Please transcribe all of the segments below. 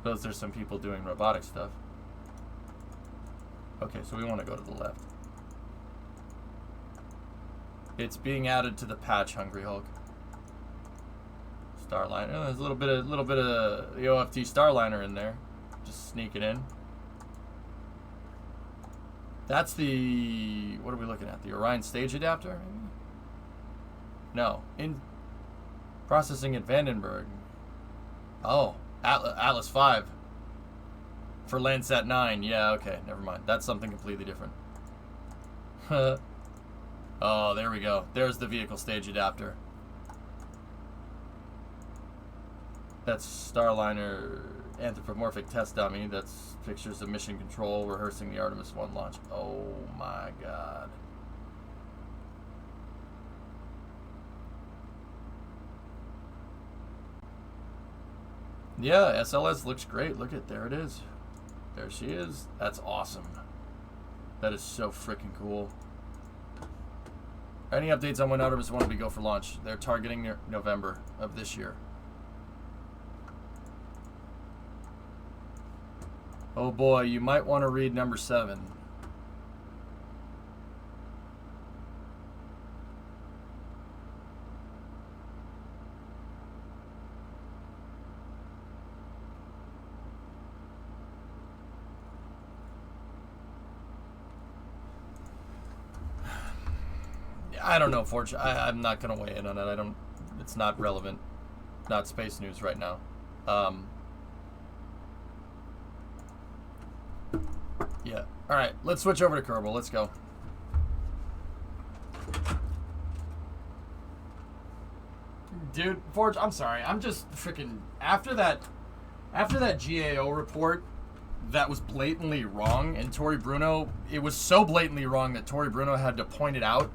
Those are some people doing robotic stuff. Okay, so we want to go to the left. It's being added to the patch, Hungry Hulk. Starliner. Oh, there's a little bit of the OFT Starliner in there. Just sneak it in. That's the... What are we looking at? The Orion stage adapter? Maybe? No. In processing at Vandenberg. Oh. Atlas 5. For Landsat 9. Yeah, okay. Never mind. That's something completely different. Oh, there we go. There's the vehicle stage adapter. That's Starliner anthropomorphic test dummy. That's pictures of mission control rehearsing the Artemis 1 launch. Oh my god. Yeah, SLS looks great. Look at, there it is. There she is. That's awesome. That is so freaking cool. Any updates on when Artemis 1 will be go for launch? They're targeting November of this year. Oh boy, you might want to read number 7. I don't know, I'm not going to weigh in on it. It's not relevant. Not space news right now. Yeah. All right, let's switch over to Kerbal. Let's go. Dude, Forge, I'm sorry. I'm just freaking after that GAO report that was blatantly wrong, and Tory Bruno, it was so blatantly wrong that Tory Bruno had to point it out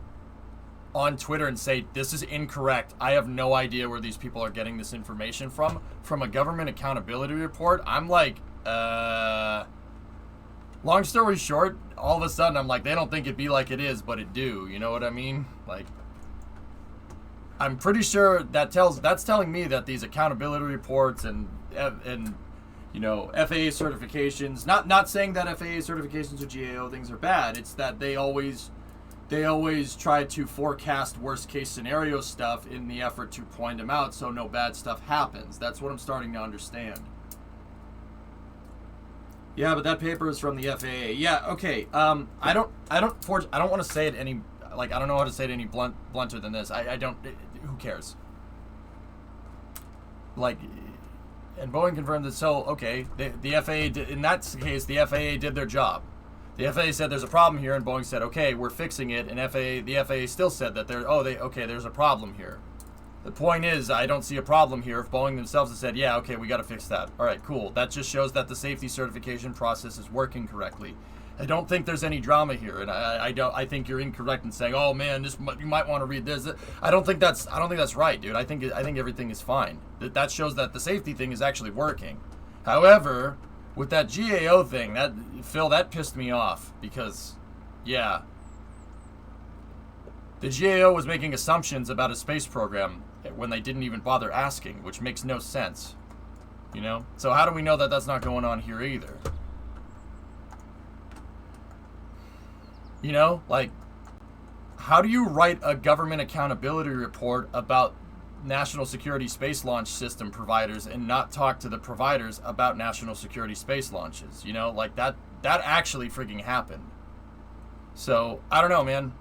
on Twitter and say, this is incorrect. I have no idea where these people are getting this information from a government accountability report. I'm like, long story short, all of a sudden I'm like, they don't think it'd be like it is, but it do. You know what I mean? Like, I'm pretty sure that's telling me that these accountability reports and you know, FAA certifications, not saying that FAA certifications or GAO things are bad. It's that they always try to forecast worst case scenario stuff in the effort to point them out so no bad stuff happens. That's what I'm starting to understand. Yeah, but that paper is from the FAA. Yeah, okay. I don't want to say it any, like, I don't know how to say it any blunter than this. Who cares? Like, and Boeing confirmed that, so, okay, the FAA, in that case, the FAA did their job. The FAA said there's a problem here, and Boeing said, okay, we're fixing it, and the FAA still said that there's a problem here. The point is, I don't see a problem here if Boeing themselves have said, yeah, okay, we got to fix that. All right, cool. That just shows that the safety certification process is working correctly. I don't think there's any drama here, and I think you're incorrect in saying, oh man, you might want to read this. I don't think that's right, dude. I think everything is fine. That shows that the safety thing is actually working. However, with that GAO thing, that pissed me off because, yeah, the GAO was making assumptions about a space program when they didn't even bother asking, which makes no sense, you know? So how do we know that that's not going on here either? You know, like, how do you write a government accountability report about national security space launch system providers and not talk to the providers about national security space launches? You know, like that actually freaking happened. So, I don't know, man.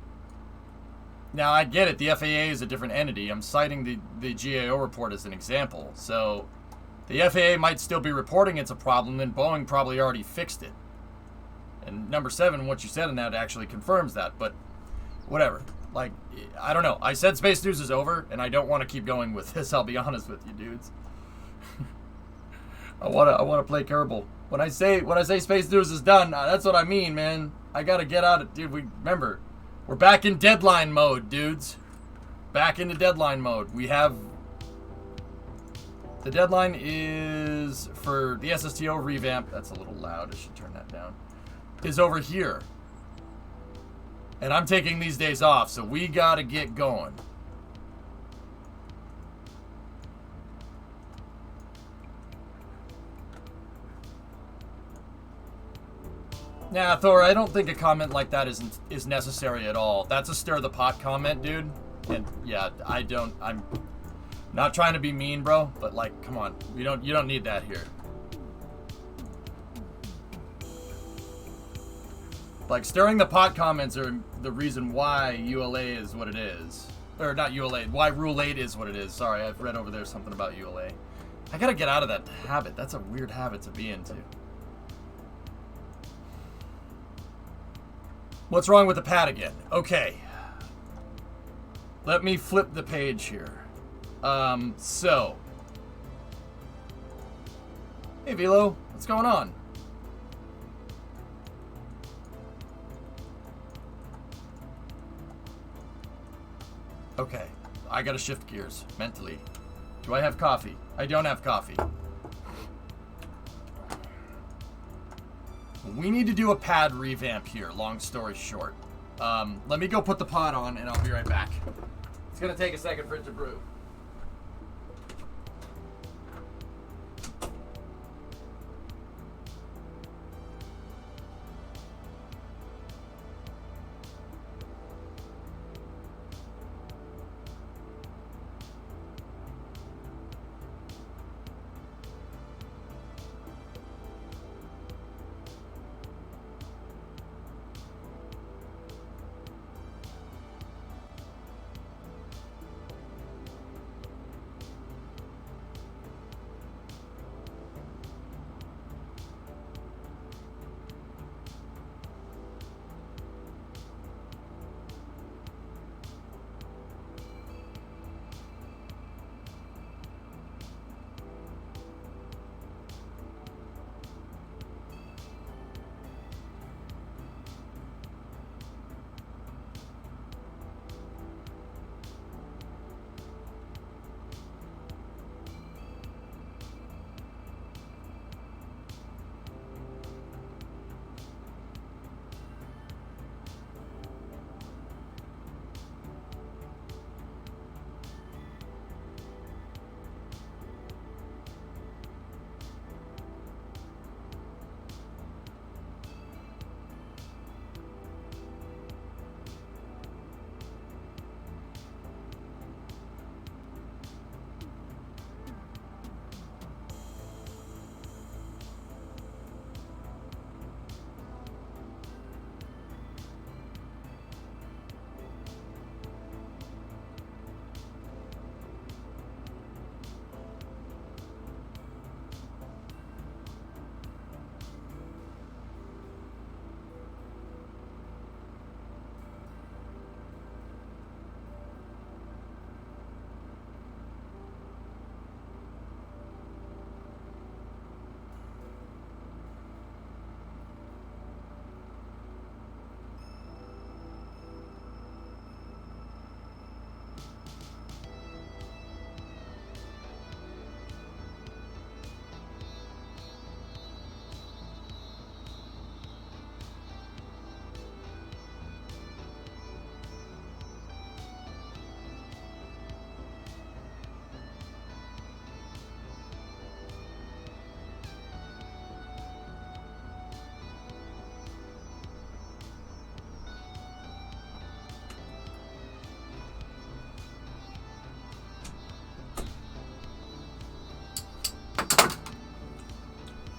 Now, I get it. The FAA is a different entity. I'm citing the GAO report as an example. So, the FAA might still be reporting it's a problem, and Boeing probably already fixed it. And number 7, what you said in that actually confirms that. But whatever. Like, I don't know. I said space news is over, and I don't want to keep going with this. I'll be honest with you, dudes. I want to play Kerbal. When I say space news is done, that's what I mean, man. I gotta get out of, dude. Remember, we're back in deadline mode, dudes. Back into deadline mode. We have the deadline is for the SSTO revamp. That's a little loud. I should turn that down. Is over here. And I'm taking these days off, so we gotta get going. Nah, Thor, I don't think a comment like that is necessary at all. That's a stir the pot comment, dude. And yeah, I'm not trying to be mean, bro, but like, come on. You don't need that here. Like, stirring the pot comments are the reason why ULA is what it is. Or not ULA, why Rule 8 is what it is. Sorry, I've read over there something about ULA. I gotta get out of that habit. That's a weird habit to be into. What's wrong with the pad again? Okay. Let me flip the page here. So. Hey, Velo. What's going on? Okay. I gotta shift gears mentally. Do I have coffee? I don't have coffee. We need to do a pad revamp here, long story short. Let me go put the pot on and I'll be right back. It's gonna take a second for it to brew.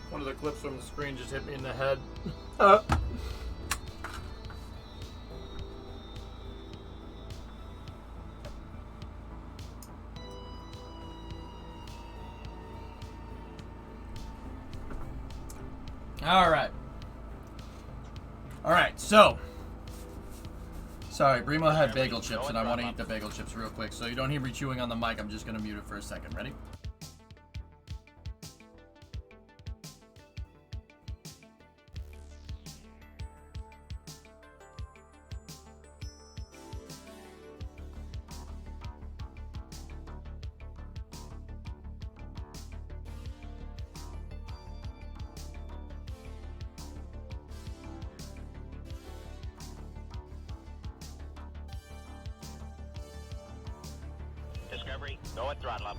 One of the clips from the screen just hit me in the head. All right, so. Sorry, Brimo had bagel chips, and I want to eat the bagel chips real quick. So you don't hear me chewing on the mic. I'm just going to mute it for a second. Ready? Discovery, go at throttle up.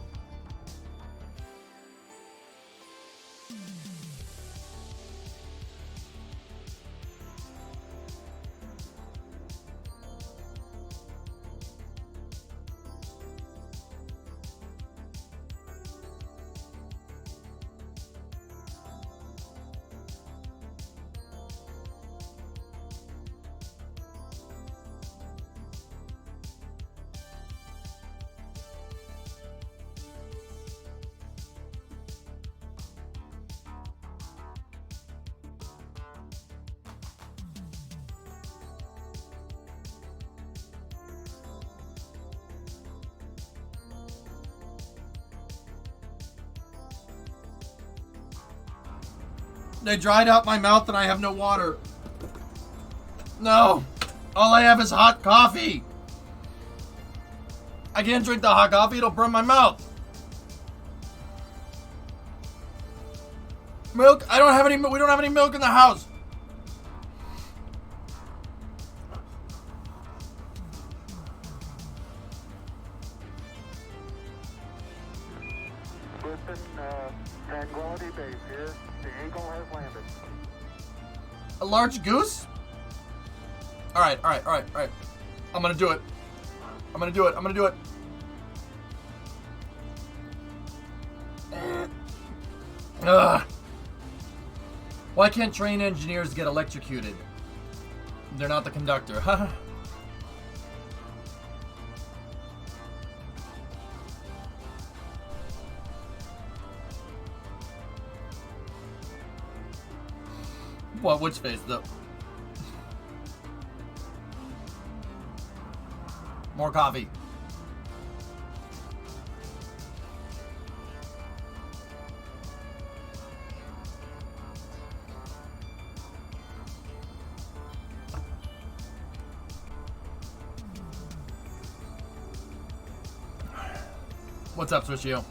They dried out my mouth and I have no water. No. All I have is hot coffee. I can't drink the hot coffee. It'll burn my mouth. Milk? I don't have any. We don't have any milk in the house. Tranquility Base here. The Eagle has landed. A large goose? Alright. I'm gonna do it. I'm gonna do it. Ugh. Why can't train engineers get electrocuted? They're not the conductor. What? Which face, though? More coffee. What's up, Swishio?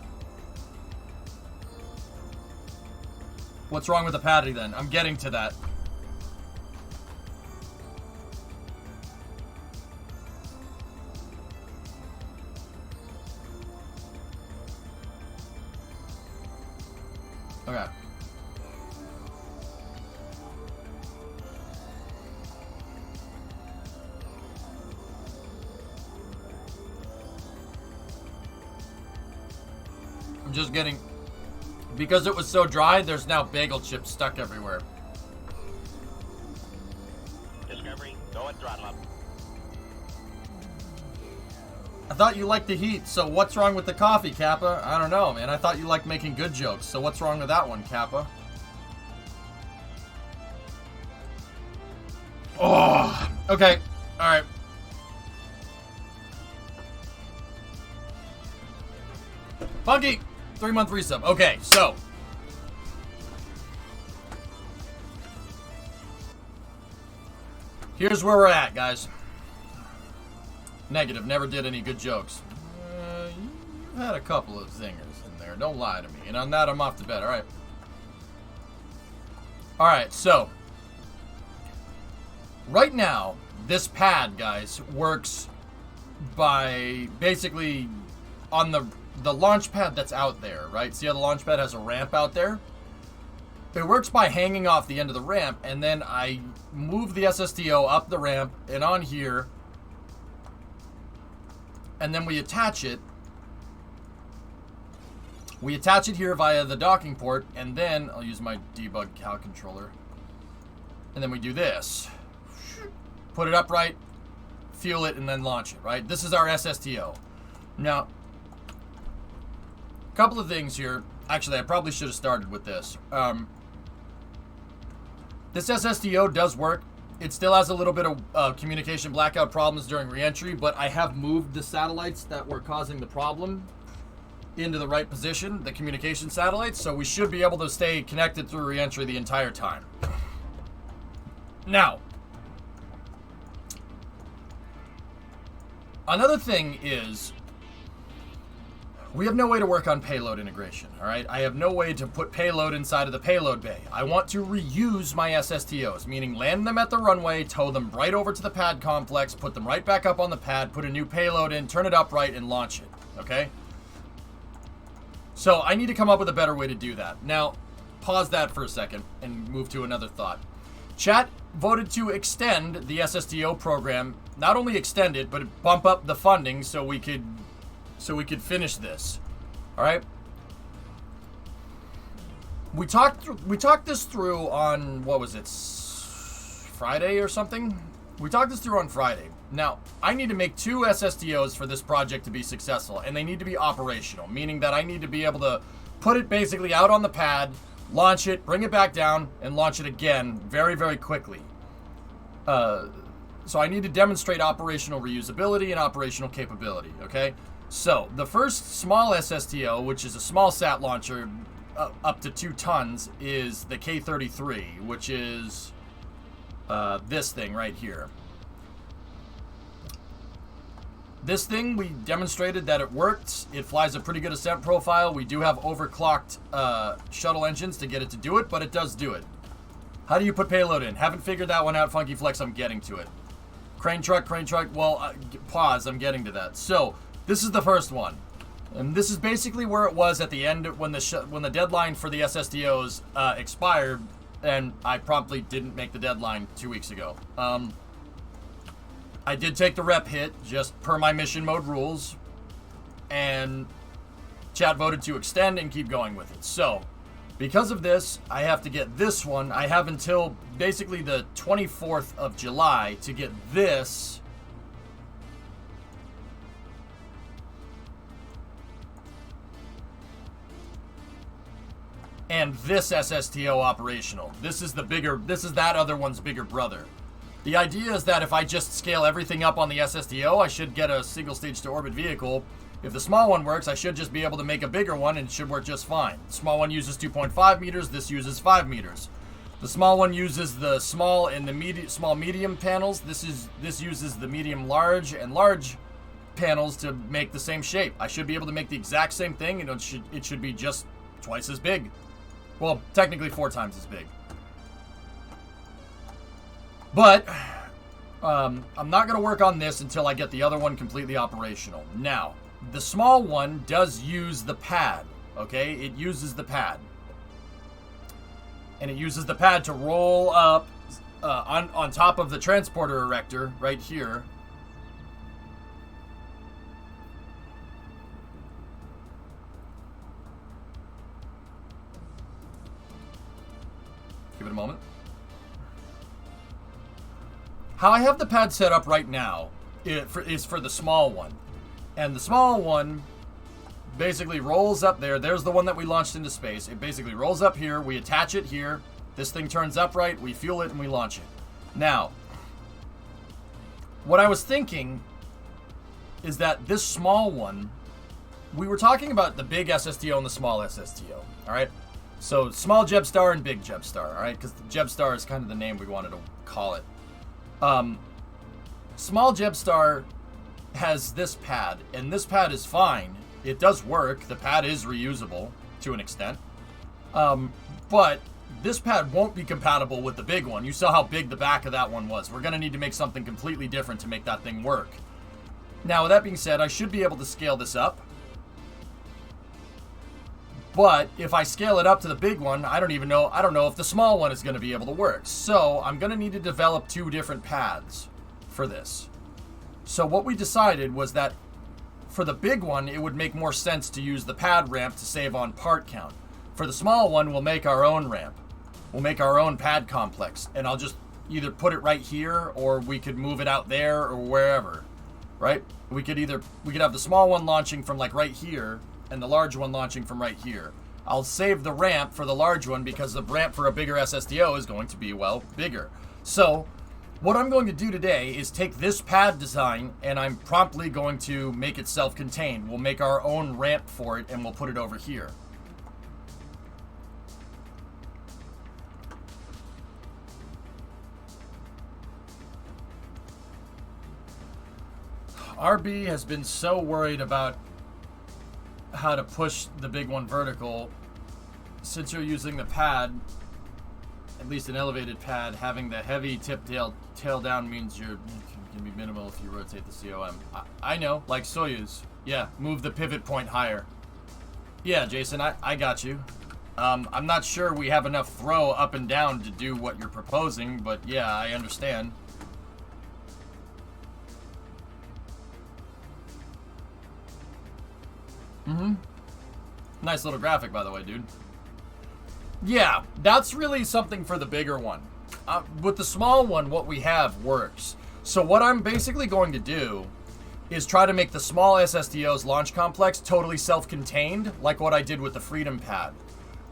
What's wrong with the patty then? I'm getting to that. Okay. I'm just getting... Because it was so dry, there's now bagel chips stuck everywhere. Discovery, go at throttle up. I thought you liked the heat, so what's wrong with the coffee, Kappa? I don't know, man. I thought you liked making good jokes, so what's wrong with that one, Kappa? Oh, okay. All right. Funky, 3-month resub. Okay, so. Here's where we're at, guys. Negative, never did any good jokes. You've had a couple of zingers in there. Don't lie to me. And on that, I'm off to bed. All right. All right, so. Right now, this pad, guys, works by basically on the launch pad that's out there, right? See how the launch pad has a ramp out there? It works by hanging off the end of the ramp, and then I move the SSTO up the ramp and on here, and then we attach it. We attach it here via the docking port, and then I'll use my debug cal controller, and then we do this. Put it upright, fuel it, and then launch it, right? This is our SSTO. Now, a couple of things here. Actually, I probably should have started with this. This SSTO does work. It still has a little bit of communication blackout problems during re-entry, but I have moved the satellites that were causing the problem into the right position, the communication satellites, so we should be able to stay connected through re-entry the entire time. Now, another thing is, we have no way to work on payload integration, all right? I have no way to put payload inside of the payload bay. I want to reuse my SSTOs, meaning land them at the runway, tow them right over to the pad complex, put them right back up on the pad, put a new payload in, turn it upright, and launch it, okay? So I need to come up with a better way to do that. Now, pause that for a second and move to another thought. Chat voted to extend the SSTO program, not only extend it, but bump up the funding so we could finish this. All right. We talked this through on, what was it, Friday or something? We talked this through on Friday. Now, I need to make 2 SSTOs for this project to be successful, and they need to be operational, meaning that I need to be able to put it basically out on the pad, launch it, bring it back down, and launch it again very, very quickly. So I need to demonstrate operational reusability and operational capability, okay? So, the first small SSTO, which is a small sat launcher, up to 2 tons is the K-33, which is this thing right here. This thing, we demonstrated that it worked. It flies a pretty good ascent profile. We do have overclocked shuttle engines to get it to do it, but it does do it. How do you put payload in? Haven't figured that one out, Funky Flex. I'm getting to it. Crane truck. Well, pause. I'm getting to that. So, this is the first one. And this is basically where it was at the end when the deadline for the SSDOs expired, and I promptly didn't make the deadline 2 weeks ago. I did take the rep hit, just per my mission mode rules, and chat voted to extend and keep going with it. So, because of this, I have to get this one. I have until basically the 24th of July to get this. And this SSTO operational. This is that other one's bigger brother. The idea is that if I just scale everything up on the SSTO, I should get a single stage to orbit vehicle. If the small one works, I should just be able to make a bigger one and it should work just fine. The small one uses 2.5 meters, this uses 5 meters. The small one uses the small and the small medium panels. This uses the medium large and large panels to make the same shape. I should be able to make the exact same thing and it should be just twice as big. Well, technically 4 times as big. But I'm not going to work on this until I get the other one completely operational. Now, the small one does use the pad, okay? It uses the pad. And it uses the pad to roll up on top of the transporter erector right here. Give it a moment. How I have the pad set up right now is for the small one. And the small one basically rolls up there. There's the one that we launched into space. It basically rolls up here. We attach it here. This thing turns upright. We fuel it and we launch it. Now, what I was thinking is that this small one, we were talking about the big SSTO and the small SSTO. All right. So small Jebstar and big Jebstar. All right. Because the Jebstar is kind of the name we wanted to call it. Small Jebstar has this pad, and this pad is fine. It does work. The pad is reusable to an extent. But this pad won't be compatible with the big one. You saw how big the back of that one was. We're going to need to make something completely different to make that thing work. Now, with that being said, I should be able to scale this up. But if I scale it up to the big one, I don't know if the small one is going to be able to work. So I'm going to need to develop 2 different pads for this. So what we decided was that for the big one, it would make more sense to use the pad ramp to save on part count. For the small one, we'll make our own ramp. We'll make our own pad complex. And I'll just either put it right here, or we could move it out there or wherever, right? We could have the small one launching from like right here, and the large one launching from right here. I'll save the ramp for the large one because the ramp for a bigger SSDO is going to be, well, bigger. So what I'm going to do today is take this pad design and I'm promptly going to make it self-contained. We'll make our own ramp for it and we'll put it over here. RB has been so worried about how to push the big one vertical. Since you're using the pad, at least an elevated pad, having the heavy tip tail down means you can be minimal if you rotate the COM. I know, like Soyuz. Yeah, move the pivot point higher. Yeah, Jason, I got you. I'm not sure we have enough throw up and down to do what you're proposing, but yeah, I understand. Nice little graphic, by the way, dude. Yeah, that's really something for the bigger one. With the small one, what we have works. So what I'm basically going to do is try to make the small SSDO's launch complex totally self-contained, like what I did with the Freedom pad.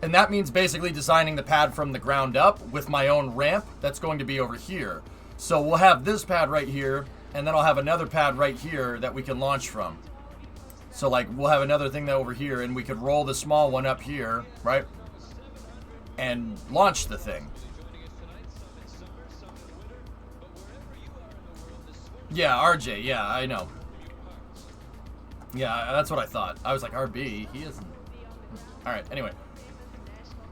And that means basically designing the pad from the ground up with my own ramp that's going to be over here. So we'll have this pad right here, and then I'll have another pad right here that we can launch from. So, like, we'll have another thing over here, and we could roll the small one up here, right? And launch the thing. Yeah, RJ, yeah, I know. Yeah, that's what I thought. I was like, RB, he isn't. Alright, anyway.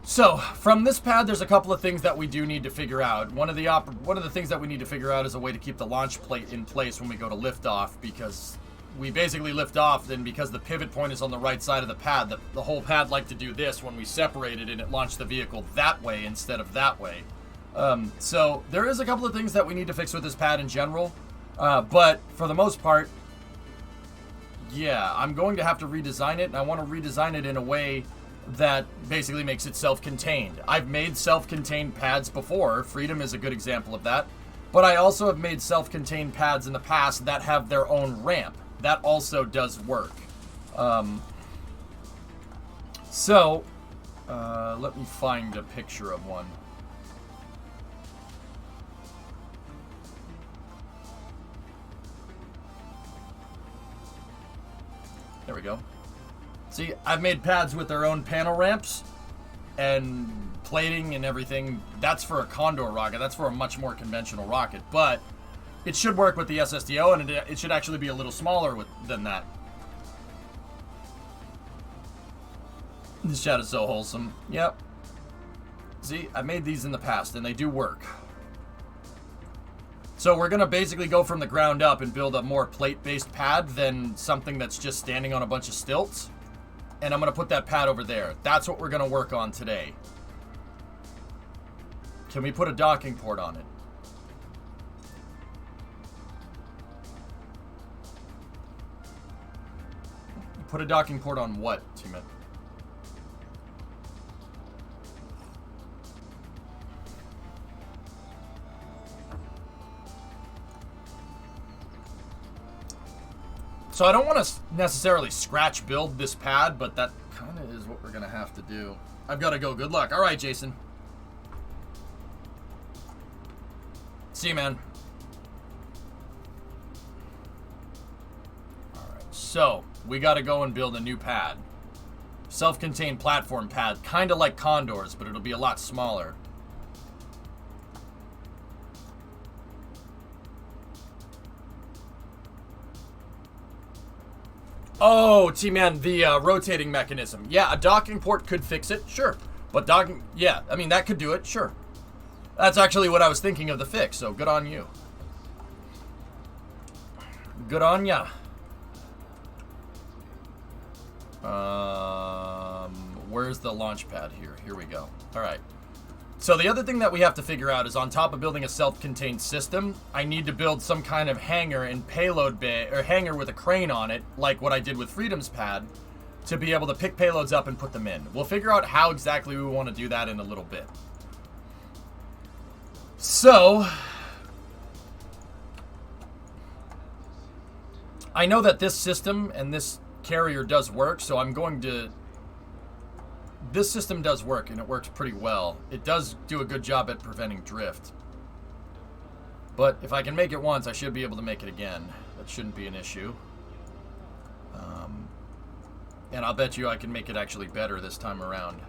So, from this pad, there's a couple of things that we do need to figure out. One of the things that we need to figure out is a way to keep the launch plate in place when we go to liftoff, because we basically lift off, then because the pivot point is on the right side of the pad, the whole pad liked to do this when we separated and it launched the vehicle that way instead of that way. So, there is a couple of things that we need to fix with this pad in general, but for the most part, yeah, I'm going to have to redesign it, and I want to redesign it in a way that basically makes it self-contained. I've made self-contained pads before. Freedom is a good example of that. But I also have made self-contained pads in the past that have their own ramp. That also does work. Let me find a picture of one. There we go. See, I've made pads with their own panel ramps and plating and everything. That's for a Condor rocket. That's for a much more conventional rocket. But it should work with the SSDO, and it should actually be a little smaller than that. This chat is so wholesome. Yep. See, I made these in the past, and they do work. So we're going to basically go from the ground up and build a more plate-based pad than something that's just standing on a bunch of stilts. And I'm going to put that pad over there. That's what we're going to work on today. Can we put a docking port on it? Put a docking port on what, T-Man? So I don't want to necessarily scratch build this pad, but that kind of is what we're going to have to do. I've got to go. Good luck. All right, Jason. See you, man. All right, so we got to go and build a new pad. Self-contained platform pad, kind of like Condors, but it'll be a lot smaller. Oh, T-Man, the rotating mechanism. Yeah, a docking port could fix it, sure. But docking, yeah, I mean, that could do it, sure. That's actually what I was thinking of the fix, so good on you. Good on ya. Where's the launch pad here? Here we go. All right. So the other thing that we have to figure out is on top of building a self-contained system, I need to build some kind of hangar and payload bay, or hangar with a crane on it, like what I did with Freedom's pad, to be able to pick payloads up and put them in. We'll figure out how exactly we want to do that in a little bit. So, I know that this system and this carrier does work, so I'm going to... This system does work, and it works pretty well. It does do a good job at preventing drift. But if I can make it once, I should be able to make it again. That shouldn't be an issue. And I'll bet you I can make it actually better this time around.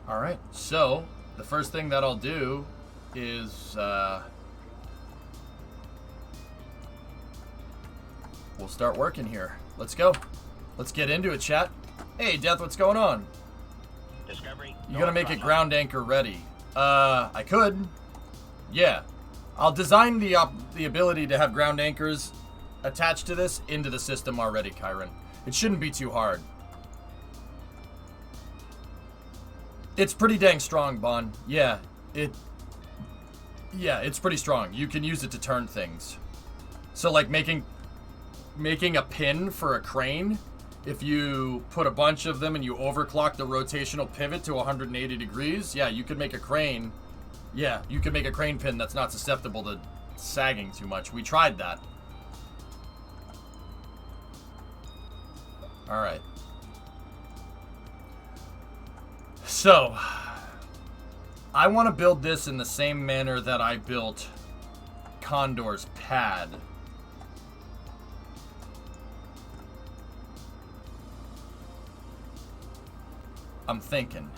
Alright, so the first thing that I'll do is... we'll start working here. Let's go. Let's get into it, chat. Hey, Death, what's going on? Discovery. You gonna make it ground anchor ready? I could. Yeah. I'll design the ability to have ground anchors attached to this into the system already, Kyron. It shouldn't be too hard. It's pretty dang strong, Bon. Yeah, it's pretty strong. You can use it to turn things. So, like, making a pin for a crane, if you put a bunch of them and you overclock the rotational pivot to 180 degrees, yeah, you could make a crane. Yeah, you could make a crane pin that's not susceptible to sagging too much. We tried that. All right. So, I want to build this in the same manner that I built Condor's pad. I'm thinking.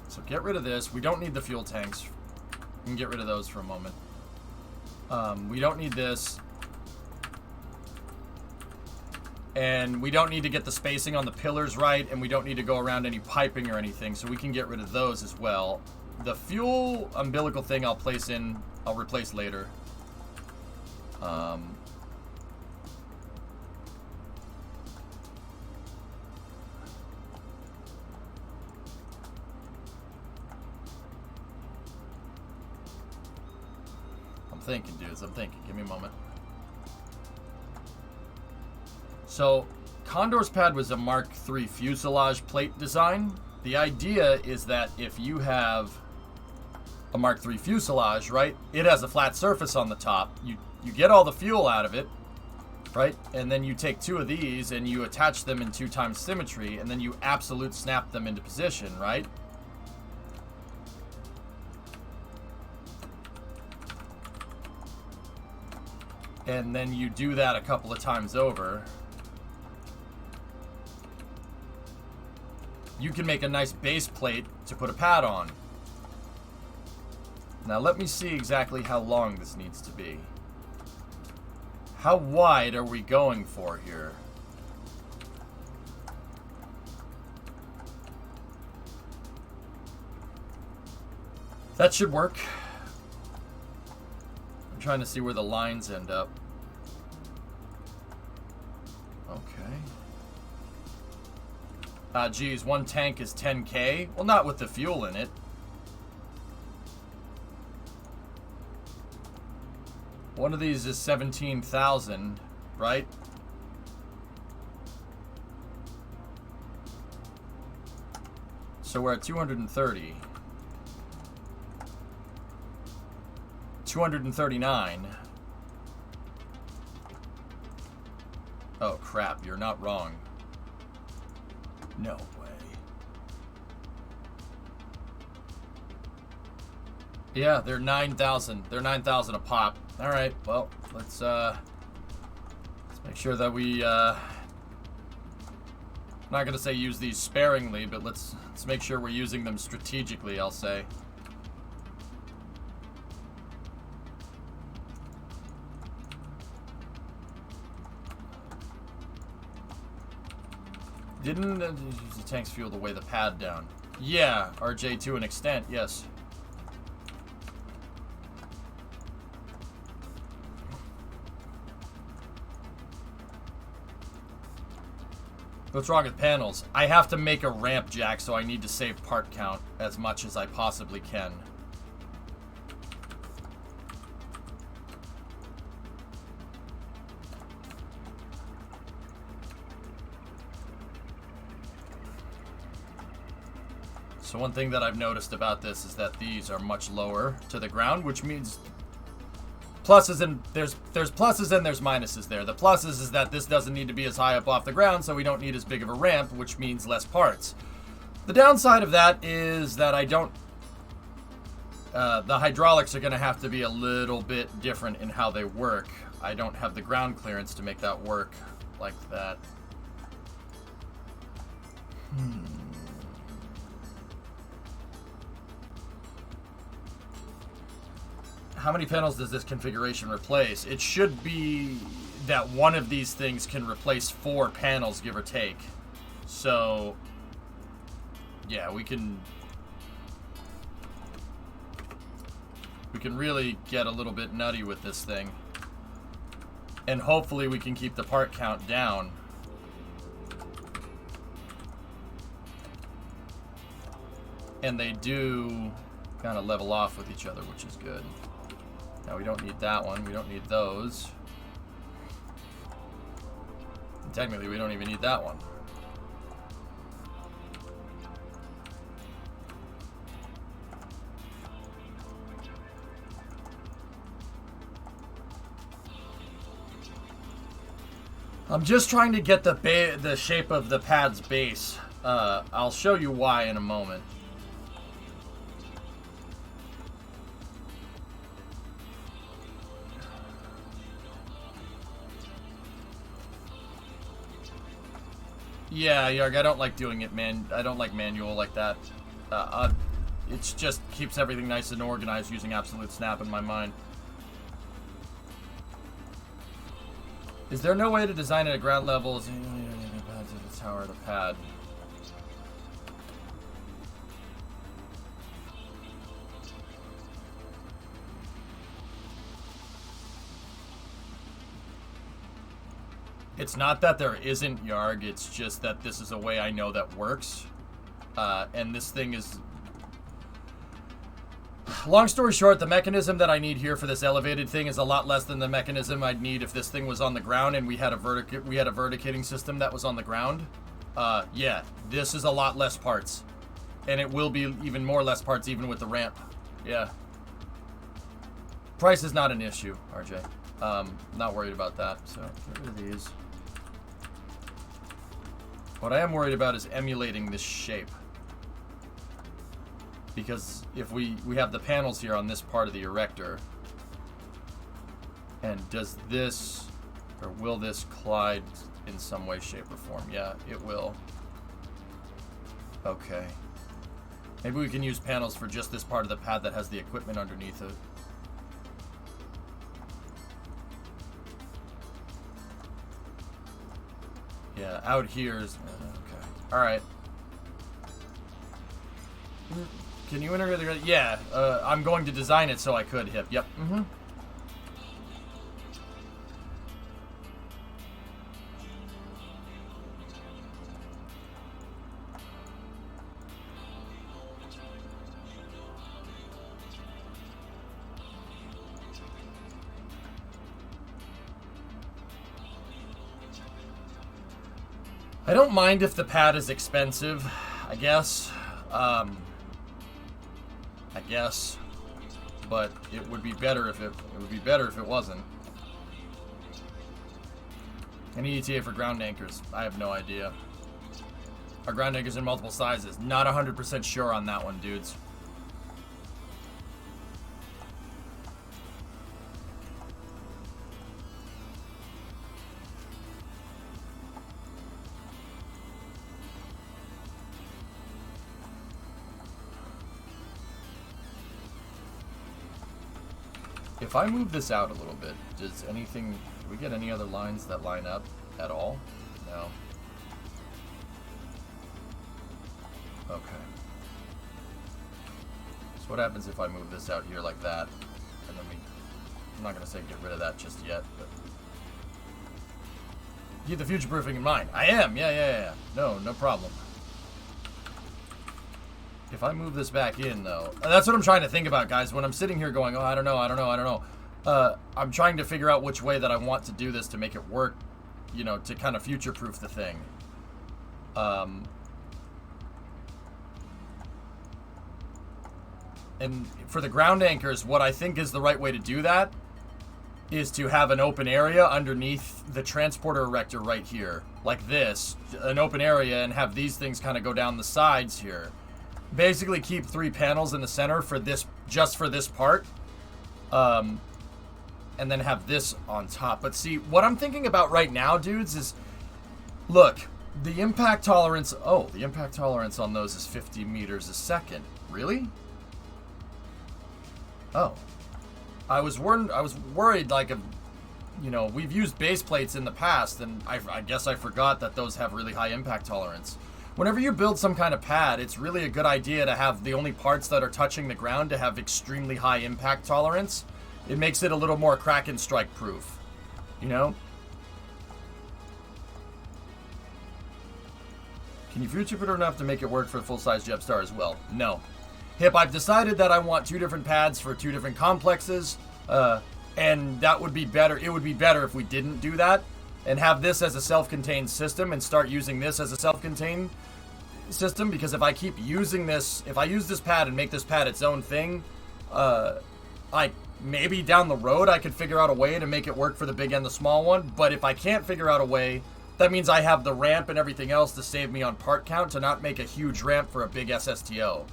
So get rid of this. We don't need the fuel tanks. We can get rid of those for a moment. We don't need this. And we don't need to get the spacing on the pillars right, and we don't need to go around any piping or anything, so we can get rid of those as well. The fuel umbilical thing I'll replace later. I'm thinking, dudes. I'm thinking. Give me a moment. So, Condor's pad was a Mark III fuselage plate design. The idea is that if you have a Mark III fuselage, right, it has a flat surface on the top. You get all the fuel out of it, right, and then you take two of these and you attach them in 2x symmetry, and then you absolute snap them into position, right? And then you do that a couple of times over. You can make a nice base plate to put a pad on. Now let me see exactly how long this needs to be. How wide are we going for here? That should work. I'm trying to see where the lines end up. Okay. Geez, one tank is 10K. Well, not with the fuel in it. One of these is 17,000, right? So we're at 230. 239. Oh, crap. You're not wrong. No way. Yeah, they're 9,000. They're 9,000 a pop. All right. Well, let's make sure that we I'm not gonna say use these sparingly, but let's make sure we're using them strategically, I'll say. Didn't the tanks fuel to weigh the pad down? Yeah, RJ, to an extent, yes. What's wrong with panels? I have to make a ramp jack, so I need to save part count as much as I possibly can. So one thing that I've noticed about this is that these are much lower to the ground, which means pluses and there's pluses and there's minuses there. The pluses is that this doesn't need to be as high up off the ground, so we don't need as big of a ramp, which means less parts. The downside of that is that I don't the hydraulics are going to have to be a little bit different in how they work. I don't have the ground clearance to make that work like that. How many panels does this configuration replace? It should be that one of these things can replace 4 panels, give or take. So, yeah, we can really get a little bit nutty with this thing. And hopefully we can keep the part count down. And they do kind of level off with each other, which is good. Now we don't need that one. We don't need those. And technically, we don't even need that one. I'm just trying to get the shape of the pad's base. I'll show you why in a moment. Yeah, Yarg, I don't like doing it, man. I don't like manual like that. It just keeps everything nice and organized using absolute snap in my mind. Is there no way to design it at ground level? Is the tower to pad? It's not that there isn't, Yarg, it's just that this is a way I know that works. And this thing is... Long story short, the mechanism that I need here for this elevated thing is a lot less than the mechanism I'd need if this thing was on the ground and we had a verticating system that was on the ground. Yeah, this is a lot less parts. And it will be even more less parts even with the ramp. Yeah. Price is not an issue, RJ. Not worried about that, so get rid of these. What I am worried about is emulating this shape. Because if we have the panels here on this part of the erector, and does this, or will this collide in some way, shape, or form? Yeah, it will. Okay. Maybe we can use panels for just this part of the pad that has the equipment underneath it. Yeah, out here is... Okay. Alright. Can you integrate the... Yeah, I'm going to design it so I could, Hip. Yep. Mm-hmm. I don't mind if the pad is expensive, I guess. But it would be better if it wasn't. Any ETA for ground anchors? I have no idea. Are ground anchors in multiple sizes? Not 100% sure on that one, dudes. If I move this out a little bit, do we get any other lines that line up at all? No. Okay. So what happens if I move this out here like that? And then I'm not going to say get rid of that just yet, but... Keep the future proofing in mind. I am, yeah. No problem. If I move this back in, though... That's what I'm trying to think about, guys. When I'm sitting here going, oh, I don't know. I'm trying to figure out which way that I want to do this to make it work, you know, to kind of future-proof the thing. And for the ground anchors, what I think is the right way to do that is to have an open area underneath the transporter erector right here. Like this. An open area, and have these things kind of go down the sides here. Basically keep 3 panels in the center for this, just for this part. And then have this on top. But see, what I'm thinking about right now, dudes, is... Look, the impact tolerance... Oh, the impact tolerance on those is 50 meters a second. Really? Oh. I was worried, like, you know, we've used base plates in the past, and I guess I forgot that those have really high impact tolerance. Whenever you build some kind of pad, it's really a good idea to have the only parts that are touching the ground to have extremely high impact tolerance. It makes it a little more crack and strike proof, you know? Can you future-proof enough to make it work for a full-size Jetstar as well? No. Hip, I've decided that I want 2 different pads for 2 different complexes, and that would be better. It would be better if we didn't do that and have this as a self-contained system and start using this as a self-contained system, because if I keep using this, if I use this pad and make this pad its own thing, maybe down the road I could figure out a way to make it work for the big and the small one, but if I can't figure out a way, that means I have the ramp and everything else to save me on part count to not make a huge ramp for a big SSTO.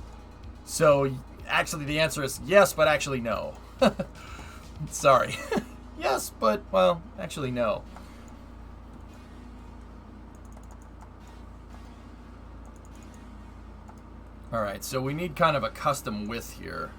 So, actually the answer is yes, but actually no. Sorry. Yes, but, well, actually no. Alright, so we need kind of a custom width here.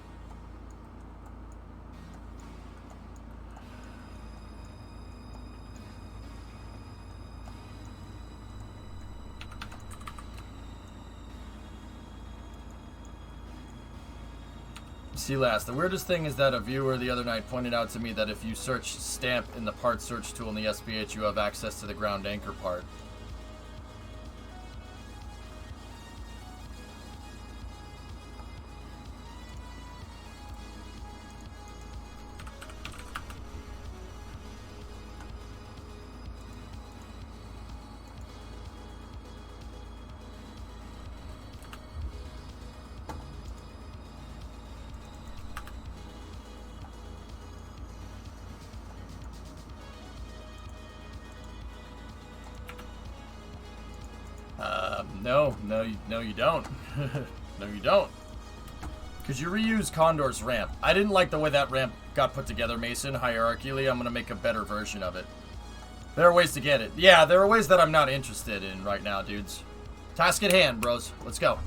See last. The weirdest thing is that a viewer the other night pointed out to me that if you search stamp in the part search tool in the SPH, you have access to the ground anchor part. No, you don't. No, you don't. Because you reuse Condor's ramp. I didn't like the way that ramp got put together, Mason, hierarchically. I'm going to make a better version of it. There are ways to get it. Yeah, there are ways that I'm not interested in right now, dudes. Task at hand, bros. Let's go.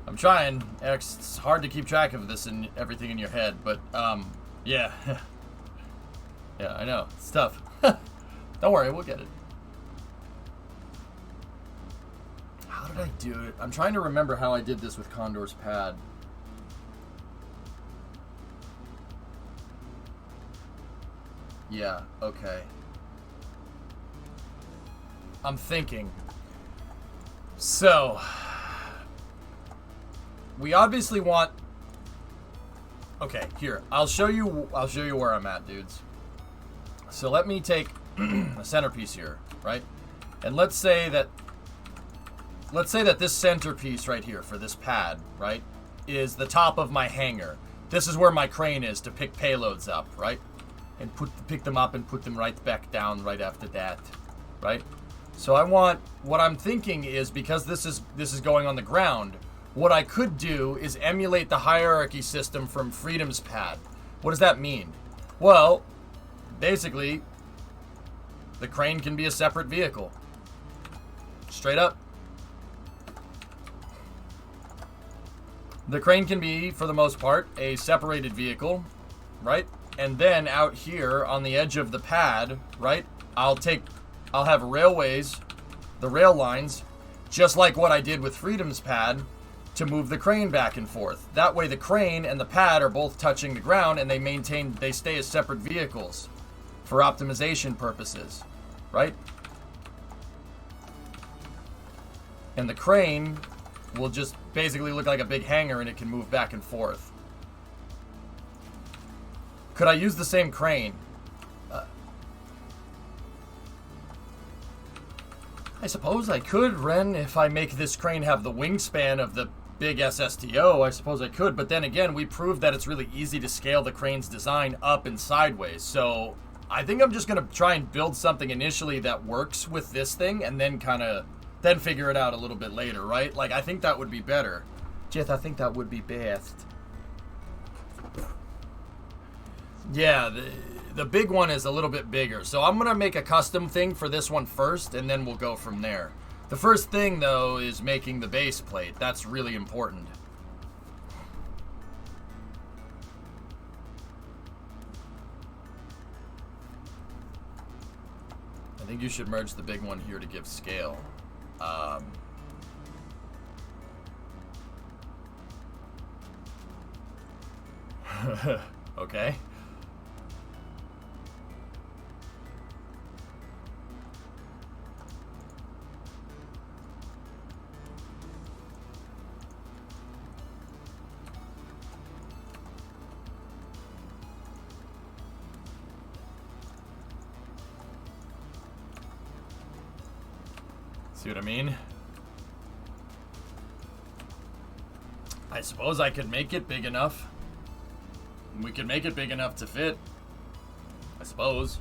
I'm trying, X. It's hard to keep track of this and everything in your head, but yeah, yeah, I know it's tough. Don't worry, we'll get it. How did I do it? I'm trying to remember how I did this with Condor's pad. Yeah, okay. I'm thinking. So we obviously want. Okay, here. I'll show you where I'm at, dudes. So let me take a centerpiece here, right? And let's say that this centerpiece right here for this pad, right, is the top of my hangar. This is where my crane is to pick payloads up, right? And pick them up and put them right back down right after that, right? So what I'm thinking is, because this is going on the ground, what I could do is emulate the hierarchy system from Freedom's pad. What does that mean? Well, basically, the crane can be a separate vehicle. Straight up. The crane can be, for the most part, a separated vehicle, right? And then out here on the edge of the pad, right, I'll have railways, the rail lines, just like what I did with Freedom's pad, to move the crane back and forth. That way the crane and the pad are both touching the ground, and they stay as separate vehicles for optimization purposes, right? And the crane will just basically look like a big hangar, and it can move back and forth. Could I use the same crane? I suppose I could, Ren, if I make this crane have the wingspan of the big SSTO. I suppose I could, but then again, we proved that it's really easy to scale the crane's design up and sideways. So I think I'm just going to try and build something initially that works with this thing, and then then figure it out a little bit later, right? Like, I think that would be better. Jeth, I think that would be best. Yeah, the big one is a little bit bigger. So I'm going to make a custom thing for this one first, and then we'll go from there. The first thing, though, is making the base plate. That's really important. I think you should merge the big one here to give scale. Okay. See what I mean? I suppose I could make it big enough. We could make it big enough to fit. I suppose.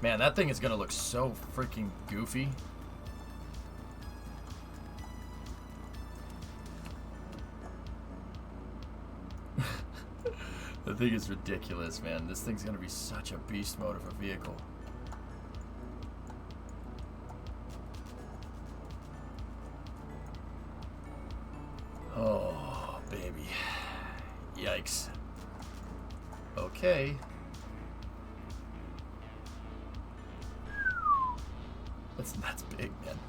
Man, that thing is gonna look so freaking goofy. The thing is ridiculous, man. This thing's gonna be such a beast mode of a vehicle. Oh, baby. Yikes. Okay. That's big, man.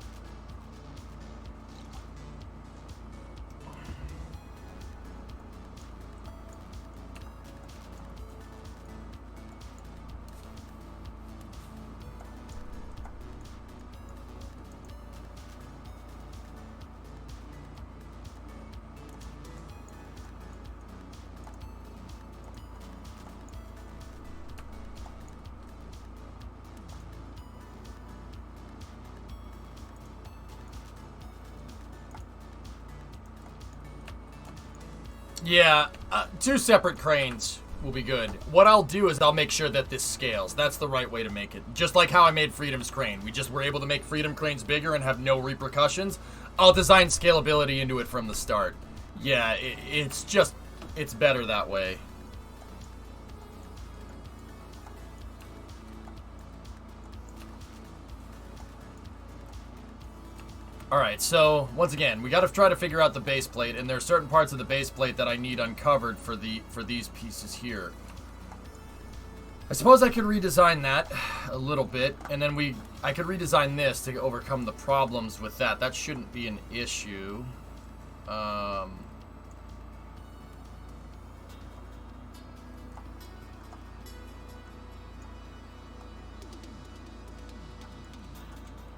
Yeah, 2 separate cranes will be good. What I'll do is I'll make sure that this scales. That's the right way to make it. Just like how I made Freedom's crane. We just were able to make Freedom cranes bigger and have no repercussions. I'll design scalability into it from the start. Yeah, it's better that way. Alright, so, once again, we gotta try to figure out the base plate, and there are certain parts of the base plate that I need uncovered for these pieces here. I suppose I could redesign that a little bit, and then I could redesign this to overcome the problems with that. That shouldn't be an issue.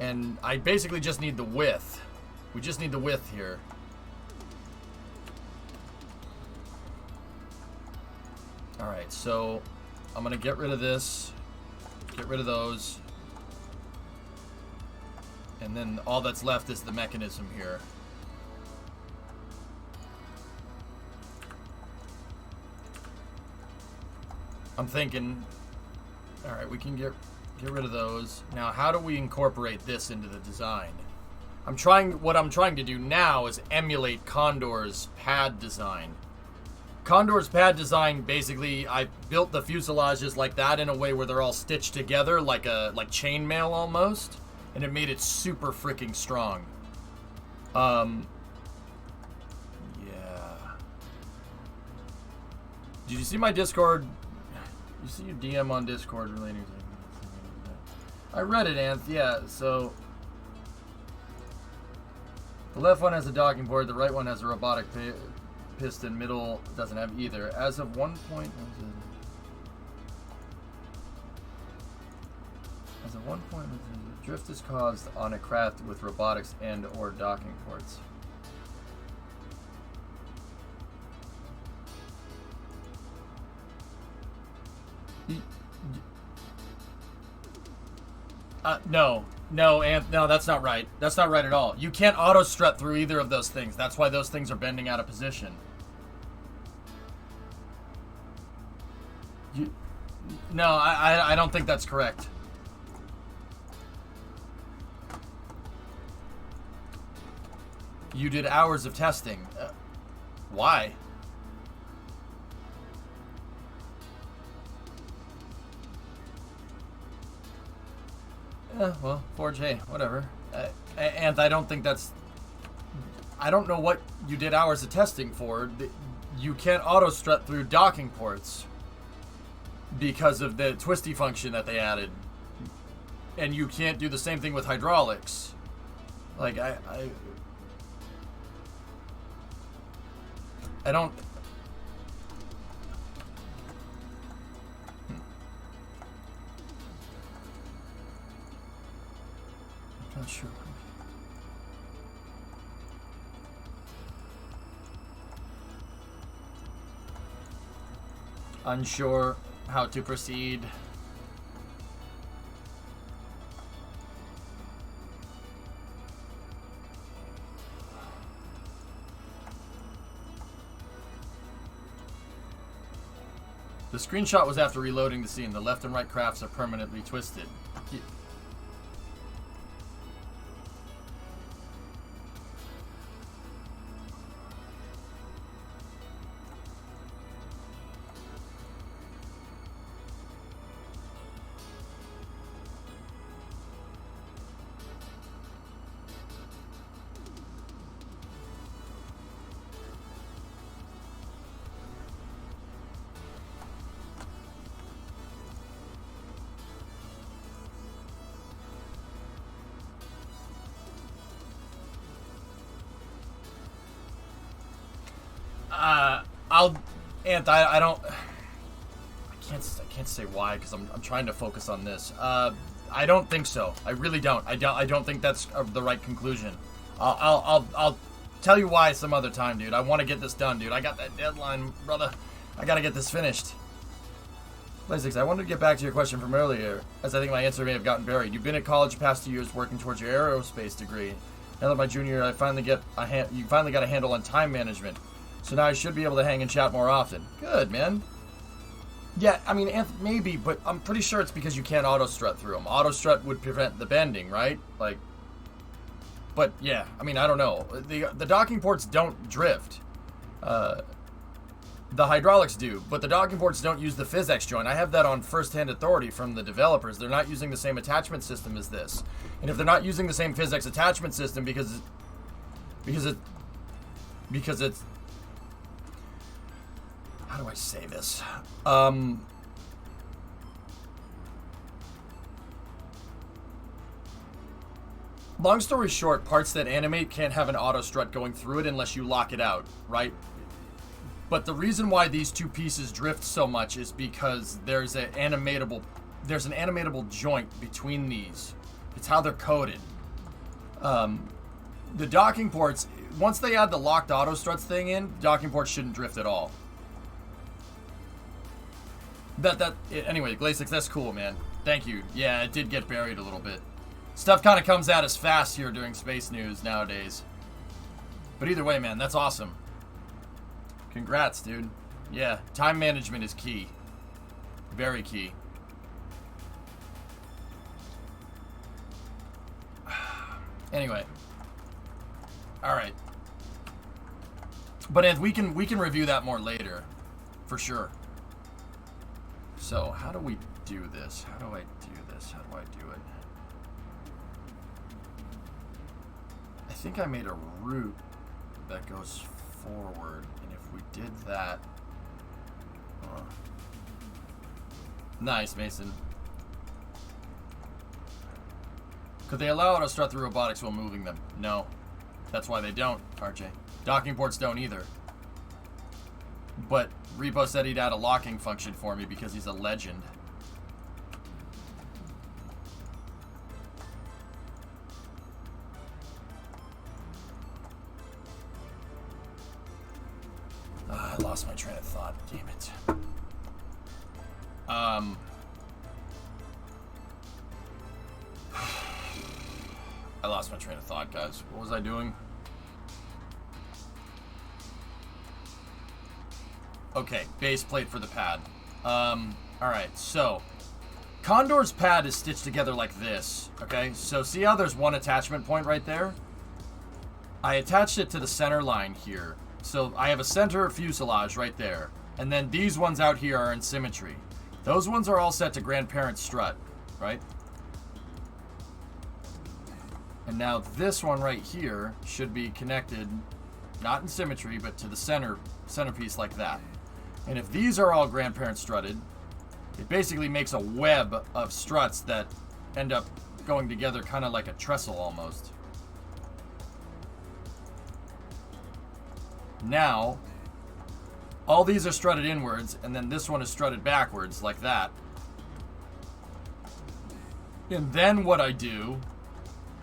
And I basically just need the width. We just need the width here. Alright, so I'm going to get rid of this. Get rid of those. And then all that's left is the mechanism here. I'm thinking... Alright, we can get rid of those. Now, how do we incorporate this into the design? What I'm trying to do now is emulate Condor's pad design. Condor's pad design, basically, I built the fuselages like that in a way where they're all stitched together like chainmail almost, and it made it super freaking strong. Yeah. Did you see my Discord? You see your DM on Discord relating to... I read it, Anth. Yeah, so... The left one has a docking port, the right one has a robotic piston, middle doesn't have either. As of one point... drift is caused on a craft with robotics and or docking ports. No, that's not right. That's not right at all. You can't auto strut through either of those things. That's why those things are bending out of position. No, I don't think that's correct. You did hours of testing. Why? Well, Forge, hey, whatever. And I don't think that's... I don't know what you did hours of testing for. You can't auto-strut through docking ports because of the twisty function that they added. And you can't do the same thing with hydraulics. Like, I don't... Not sure. Unsure how to proceed. screenshot was after reloading the scene. The left and right crafts are permanently twisted. I don't. I can't say why because I'm trying to focus on this. I don't think so. I really don't. I don't think that's the right conclusion. I'll tell you why some other time, dude. I want to get this done, dude. I got that deadline, brother. I gotta get this finished. Blazix, I wanted to get back to your question from earlier, as I think my answer may have gotten buried. You've been at college the past 2 years working towards your aerospace degree. Now that my junior year, you finally got a handle on time management. So now I should be able to hang and chat more often. Good, man. Yeah, I mean, maybe, but I'm pretty sure it's because you can't auto-strut through them. Auto-strut would prevent the bending, right? Like, but yeah, I mean, I don't know. The docking ports don't drift. The hydraulics do, but the docking ports don't use the PhysX joint. I have that on first-hand authority from the developers. They're not using the same attachment system as this. And if they're not using the same PhysX attachment system because it's how do I say this? Long story short, parts that animate can't have an auto strut going through it unless you lock it out, right? But the reason why these two pieces drift so much is because there's an animatable joint between these. It's how they're coded. The docking ports, once they add the locked auto struts thing in, docking ports shouldn't drift at all. Anyway, Glazix, that's cool, man. Thank you. Yeah, it did get buried a little bit. Stuff kind of comes at us fast here during space news nowadays. But either way, man, that's awesome. Congrats, dude. Yeah, time management is key. Very key. Anyway. All right. But we can review that more later, for sure. So, how do we do this? How do I do this? How do I do it? I think I made a route that goes forward, and if we did that... Nice, Mason. Could they allow auto strut through robotics while moving them? No. That's why they don't, RJ. Docking ports don't either. But Repo said he'd add a locking function for me because he's a legend. I lost my train of thought. Damn it. I lost my train of thought, guys. What was I doing? Okay, base plate for the pad. Alright, so Condor's pad is stitched together like this. Okay, so see how there's one attachment point right there? I attached it to the center line here. So I have a center fuselage right there. And then these ones out here are in symmetry. Those ones are all set to grandparent strut, right? And now this one right here should be connected, not in symmetry, but to the centerpiece like that. And if these are all grandparent strutted, it basically makes a web of struts that end up going together kind of like a trestle almost. Now, all these are strutted inwards, and then this one is strutted backwards like that. And then what I do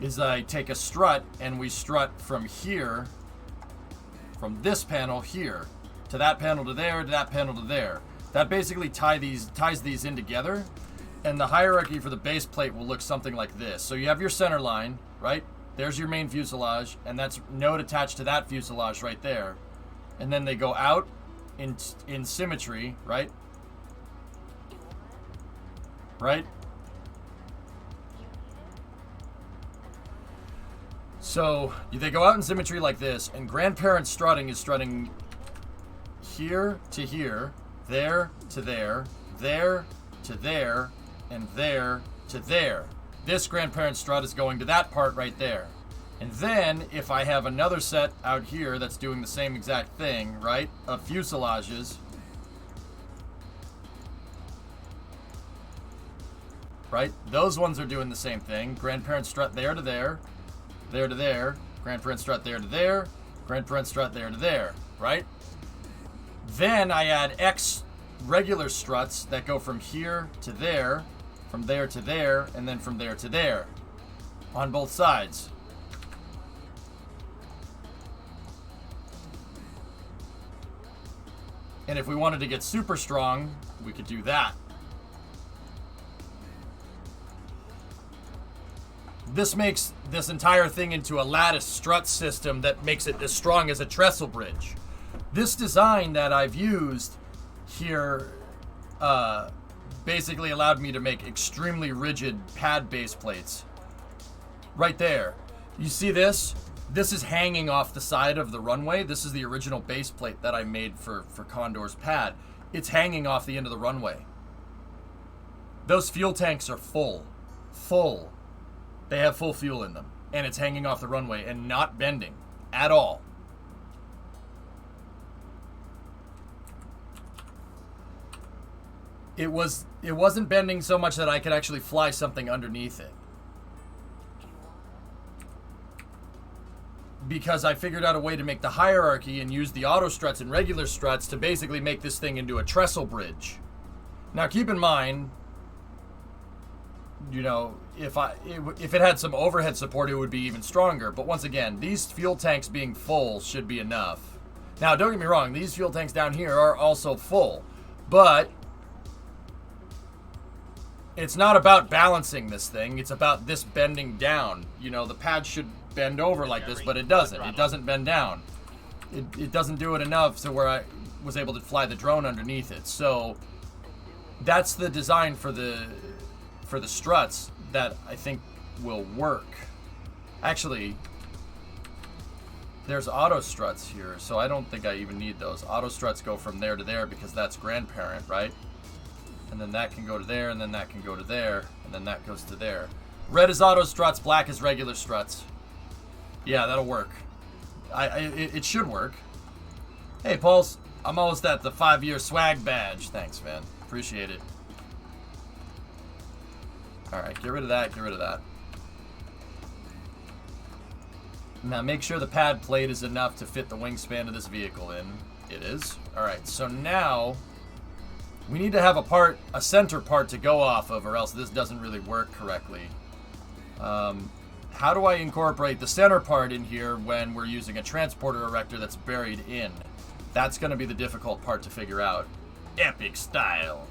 is I take a strut and we strut from here, from this panel here, to that panel to there, to that panel to there. That basically ties these in together, and the hierarchy for the base plate will look something like this. So you have your center line, right? There's your main fuselage, and that's node attached to that fuselage right there. And then they go out in symmetry, right? right? So they go out in symmetry like this, and grandparent strutting is strutting here to here, there to there, there to there, and there to there. This grandparent strut is going to that part right there. And then if I have another set out here that's doing the same exact thing, right, of fuselages, right, those ones are doing the same thing. Grandparent strut there to there, there to there, grandparent strut there to there, grandparent strut there to there, right? Then I add X regular struts that go from here to there, from there to there, and then from there to there on both sides. And if we wanted to get super strong, we could do that. This makes this entire thing into a lattice strut system that makes it as strong as a trestle bridge. This design that I've used here basically allowed me to make extremely rigid pad base plates. Right there. You see this? This is hanging off the side of the runway. This is the original base plate that I made for Condor's pad. It's hanging off the end of the runway. Those fuel tanks are full. Full. They have full fuel in them. And it's hanging off the runway and not bending at all. It wasn't bending so much that I could actually fly something underneath it. Because I figured out a way to make the hierarchy and use the auto struts and regular struts to basically make this thing into a trestle bridge. Now keep in mind, you know, if it had some overhead support, it would be even stronger. But once again, these fuel tanks being full should be enough. Now don't get me wrong, these fuel tanks down here are also full. But it's not about balancing this thing, it's about this bending down. You know, the pad should bend over like this, but it doesn't. It doesn't bend down. It doesn't do it enough to where I was able to fly the drone underneath it. So that's the design for the struts that I think will work. Actually, there's auto struts here, so I don't think I even need those. Auto struts go from there to there because that's grandparent, right? And then that can go to there, and then that can go to there, and then that goes to there. Red is auto struts, black is regular struts. Yeah, that'll work. It should work. Hey, Pulse, I'm almost at the 5-year swag badge. Thanks, man. Appreciate it. Alright, get rid of that, get rid of that. Now make sure the pad plate is enough to fit the wingspan of this vehicle in. It is. Alright, so now we need to have a center part to go off of, or else this doesn't really work correctly. How do I incorporate the center part in here when we're using a transporter erector that's buried in? That's going to be the difficult part to figure out. Epic style.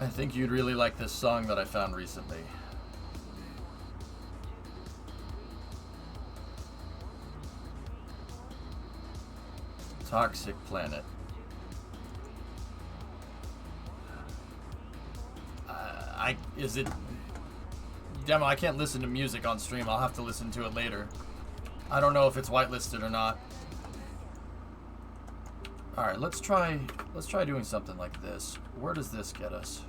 I think you'd really like this song that I found recently. Toxic Planet. Is it demo? I can't listen to music on stream. I'll have to listen to it later. I don't know if it's whitelisted or not. All right, let's try doing something like this. Where does this get us?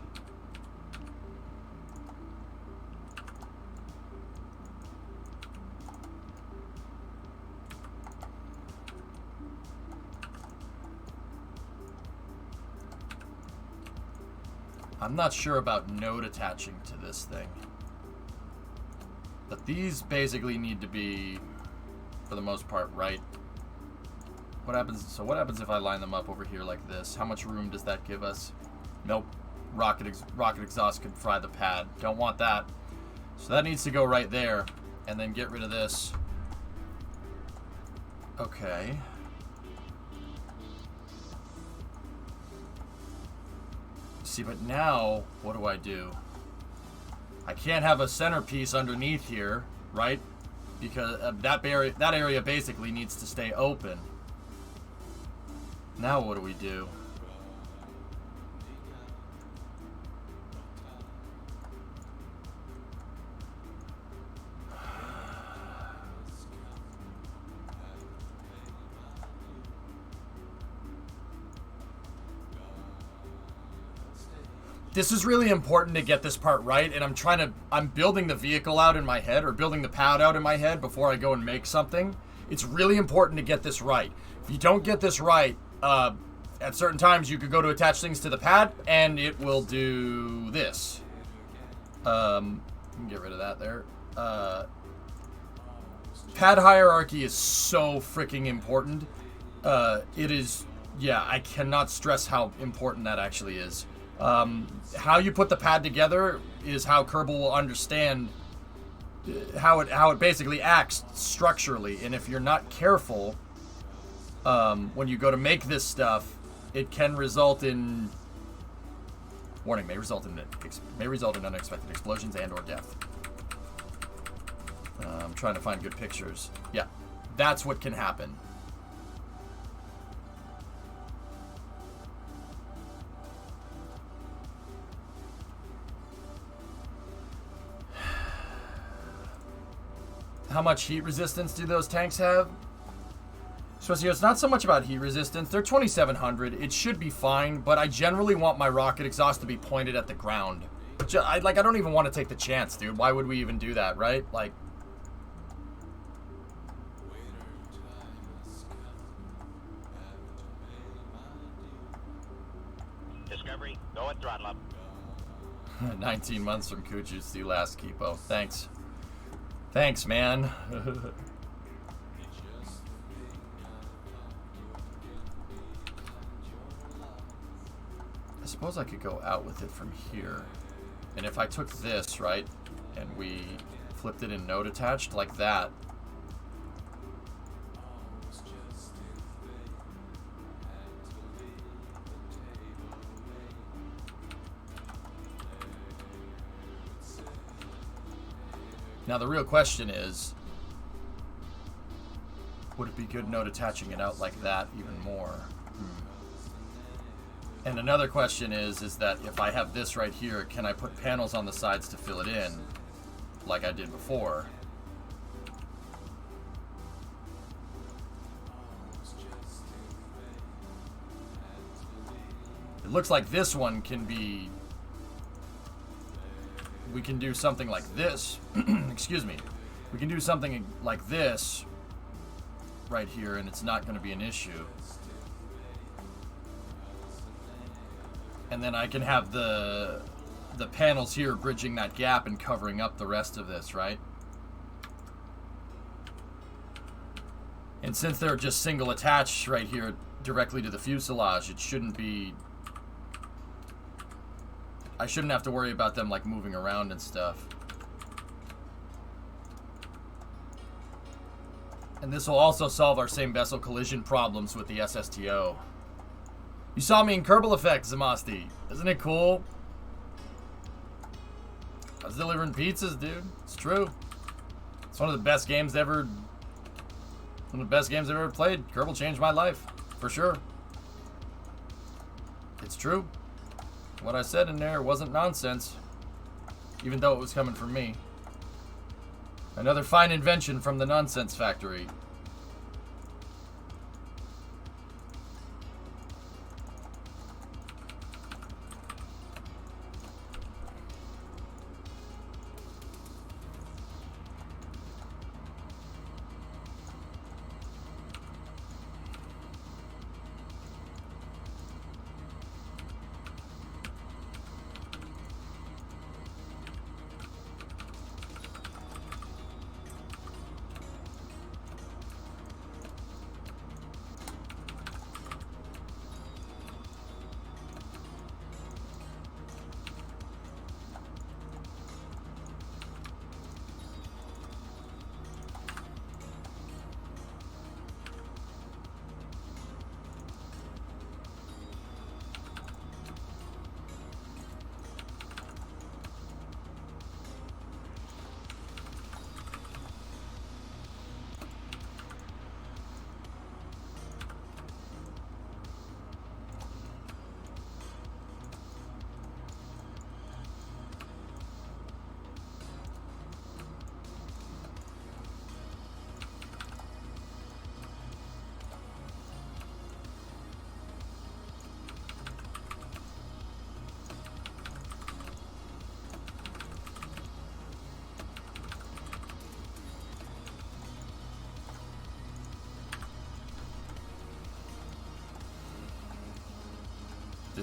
I'm not sure about node attaching to this thing. But these basically need to be, for the most part, right. What happens? So what happens if I line them up over here like this? How much room does that give us? Nope. Rocket exhaust could fry the pad. Don't want that. So that needs to go right there. And then get rid of this. Okay. See, but now, what do I do? I can't have a centerpiece underneath here, right? Because that area basically needs to stay open. Now what do we do? This is really important to get this part right, and I'm building the vehicle out in my head, or building the pad out in my head before I go and make something. It's really important to get this right. If you don't get this right, at certain times you could go to attach things to the pad, and it will do this. Get rid of that there. Pad hierarchy is so freaking important. It is, yeah, I cannot stress how important that actually is. How you put the pad together is how Kerbal will understand how it basically acts structurally. And if you're not careful, when you go to make this stuff, it can result in, warning, may result in unexpected explosions and or death. I'm trying to find good pictures. Yeah, that's what can happen. How much heat resistance do those tanks have? So it's not so much about heat resistance. They're 2700. It should be fine, but I generally want my rocket exhaust to be pointed at the ground. I don't even want to take the chance, dude. Why would we even do that, right? Like, Discovery, go at throttle up. 19 months from Kuchu. See you last, Kipo. Thanks. Thanks, man. I suppose I could go out with it from here. And if I took this, right, and we flipped it in node attached like that. Now the real question is, would it be good node attaching it out like that even more? And another question is that if I have this right here, can I put panels on the sides to fill it in, like I did before? It looks like this one can be, we can do something like this. Excuse me. We can do something like this right here, and it's not going to be an issue. And then I can have the panels here bridging that gap and covering up the rest of this, right? And since they're just single attached right here directly to the fuselage, it shouldn't be, I shouldn't have to worry about them like moving around and stuff. And this will also solve our same vessel collision problems with the SSTO. You saw me in Kerbal Effect, Zamasti. Isn't it cool? I was delivering pizzas, dude. It's true. It's one of the best games ever. One of the best games I've ever played. Kerbal changed my life, for sure. It's true. What I said in there wasn't nonsense, even though it was coming from me. Another fine invention from the Nonsense Factory.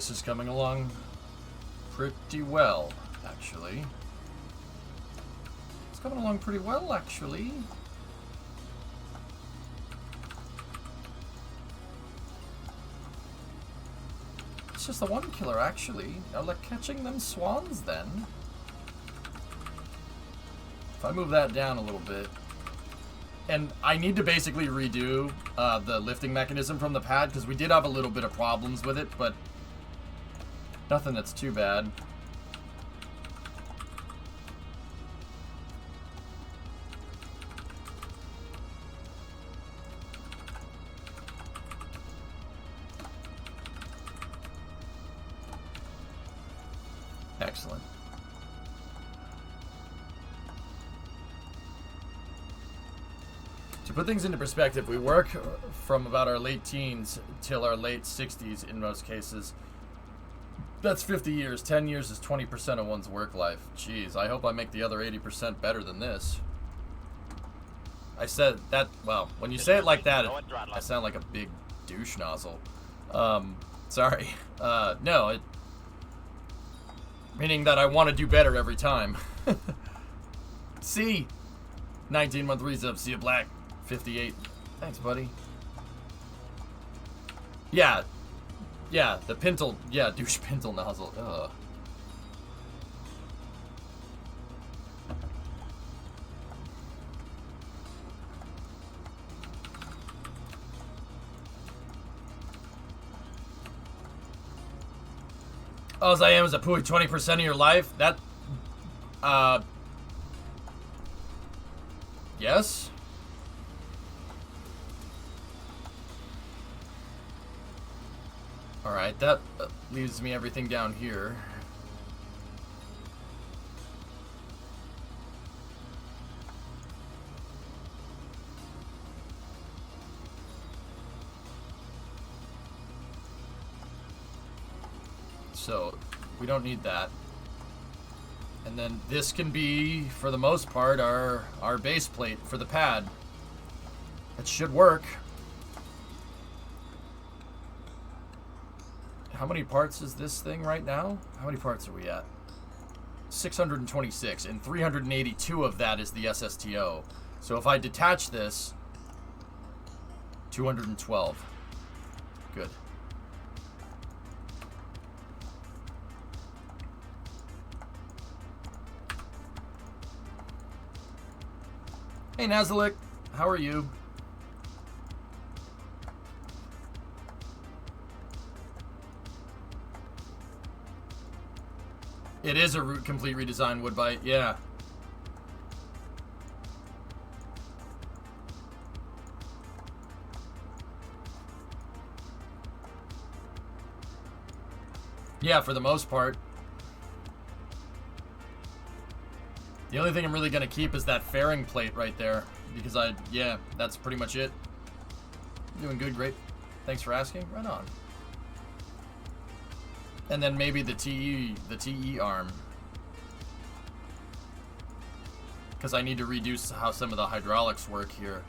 this is coming along pretty well, actually. It's coming along pretty well, actually. It's just the one killer, actually. Now, like, catching them swans, then. If I move that down a little bit. And I need to basically redo the lifting mechanism from the pad, because we did have a little bit of problems with it, but nothing that's too bad. Excellent. To put things into perspective, we work from about our late teens till our late 60s in most cases. That's 50 years. 10 years is 20% of one's work life. Jeez, I hope I make the other 80% better than this. I said that, well, when you say it like that, I sound like a big douche nozzle. Sorry. No, meaning that I want to do better every time. See? 19-month resub, see you black. 58. Thanks, buddy. Yeah. Yeah, the pintle. Yeah, douche pintle nozzle. Ugh. All I am is a pooey 20% of your life? That, yes? Alright, that leaves me everything down here. So, we don't need that. And then this can be, for the most part, our base plate for the pad. It should work. How many parts is this thing right now? How many parts are we at? 626, and 382 of that is the SSTO. So if I detach this, 212. Good. Hey Nazalik, how are you? It is a complete redesign wood bite, yeah. Yeah, for the most part. The only thing I'm really going to keep is that fairing plate right there. Because yeah, that's pretty much it. Doing good, great. Thanks for asking. Right on. And then maybe the TE arm. Because I need to reduce how some of the hydraulics work here.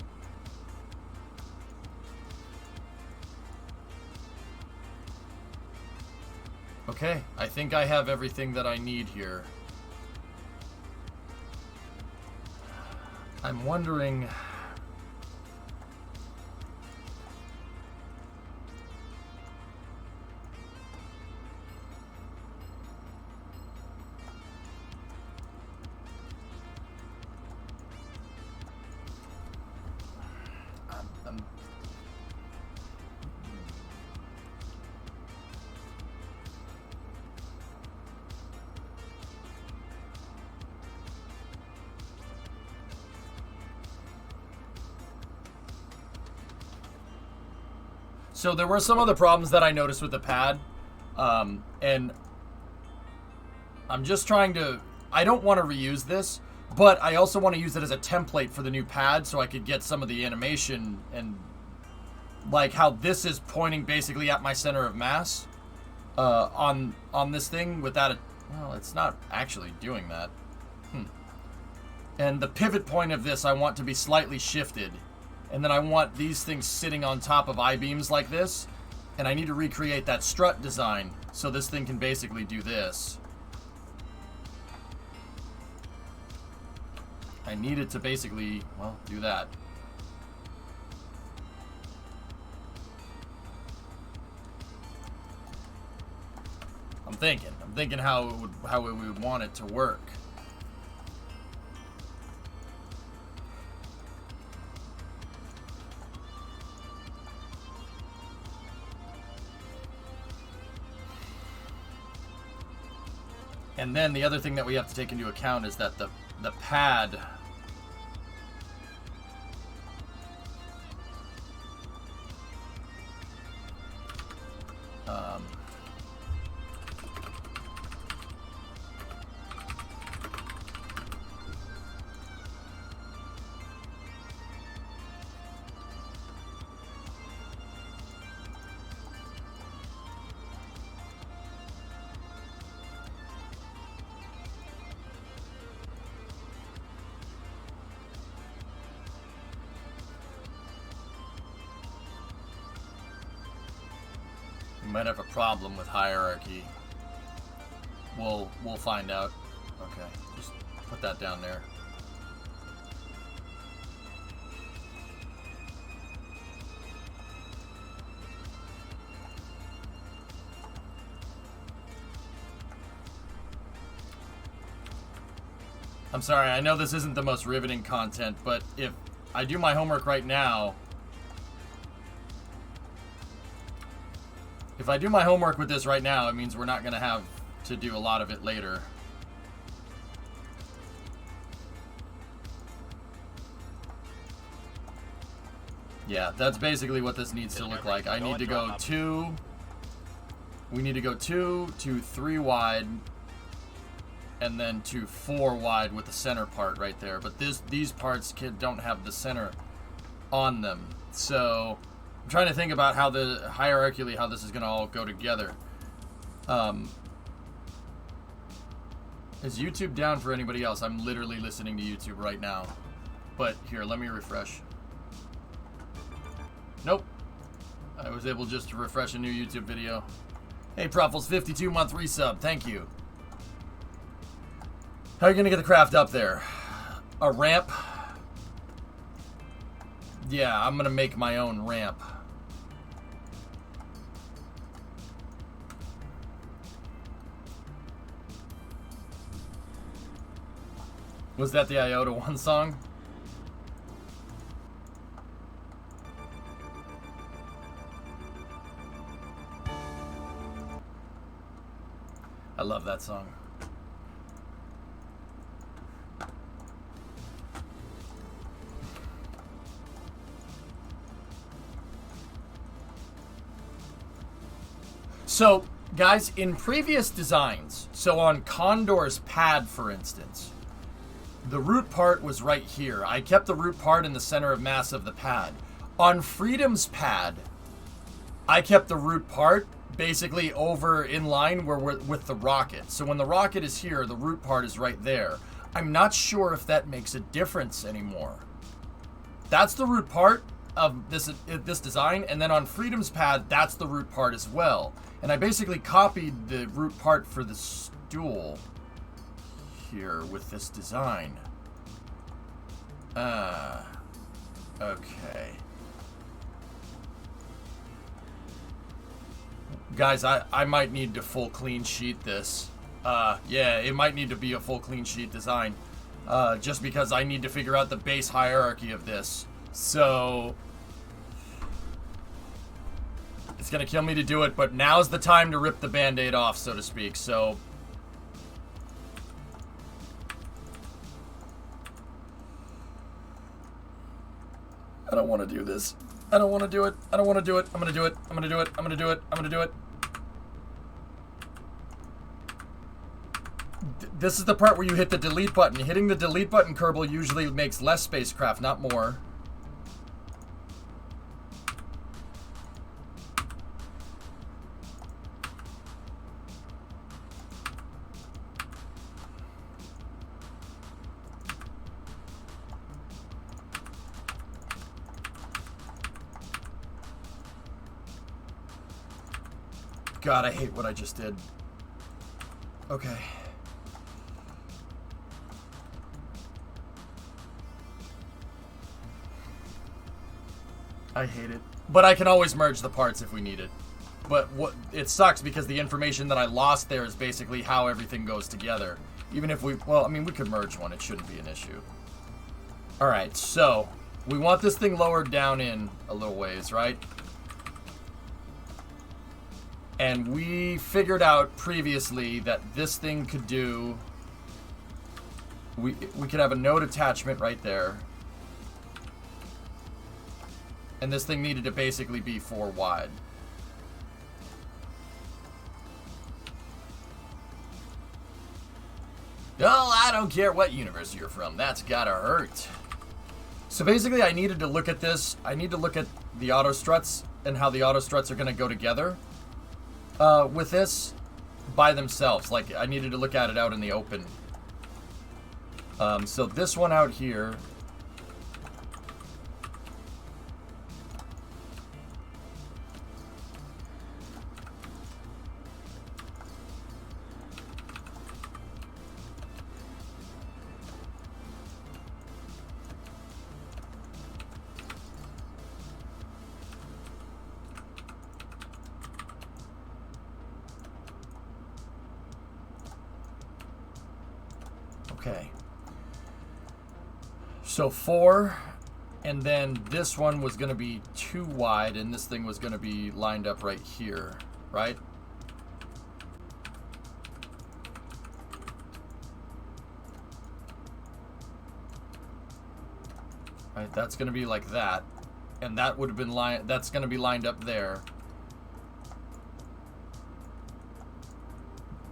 Okay, I think I have everything that I need here. I'm wondering... So there were some other problems that I noticed with the pad, and I'm just trying to, I don't want to reuse this, but I also want to use it as a template for the new pad so I could get some of the animation and like how this is pointing basically at my center of mass on this thing without it. Well, it's not actually doing that. And the pivot point of this I want to be slightly shifted. And then I want these things sitting on top of I-beams like this. And I need to recreate that strut design. So this thing can basically do this. I need it to basically, well, do that. I'm thinking how we would want it to work. And then the other thing that we have to take into account is that the pad we might have a problem with hierarchy. We'll find out. Okay, just put that down there. I'm sorry, I know this isn't the most riveting content, but if I do my homework right now, if I do my homework with this right now, it means we're not going to have to do a lot of it later. Yeah, that's basically what this needs to look like. I need to go 2. We need to go 2 to 3 wide, and then to 4 wide with the center part right there. But these parts don't have the center on them. So I'm trying to think about how hierarchically how this is going to all go together. Is YouTube down for anybody else? I'm literally listening to YouTube right now. But here, let me refresh. Nope. I was able just to refresh a new YouTube video. Hey, Proffles, 52-month resub. Thank you. How are you going to get the craft up there? A ramp? Yeah, I'm going to make my own ramp. Was that the Iota 1 song? I love that song. So, guys, in previous designs, so on Condor's pad, for instance, the root part was right here. I kept the root part in the center of mass of the pad. On Freedom's pad, I kept the root part basically over in line with the rocket. So when the rocket is here, the root part is right there. I'm not sure if that makes a difference anymore. That's the root part of this design, and then on Freedom's pad, that's the root part as well. And I basically copied the root part for the stool here with this design. Okay. Guys, I might need to full clean sheet this. Yeah, it might need to be a full clean sheet design. Just because I need to figure out the base hierarchy of this. So it's gonna kill me to do it, but now's the time to rip the band-aid off, so to speak. So I don't want to do this. I don't want to do it. I don't want to do it. I'm going to do it. I'm going to do it. I'm going to do it. I'm going to do it. This is the part where you hit the delete button. Hitting the delete button, Kerbal, usually makes less spacecraft, not more. God, I hate what I just did. Okay. I hate it. But I can always merge the parts if we need it. But what it sucks because the information that I lost there is basically how everything goes together. Even if we, well, I mean, we could merge one. It shouldn't be an issue. All right, so we want this thing lowered down in a little ways, right? And we figured out previously that this thing could do, we could have a node attachment right there. And this thing needed to basically be 4 wide. Oh, I don't care what universe you're from. That's gotta hurt. So basically, I needed to look at this. I need to look at the auto struts and how the auto struts are gonna go together with this by themselves. Like, I needed to look at it out in the open. So this one out here. Okay. So 4, and then this one was going to be 2 wide, and this thing was going to be lined up right here, right? Right, that's going to be like that, and that would have been that's going to be lined up there.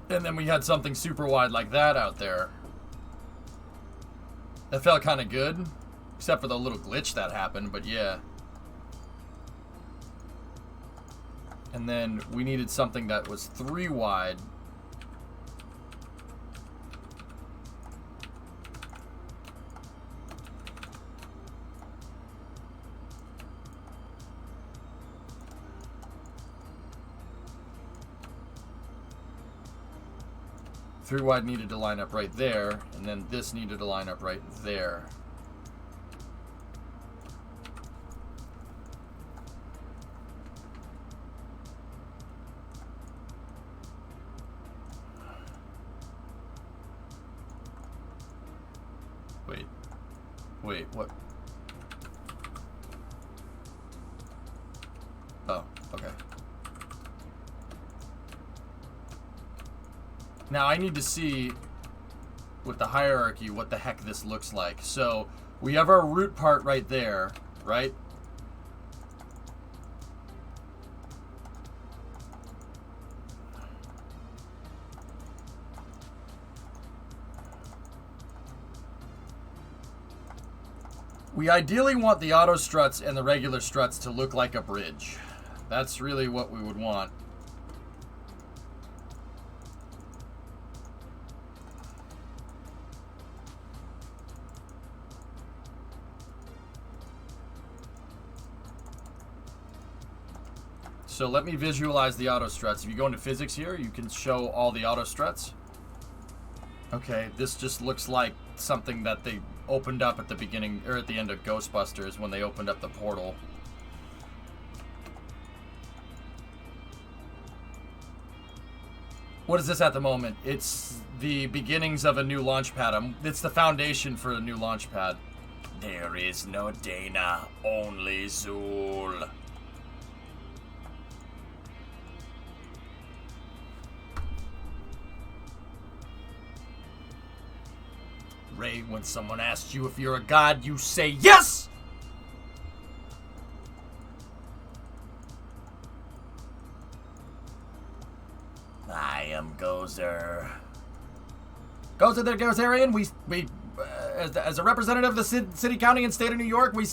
And then we had something super wide like that out there. That felt kind of good, except for the little glitch that happened, but yeah. And then we needed something that was 3 wide. Three wide needed to line up right there, and then this needed to line up right there. Wait, what? Oh, okay. Now I need to see with the hierarchy what the heck this looks like. So we have our root part right there, right? We ideally want the auto struts and the regular struts to look like a bridge. That's really what we would want. So let me visualize the auto struts. If you go into physics here, you can show all the auto struts. Okay, this just looks like something that they opened up at the beginning, or at the end of Ghostbusters when they opened up the portal. What is this at the moment? It's the beginnings of a new launch pad. It's the foundation for a new launch pad. There is no Dana, only Zool. Ray, when someone asks you if you're a god, you say yes! I am Gozer. Gozer the Gozerian, as a representative of the city, county, and state of New York, we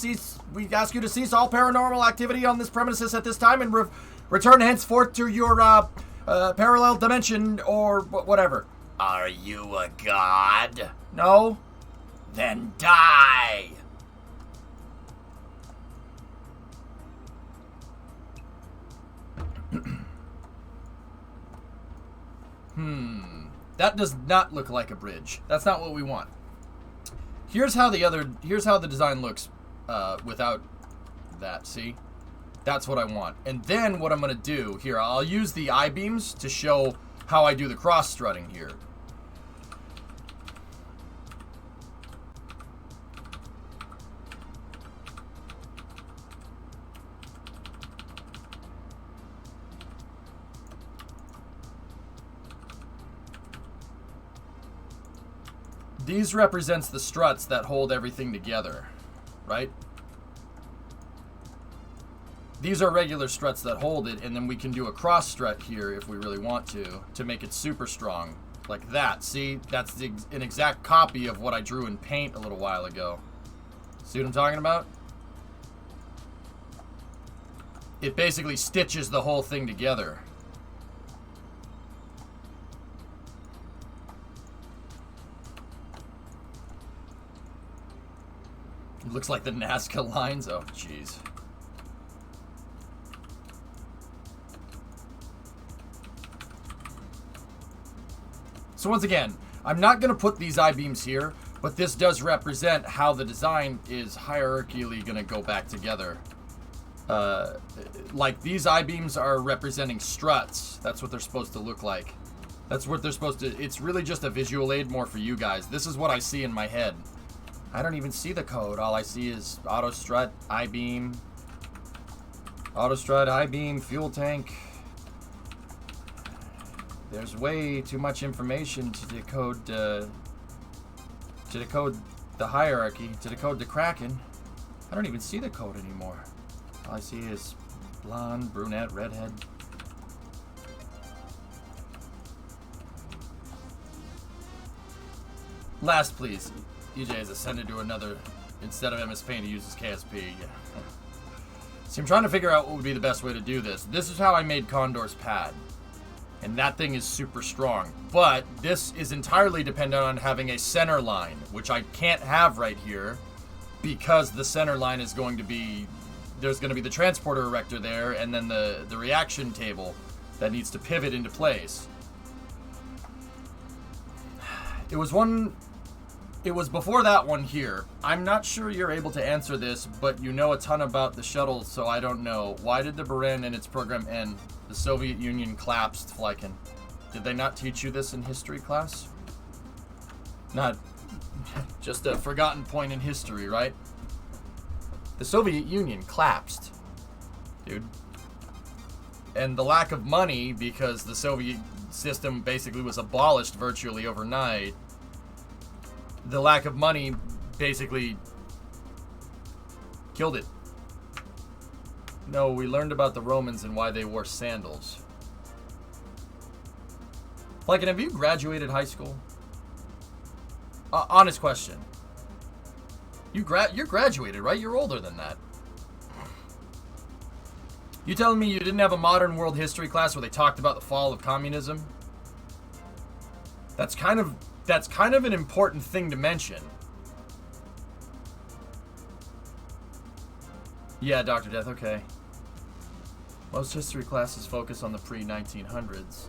ask you to cease all paranormal activity on this premises at this time and return henceforth to your parallel dimension or whatever. Are you a god? No? Then die! That does not look like a bridge. That's not what we want. Here's how the design looks without that, see? That's what I want. And then what I'm going to do here, I'll use the I-beams to show how I do the cross-strutting here. These represents the struts that hold everything together, right? These are regular struts that hold it, and then we can do a cross strut here if we really want to make it super strong, like that. See, that's an exact copy of what I drew in paint a little while ago. See what I'm talking about? It basically stitches the whole thing together. It looks like the Nazca lines. Oh, jeez. So once again, I'm not going to put these I-beams here, but this does represent how the design is hierarchically going to go back together. Like these I-beams are representing struts. That's what they're supposed to look like. That's what they're supposed to... It's really just a visual aid more for you guys. This is what I see in my head. I don't even see the code. All I see is auto strut, I-beam, auto strut, I-beam, fuel tank. There's way too much information to decode the hierarchy, to decode the Kraken. I don't even see the code anymore. All I see is blonde, brunette, redhead. Last, please. EJ has ascended to another, instead of MS Paint, he uses KSP. Yeah. See, I'm trying to figure out what would be the best way to do this. This is how I made Condor's pad. And that thing is super strong. But this is entirely dependent on having a center line, which I can't have right here because the center line is going to be, there's going to be the transporter erector there and then the reaction table that needs to pivot into place. It was before that one here. I'm not sure you're able to answer this, but you know a ton about the shuttle, so I don't know. Why did the Buran and its program end? The Soviet Union collapsed, Flykin. Did they not teach you this in history class? Not just a forgotten point in history, right? The Soviet Union collapsed, dude. And the lack of money, because the Soviet system basically was abolished virtually overnight, the lack of money basically killed it. No, we learned about the Romans and why they wore sandals. Like, have you graduated high school? Honest question. You're graduated, right? You're older than that. You telling me you didn't have a modern world history class where they talked about the fall of communism? That's kind of an important thing to mention. Yeah, Dr. Death, okay. Most history classes focus on the pre-1900s.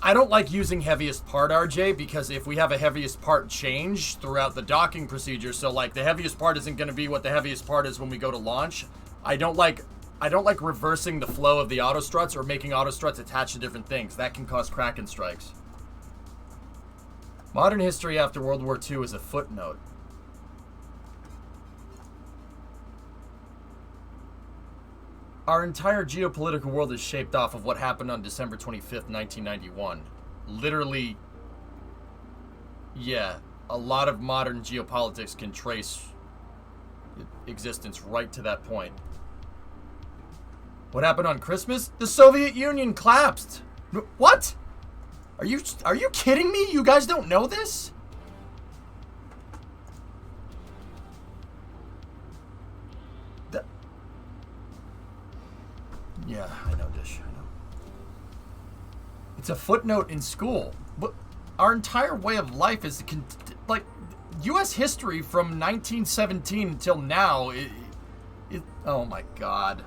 I don't like using heaviest part, RJ, because if we have a heaviest part change throughout the docking procedure, so like the heaviest part isn't going to be what the heaviest part is when we go to launch. I don't like reversing the flow of the auto struts or making auto struts attached to different things. That can cause Kraken strikes. Modern history after World War II is a footnote. Our entire geopolitical world is shaped off of what happened on December 25th, 1991. Literally, yeah, a lot of modern geopolitics can trace existence right to that point. What happened on Christmas? The Soviet Union collapsed. What? Are you kidding me? You guys don't know this? Yeah, I know, Dish. I know. It's a footnote in school. But our entire way of life is like U.S. history from 1917 until now Oh my God.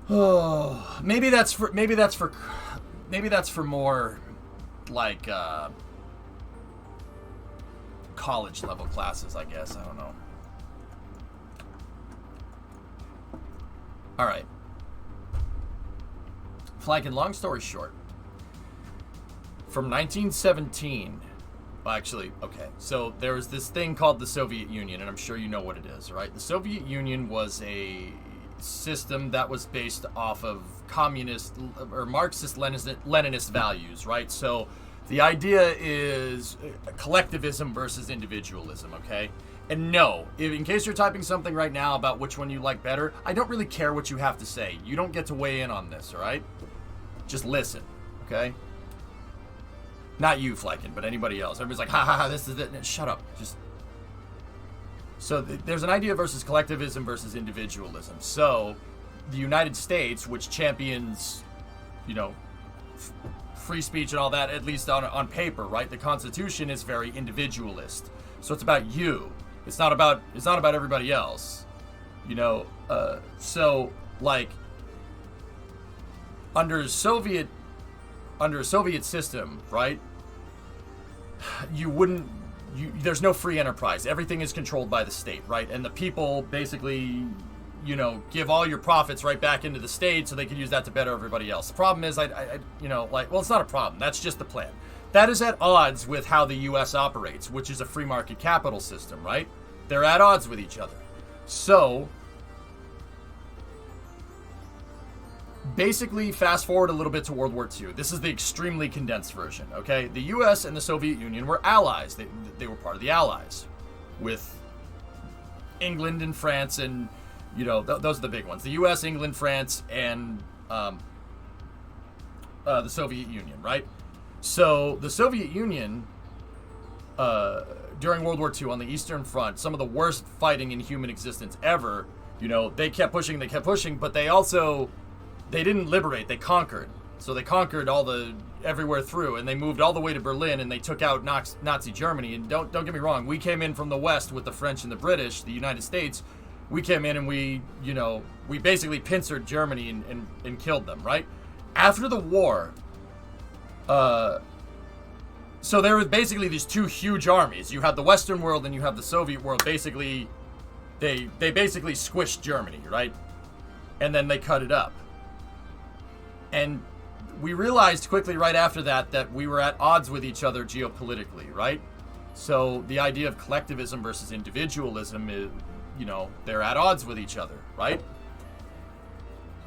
Oh, maybe that's for more like college level classes, I guess. I don't know. All right. Flankin, long story short, from 1917, well, actually, okay, so there was this thing called the Soviet Union, and I'm sure you know what it is, right? The Soviet Union was a system that was based off of communist or Marxist-Leninist values, right? So the idea is collectivism versus individualism, okay? And no, in case you're typing something right now about which one you like better, I don't really care what you have to say. You don't get to weigh in on this, all right? Just listen, okay? Not you, Fleiken, but anybody else. Everybody's like, ha ha ha, this is it. Shut up. Just. So there's an idea versus collectivism versus individualism. So the United States, which champions, you know, free speech and all that, at least on paper, right? The Constitution is very individualist. So it's about you. It's not about everybody else. You know, so like under a Soviet system, right? There's no free enterprise. Everything is controlled by the state, right? And the people basically, you know, give all your profits right back into the state so they can use that to better everybody else. The problem is, it's not a problem. That's just the plan. That is at odds with how the U.S. operates, which is a free market capital system, right? They're at odds with each other. So, basically, fast forward a little bit to World War II. This is the extremely condensed version, okay? The U.S. and the Soviet Union were allies. They were part of the Allies with England and France and, you know, those are the big ones. The U.S., England, France, and the Soviet Union, right? So the Soviet Union, during World War II on the Eastern Front, some of the worst fighting in human existence ever, you know, they kept pushing, but they didn't liberate, they conquered. So they conquered everywhere through, and they moved all the way to Berlin, and they took out Nazi Germany. And don't get me wrong, we came in from the West with the French and the British, the United States. We came in and we basically pincered Germany and killed them, right? After the war, so there were basically these two huge armies. You had the Western world and you have the Soviet world. Basically, they basically squished Germany, right? And then they cut it up. And we realized quickly right after that we were at odds with each other geopolitically, right? So the idea of collectivism versus individualism is, you know, they're at odds with each other, right?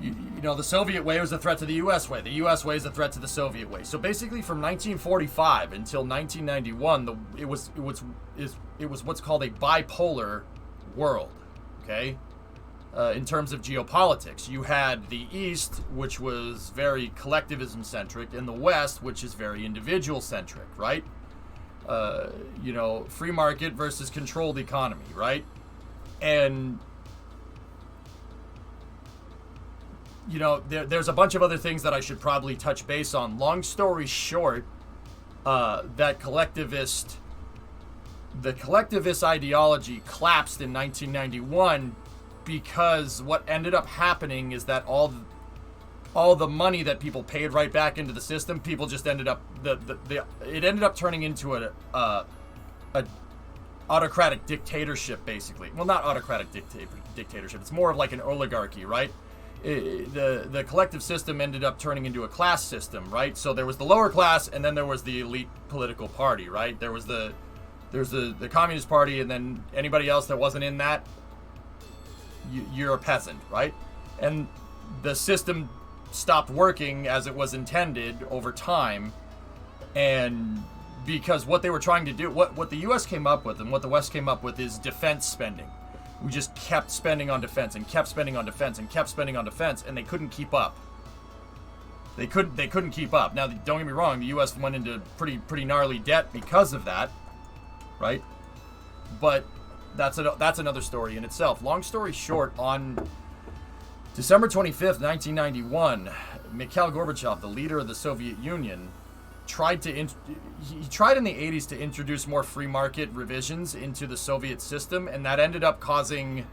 You know, the Soviet way was a threat to the U.S. way. The U.S. way is a threat to the Soviet way. So basically, from 1945 until 1991, it was what's called a bipolar world. Okay, in terms of geopolitics, you had the East, which was very collectivism centric, and the West, which is very individual centric, right? You know, free market versus controlled economy, right? And you know, there's a bunch of other things that I should probably touch base on. Long story short, the collectivist ideology collapsed in 1991 because what ended up happening is that all the money that people paid right back into the system, people just ended up it ended up turning into a autocratic dictatorship, basically. Well, not autocratic dictatorship. It's more of like an oligarchy, right? The collective system ended up turning into a class system, right? So there was the lower class, and then there was the elite political party, right? There's the Communist Party, and then anybody else that wasn't in that, you're a peasant, right? And the system stopped working as it was intended over time, and because what they were trying to do, what the U.S. came up with and what the West came up with is defense spending. We just kept spending on defense and kept spending on defense and kept spending on defense, and they couldn't keep up. They couldn't keep up. Now, don't get me wrong, the U.S. went into pretty gnarly debt because of that, right? But that's another story in itself. Long story short, on December 25th, 1991, Mikhail Gorbachev, the leader of the Soviet Union, tried in the 80s to introduce more free market revisions into the Soviet system, and that ended up causing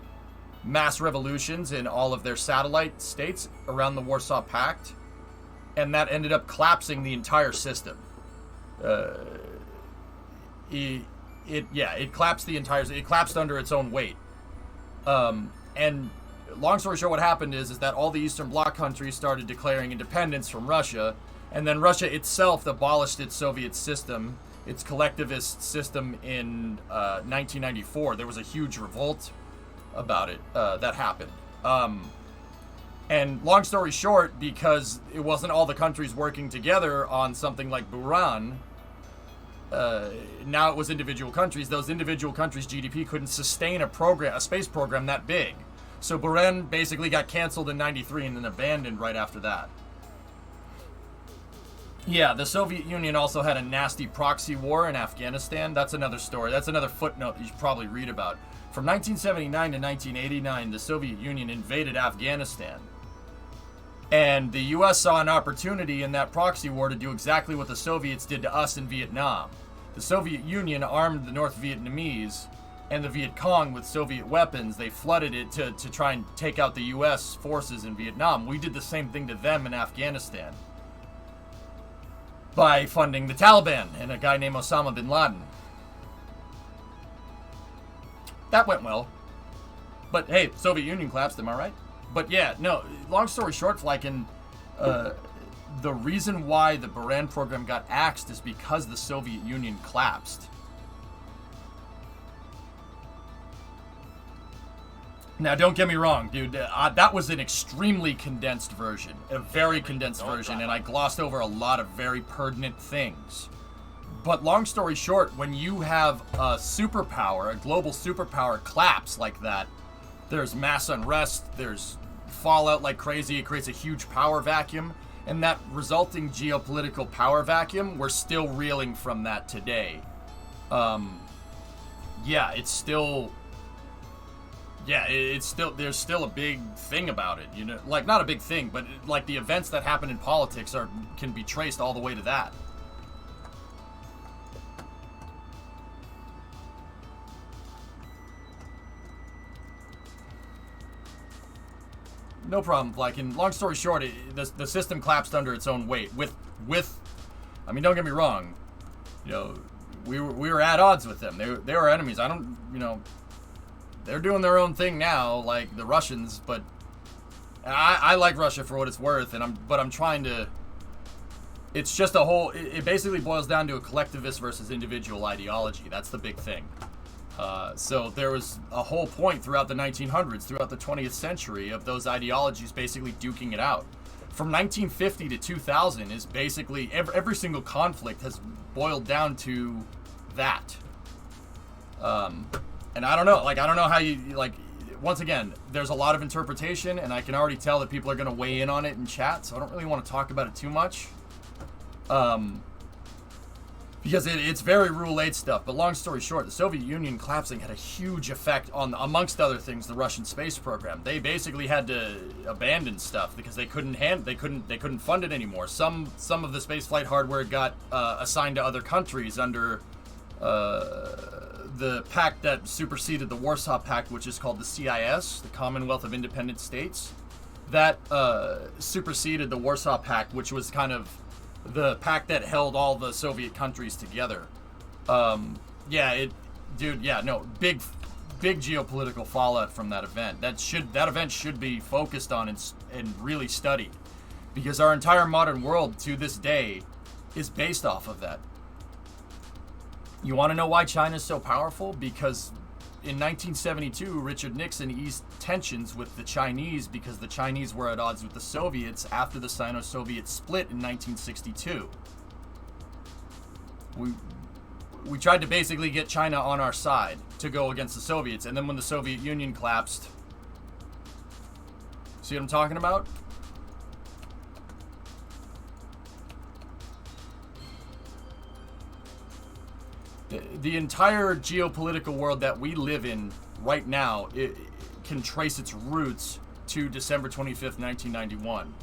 mass revolutions in all of their satellite states around the Warsaw Pact, and that ended up collapsing the entire system. It collapsed it collapsed under its own weight. And long story short, what happened is that all the Eastern Bloc countries started declaring independence from Russia, and then Russia itself abolished its Soviet system, its collectivist system, in 1994. There was a huge revolt about it that happened. And long story short, because it wasn't all the countries working together on something like Buran, now it was individual countries. Those individual countries' GDP couldn't sustain a space program that big. So Buran basically got canceled in 93 and then abandoned right after that. Yeah, the Soviet Union also had a nasty proxy war in Afghanistan. That's another story. That's another footnote that you should probably read about. From 1979 to 1989, the Soviet Union invaded Afghanistan. And the U.S. saw an opportunity in that proxy war to do exactly what the Soviets did to us in Vietnam. The Soviet Union armed the North Vietnamese and the Viet Cong with Soviet weapons. They flooded it to try and take out the U.S. forces in Vietnam. We did the same thing to them in Afghanistan by funding the Taliban and a guy named Osama bin Laden. That went well. But hey, Soviet Union collapsed, am I right? But yeah, no, long story short, Flykin, the reason why the Buran program got axed is because the Soviet Union collapsed. Now, don't get me wrong, dude. That was an extremely condensed version, a very condensed version, and I glossed over a lot of very pertinent things. But long story short, when you have a superpower, a global superpower collapse like that, there's mass unrest, there's fallout like crazy, it creates a huge power vacuum, and that resulting geopolitical power vacuum, we're still reeling from that today. It's still... Yeah, it's still, there's still a big thing about it, you know, like not a big thing, but like the events that happen in politics can be traced all the way to that. No problem, like, and long story short, the system collapsed under its own weight with, I mean, don't get me wrong, you know, we were at odds with them. They were enemies. I don't, you know, they're doing their own thing now, like the Russians, but I like Russia for what it's worth, and I'm trying to, it's just a whole, it basically boils down to a collectivist versus individual ideology. That's the big thing. So there was a whole point throughout the 1900s, throughout the 20th century, of those ideologies basically duking it out. From 1950 to 2000 is basically, every single conflict has boiled down to that. And I don't know, like, I don't know how you, like, once again, there's a lot of interpretation, and I can already tell that people are going to weigh in on it in chat, so I don't really want to talk about it too much. Because it's very Rule 8 stuff, but long story short, the Soviet Union collapsing had a huge effect on, amongst other things, the Russian space program. They basically had to abandon stuff because they couldn't fund it anymore. Some of the spaceflight hardware got assigned to other countries under the pact that superseded the Warsaw Pact, which is called the CIS, the Commonwealth of Independent States. That superseded the Warsaw Pact, which was kind of the pact that held all the Soviet countries together. Big geopolitical fallout from that event. That event should be focused on and really studied, because our entire modern world to this day is based off of that. You want to know why China's so powerful? Because in 1972, Richard Nixon eased tensions with the Chinese because the Chinese were at odds with the Soviets after the Sino-Soviet split in 1962. We tried to basically get China on our side to go against the Soviets, and then when the Soviet Union collapsed, see what I'm talking about? The entire geopolitical world that we live in right now, it can trace its roots to December 25th, 1991.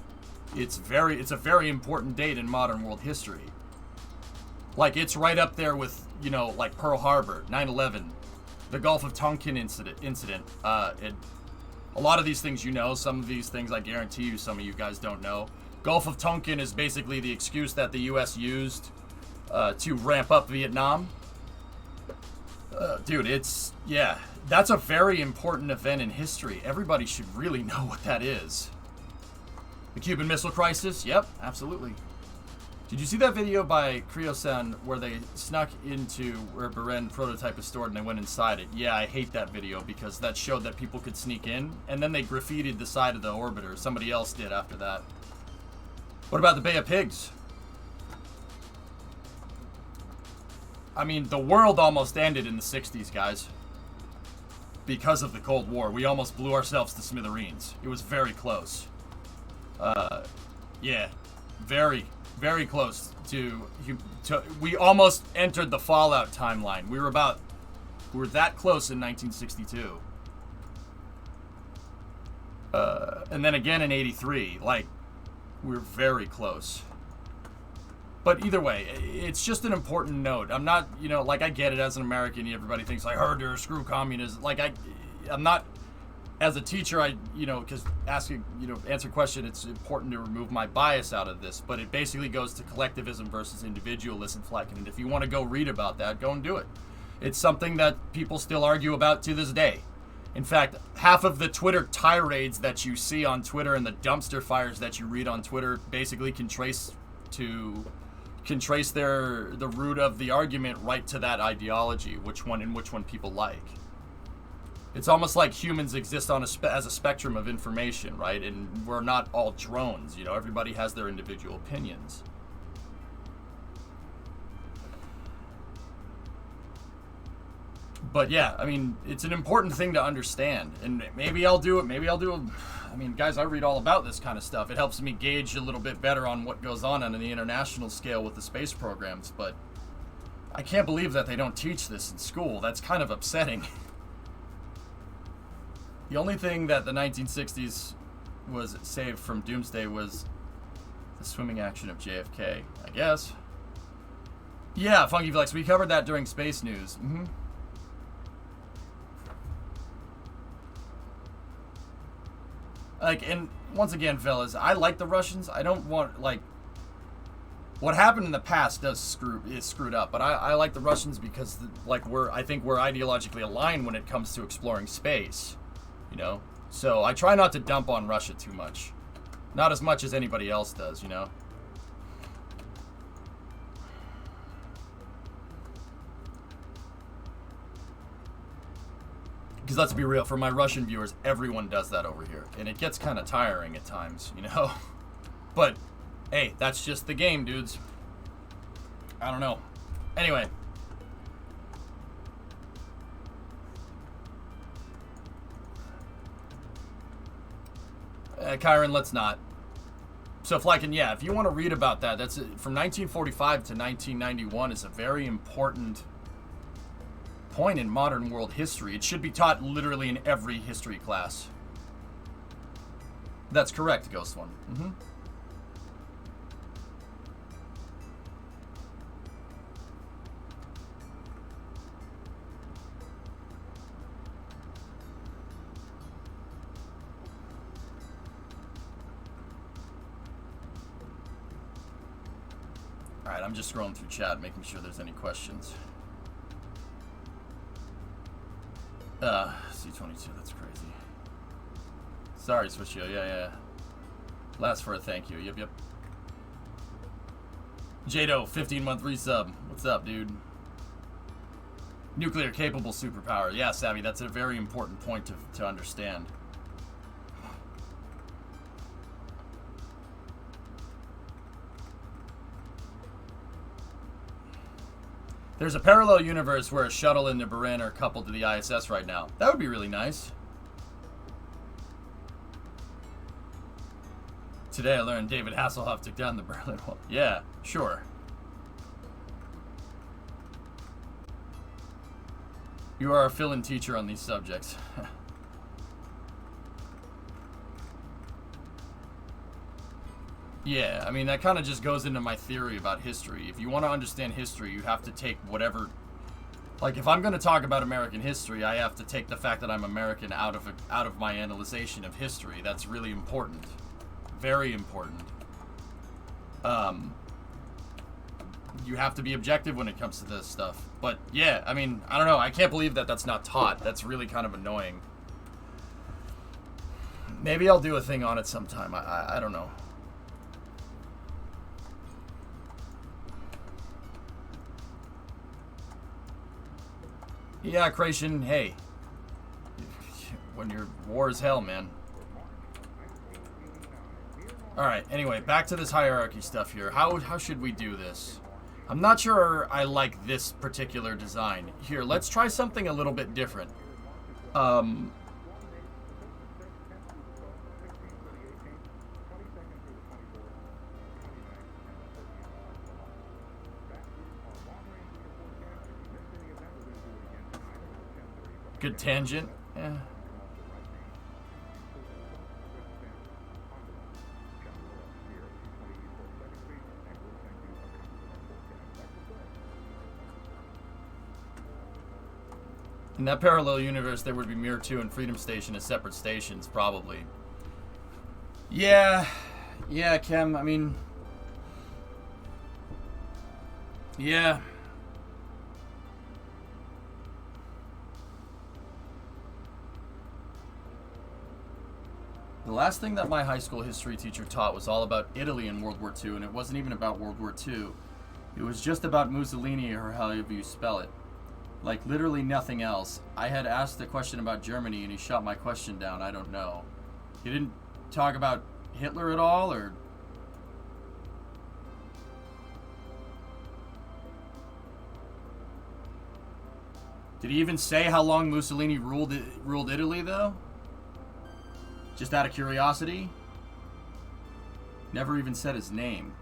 It's a very important date in modern world history. Like, it's right up there with, you know, like Pearl Harbor, 9/11, the Gulf of Tonkin incident, A lot of these things you know. Some of these things I guarantee you some of you guys don't know. Gulf of Tonkin is basically the excuse that the U.S. used to ramp up Vietnam. Dude, yeah, that's a very important event in history. Everybody should really know what that is. The Cuban Missile Crisis? Yep, absolutely. Did you see that video by Creo-san where they snuck into where Beren prototype is stored and they went inside it? Yeah, I hate that video because that showed that people could sneak in, and then they graffitied the side of the orbiter. Somebody else did after that. What about the Bay of Pigs? I mean, the world almost ended in the 60s, guys. Because of the Cold War. We almost blew ourselves to smithereens. It was very close. Yeah. Very, very close to... We almost entered the Fallout timeline. We were that close in 1962. And then again in 83. Like, we were very close. But either way, it's just an important note. I'm not, like, I get it as an American. Everybody thinks, like, herder, screw communism. Like, I'm not, as a teacher, because answer question, it's important to remove my bias out of this. But it basically goes to collectivism versus individualism, Flecken. And if you want to go read about that, go and do it. It's something that people still argue about to this day. In fact, half of the Twitter tirades that you see on Twitter and the dumpster fires that you read on Twitter basically can trace the root of the argument right to that ideology, which one people like. It's almost like humans exist on as a spectrum of information, right? And we're not all drones, everybody has their individual opinions. But yeah, I mean, it's an important thing to understand, and maybe I'll do it, I mean, guys, I read all about this kind of stuff. It helps me gauge a little bit better on what goes on the international scale with the space programs, but I can't believe that they don't teach this in school. That's kind of upsetting. The only thing that the 1960s was saved from doomsday was the swimming action of JFK, I guess. Yeah, Funky Flex, we covered that during Space News. Mm-hmm. Like, and once again, fellas, I like the Russians. I don't want, like, what happened in the past is screwed up. But I like the Russians because, I think we're ideologically aligned when it comes to exploring space, So I try not to dump on Russia too much, not as much as anybody else does, Because let's be real, for my Russian viewers, everyone does that over here. And it gets kind of tiring at times, But, hey, that's just the game, dudes. I don't know. Anyway. Kyron, let's not. So, Flykin, yeah, if you want to read about that, that's from 1945 to 1991 is a very important point in modern world history. It should be taught literally in every history class. That's correct, Ghost One. Mm-hmm. Alright, I'm just scrolling through chat, making sure there's any questions. C22, that's crazy. Sorry, Switchio, yeah. Last for a thank you, yep. Jado, 15-month resub. What's up, dude? Nuclear capable superpower. Yeah, Savvy, that's a very important point to understand. There's a parallel universe where a shuttle and the Beren are coupled to the ISS right now. That would be really nice. Today I learned David Hasselhoff took down the Berlin Wall. Yeah, sure. You are a fill-in teacher on these subjects. Yeah, I mean, that kind of just goes into my theory about history. If you want to understand history, you have to take whatever Like, if I'm going to talk about American history, I have to take the fact that I'm American out of my analyzation of history. That's really important. Very important. You have to be objective when it comes to this stuff. But, yeah, I mean, I don't know. I can't believe that that's not taught. That's really kind of annoying. Maybe I'll do a thing on it sometime. I don't know. Yeah, Creation, hey. When you're war is hell, man. Alright, anyway, back to this hierarchy stuff here. How should we do this? I'm not sure I like this particular design. Here, let's try something a little bit different. Good tangent. Yeah. In that parallel universe, there would be Mirror 2 and Freedom Station as separate stations, probably. Yeah. Yeah, Kem, I mean... Yeah. The last thing that my high school history teacher taught was all about Italy in World War II, and it wasn't even about World War II. It was just about Mussolini, or however you spell it. Like, literally nothing else. I had asked a question about Germany, and he shot my question down. I don't know. He didn't talk about Hitler at all, or... Did he even say how long Mussolini ruled Italy, though? Just out of curiosity? Never even said his name.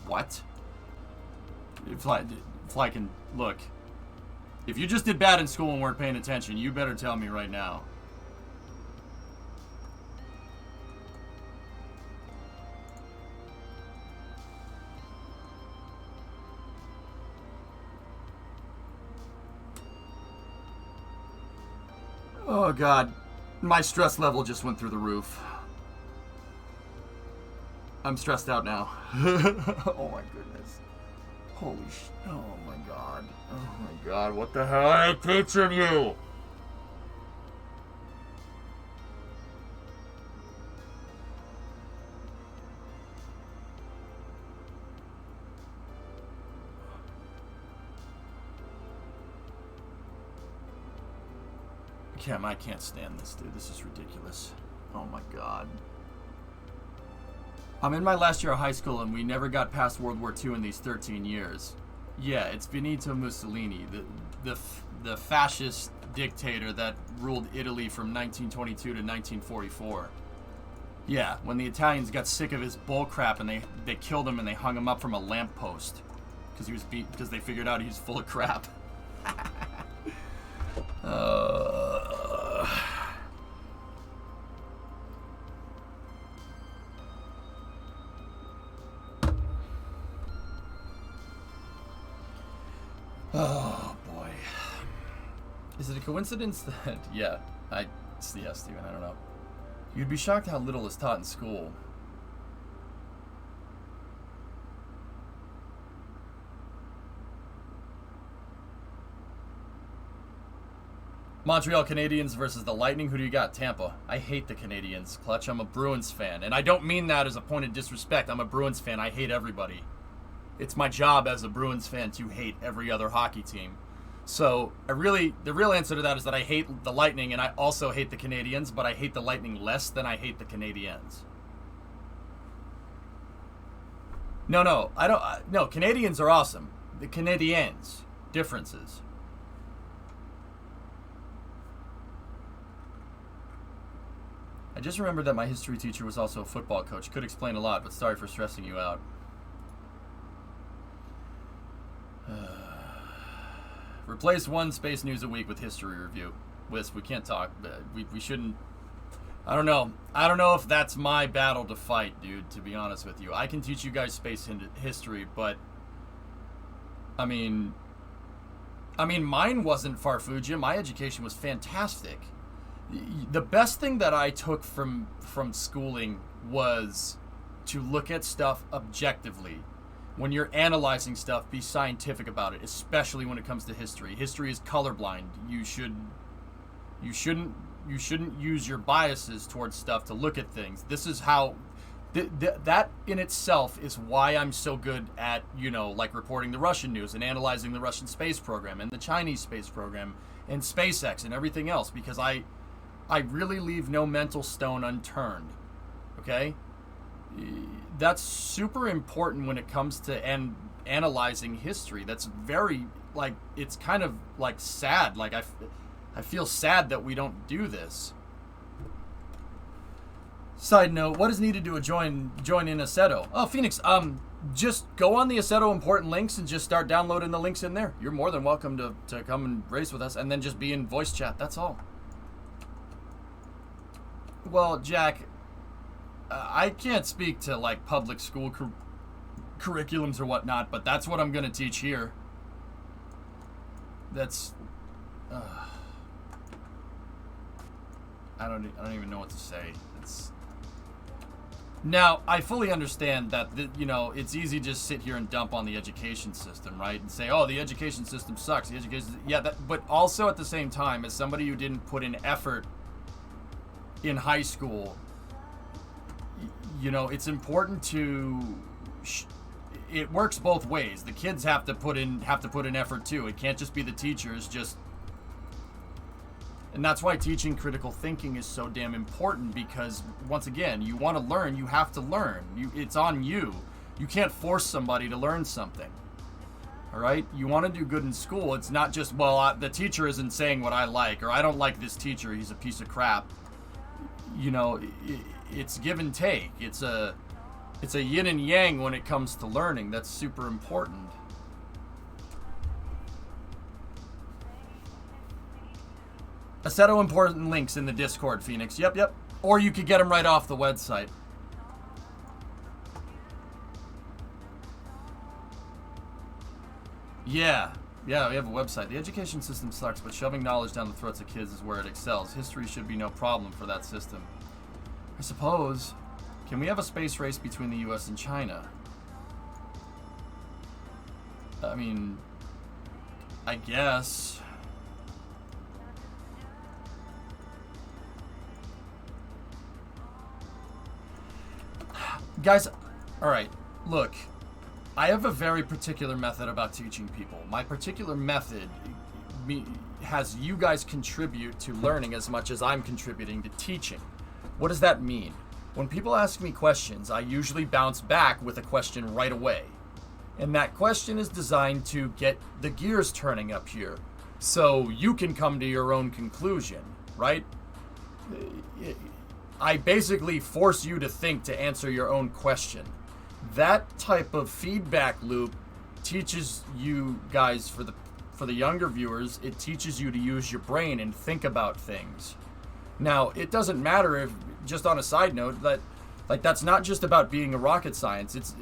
What? If I can... Look. If you just did bad in school and weren't paying attention, you better tell me right now. Oh, God. My stress level just went through the roof. I'm stressed out now. Oh, my goodness. Holy sh... Oh, my God. Oh, my God. What the hell are they teaching you? Cam, I can't stand this, dude. This is ridiculous. Oh my God. I'm in my last year of high school and we never got past World War II in these 13 years. Yeah, it's Benito Mussolini, the fascist dictator that ruled Italy from 1922 to 1944. Yeah, when the Italians got sick of his bullcrap and they killed him and they hung him up from a lamppost because they figured out he was full of crap. Oh boy. Is it a coincidence that yeah, Steven, I don't know. You'd be shocked how little is taught in school. Montreal Canadiens versus the Lightning. Who do you got? Tampa. I hate the Canadiens. Clutch, I'm a Bruins fan. And I don't mean that as a point of disrespect. I'm a Bruins fan. I hate everybody. It's my job as a Bruins fan to hate every other hockey team. So, the real answer to that is that I hate the Lightning and I also hate the Canadiens, but I hate the Lightning less than I hate the Canadiens. No, I don't. No, Canadiens are awesome. The Canadiens. Differences. I just remembered that my history teacher was also a football coach. Could explain a lot, but sorry for stressing you out. Replace one space news a week with history review. Wisp, we can't talk. We shouldn't. I don't know. I don't know if that's my battle to fight, dude, to be honest with you. I can teach you guys space history, but I mean mine wasn't Farfugia. My education was fantastic. The best thing that I took from schooling was to look at stuff objectively. When you're analyzing stuff, be scientific about it, especially when it comes to history. History is colorblind. You shouldn't use your biases towards stuff to look at things. This is how that in itself is why I'm so good at, like reporting the Russian news and analyzing the Russian space program and the Chinese space program and SpaceX and everything else, because I really leave no mental stone unturned. Okay? That's super important when it comes to analyzing history. That's very, like, it's kind of like sad. Like I feel sad that we don't do this. Side note, what is needed to join in Assetto? Oh, Phoenix, just go on the Assetto important links and just start downloading the links in there. You're more than welcome to come and race with us, and then just be in voice chat. That's all. Well, Jack, I can't speak to like public school curriculums or whatnot, but that's what I'm gonna teach here. That's I don't even know what to say. Now, I fully understand that it's easy to just sit here and dump on the education system, right? And say, "Oh, the education system sucks." But also at the same time, as somebody who didn't put in effort in high school, it's important to it works both ways. The kids have to put in effort too. It can't just be the teachers and that's why teaching critical thinking is so damn important, because once again, you want to learn, you have to learn. It's on you. You can't force somebody to learn something. All right? You want to do good in school. It's not just, well, the teacher isn't saying what I like, or I don't like this teacher, he's a piece of crap. It's give and take. It's a yin and yang when it comes to learning. That's super important. Assetto important links in the Discord, Phoenix. Yep. Or you could get them right off the website. Yeah, we have a website. The education system sucks, but shoving knowledge down the throats of kids is where it excels. History should be no problem for that system. I suppose. Can we have a space race between the US and China? I mean, I guess. Guys, alright, look, I have a very particular method about teaching people. My particular method has you guys contribute to learning as much as I'm contributing to teaching. What does that mean? When people ask me questions, I usually bounce back with a question right away. And that question is designed to get the gears turning up here, so you can come to your own conclusion, right? I basically force you to think to answer your own question. That type of feedback loop teaches you guys, for the younger viewers, it teaches you to use your brain and think about things. Now, it doesn't matter if, just on a side note, that that's not just about being a rocket scientist.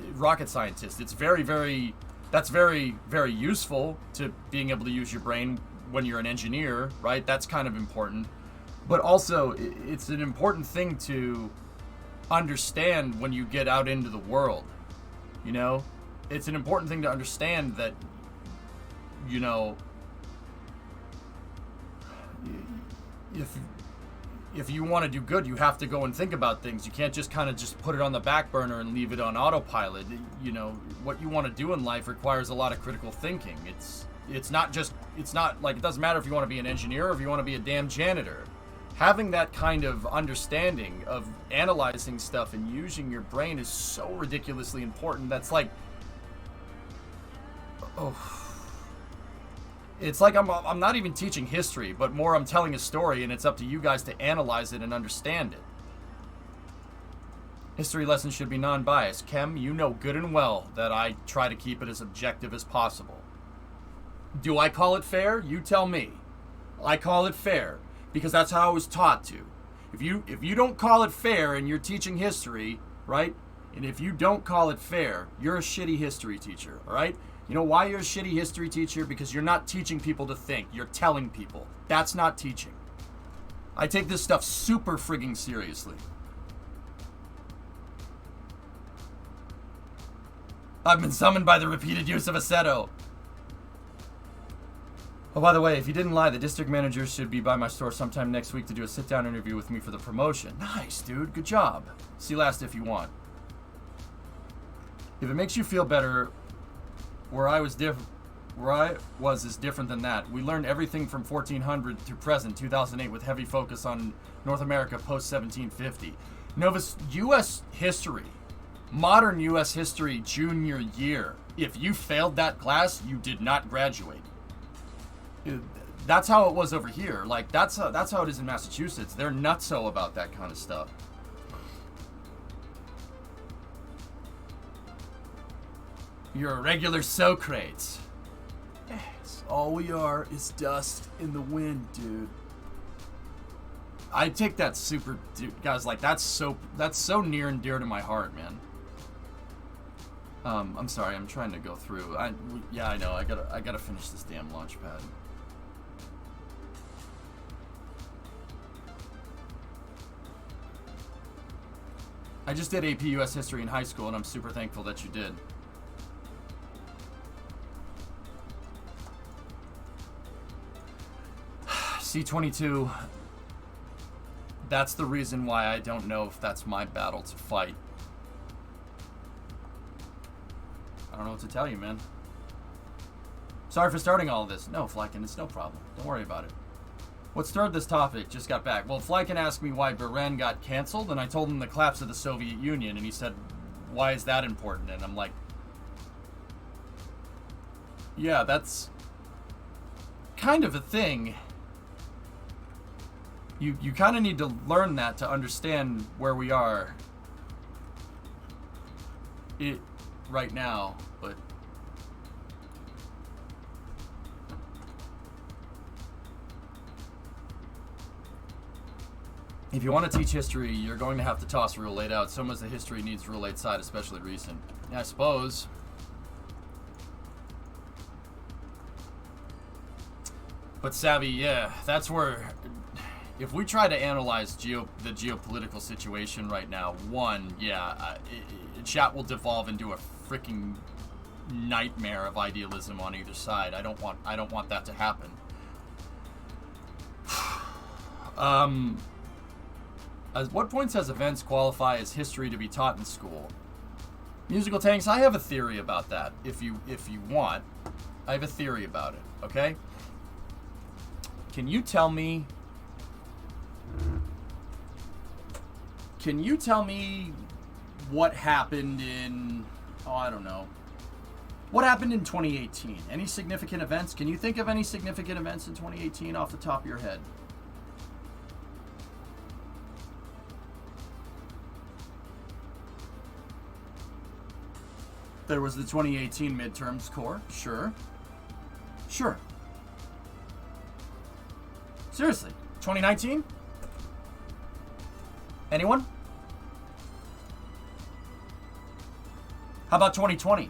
It's very, very useful to being able to use your brain when you're an engineer, right? That's kind of important. But also, it's an important thing to understand when you get out into the world. It's an important thing to understand that, if you want to do good, you have to go and think about things. You can't just kind of just put it on the back burner and leave it on autopilot. What you want to do in life requires a lot of critical thinking. It's not like, it doesn't matter if you want to be an engineer or if you want to be a damn janitor. Having that kind of understanding of analyzing stuff and using your brain is so ridiculously important. That's like, it's like I'm not even teaching history, but more I'm telling a story, and it's up to you guys to analyze it and understand it. History lessons should be non-biased. Kem, you know good and well that I try to keep it as objective as possible. Do I call it fair? You tell me. I call it fair because that's how I was taught to. If you don't call it fair and you're teaching history, right? And if you don't call it fair, you're a shitty history teacher, all right? You know why you're a shitty history teacher? Because you're not teaching people to think. You're telling people. That's not teaching. I take this stuff super frigging seriously. I've been summoned by the repeated use of aceto. Oh, by the way, if you didn't lie, the district manager should be by my store sometime next week to do a sit-down interview with me for the promotion. Nice, dude. Good job. See last if you want. If it makes you feel better, where I was is different than that. We learned everything from 1400 to present, 2008, with heavy focus on North America post-1750. Novus U.S. history, modern U.S. history junior year. If you failed that class, you did not graduate. That's how it was over here. Like, that's how it is in Massachusetts. They're nutso about that kind of stuff. You're a regular Socrates. Yes, all we are is dust in the wind, dude. I take that super, dude, guys. Like, that's so near and dear to my heart, man. I'm sorry. I'm trying to go through. Yeah, I know. I gotta finish this damn launch pad. I just did AP US History in high school, and I'm super thankful that you did. C-22, that's the reason why I don't know if that's my battle to fight. I don't know what to tell you, man. Sorry for starting all of this. No, Flykin, it's no problem. Don't worry about it. What started this topic? Just got back. Well, Flykin asked me why Beren got canceled, and I told him the collapse of the Soviet Union, and he said, why is that important? And I'm like, yeah, that's kind of a thing. You kind of need to learn that to understand where we are right now, but if you want to teach history, you're going to have to toss Rule 8 out. So much the history needs Rule 8 side, especially recent. Yeah, I suppose. But Savvy, yeah, that's where, if we try to analyze the geopolitical situation right now, chat will devolve into a freaking nightmare of idealism on either side. I don't want that to happen. At what points does events qualify as history to be taught in school? Musical Tanks, I have a theory about that. If you want, I have a theory about it. Okay. Can you tell me what happened in, I don't know. What happened in 2018? Any significant events? Can you think of any significant events in 2018 off the top of your head? There was the 2018 midterms core. Sure. Seriously. 2019? Anyone? How about 2020?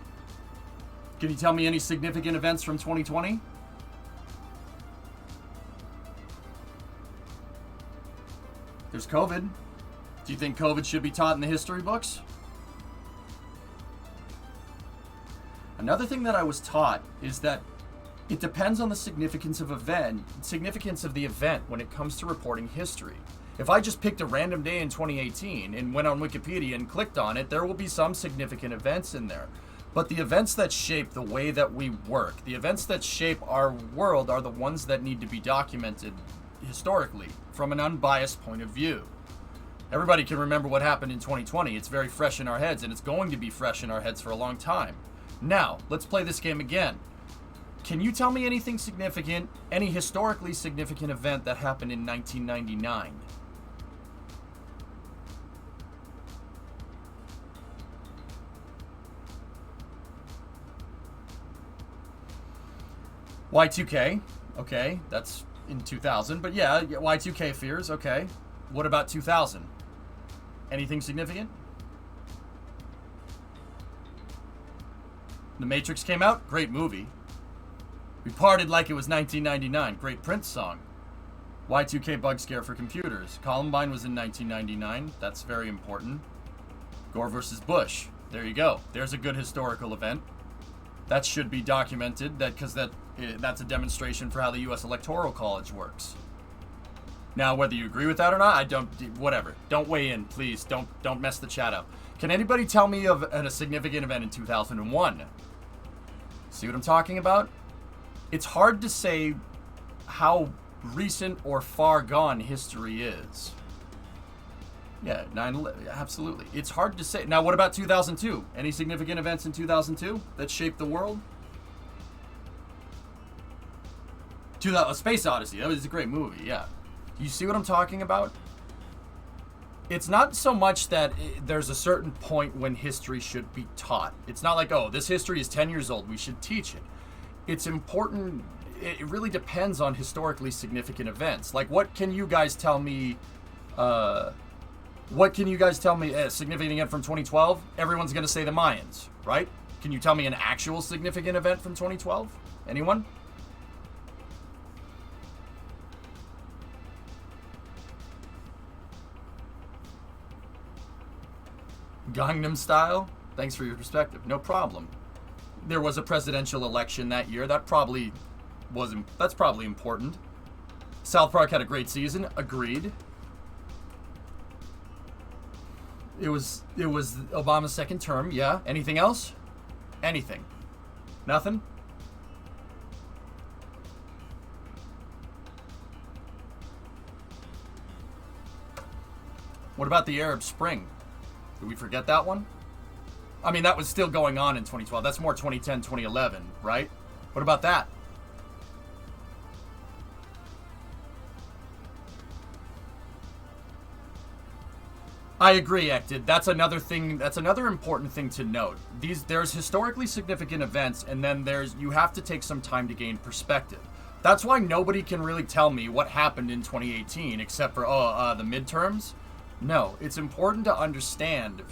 Can you tell me any significant events from 2020? There's COVID. Do you think COVID should be taught in the history books? Another thing that I was taught is that it depends on the significance of the event when it comes to reporting history. If I just picked a random day in 2018 and went on Wikipedia and clicked on it, there will be some significant events in there. But the events that shape the way that we work, the events that shape our world, are the ones that need to be documented historically from an unbiased point of view. Everybody can remember what happened in 2020. It's very fresh in our heads, and it's going to be fresh in our heads for a long time. Now, let's play this game again. Can you tell me anything significant, any historically significant event that happened in 1999? Y2K, okay, that's in 2000, but yeah, Y2K fears, okay. What about 2000? Anything significant? The Matrix came out? Great movie. We Parted Like It Was 1999. Great Prince song. Y2K bug scare for computers. Columbine was in 1999. That's very important. Gore versus Bush. There you go. There's a good historical event. That should be documented, because that's a demonstration for how the U.S. Electoral College works. Now, whether you agree with that or not, whatever. Don't weigh in, please. Don't mess the chat up. Can anybody tell me of a significant event in 2001? See what I'm talking about? It's hard to say how recent or far gone history is. Yeah, 9/11, absolutely. It's hard to say. Now, what about 2002? Any significant events in 2002 that shaped the world? A Space Odyssey. That was a great movie, yeah. You see what I'm talking about? It's not so much that there's a certain point when history should be taught. It's not like, oh, this history is 10 years old, we should teach it. It's important. It really depends on historically significant events. Like, what can you guys tell me? A significant event from 2012? Everyone's going to say the Mayans, right? Can you tell me an actual significant event from 2012? Anyone? Gangnam Style? Thanks for your perspective. No problem. There was a presidential election that year. That's probably important. South Park had a great season. Agreed. It was Obama's second term. Yeah. Anything else? Anything? Nothing? What about the Arab Spring? Did we forget that one? I mean, that was still going on in 2012. That's more 2010, 2011, right? What about that? I agree, Ected. That's another thing. That's another important thing to note. There's historically significant events, and then you have to take some time to gain perspective. That's why nobody can really tell me what happened in 2018, except for the midterms. No, it's important to understand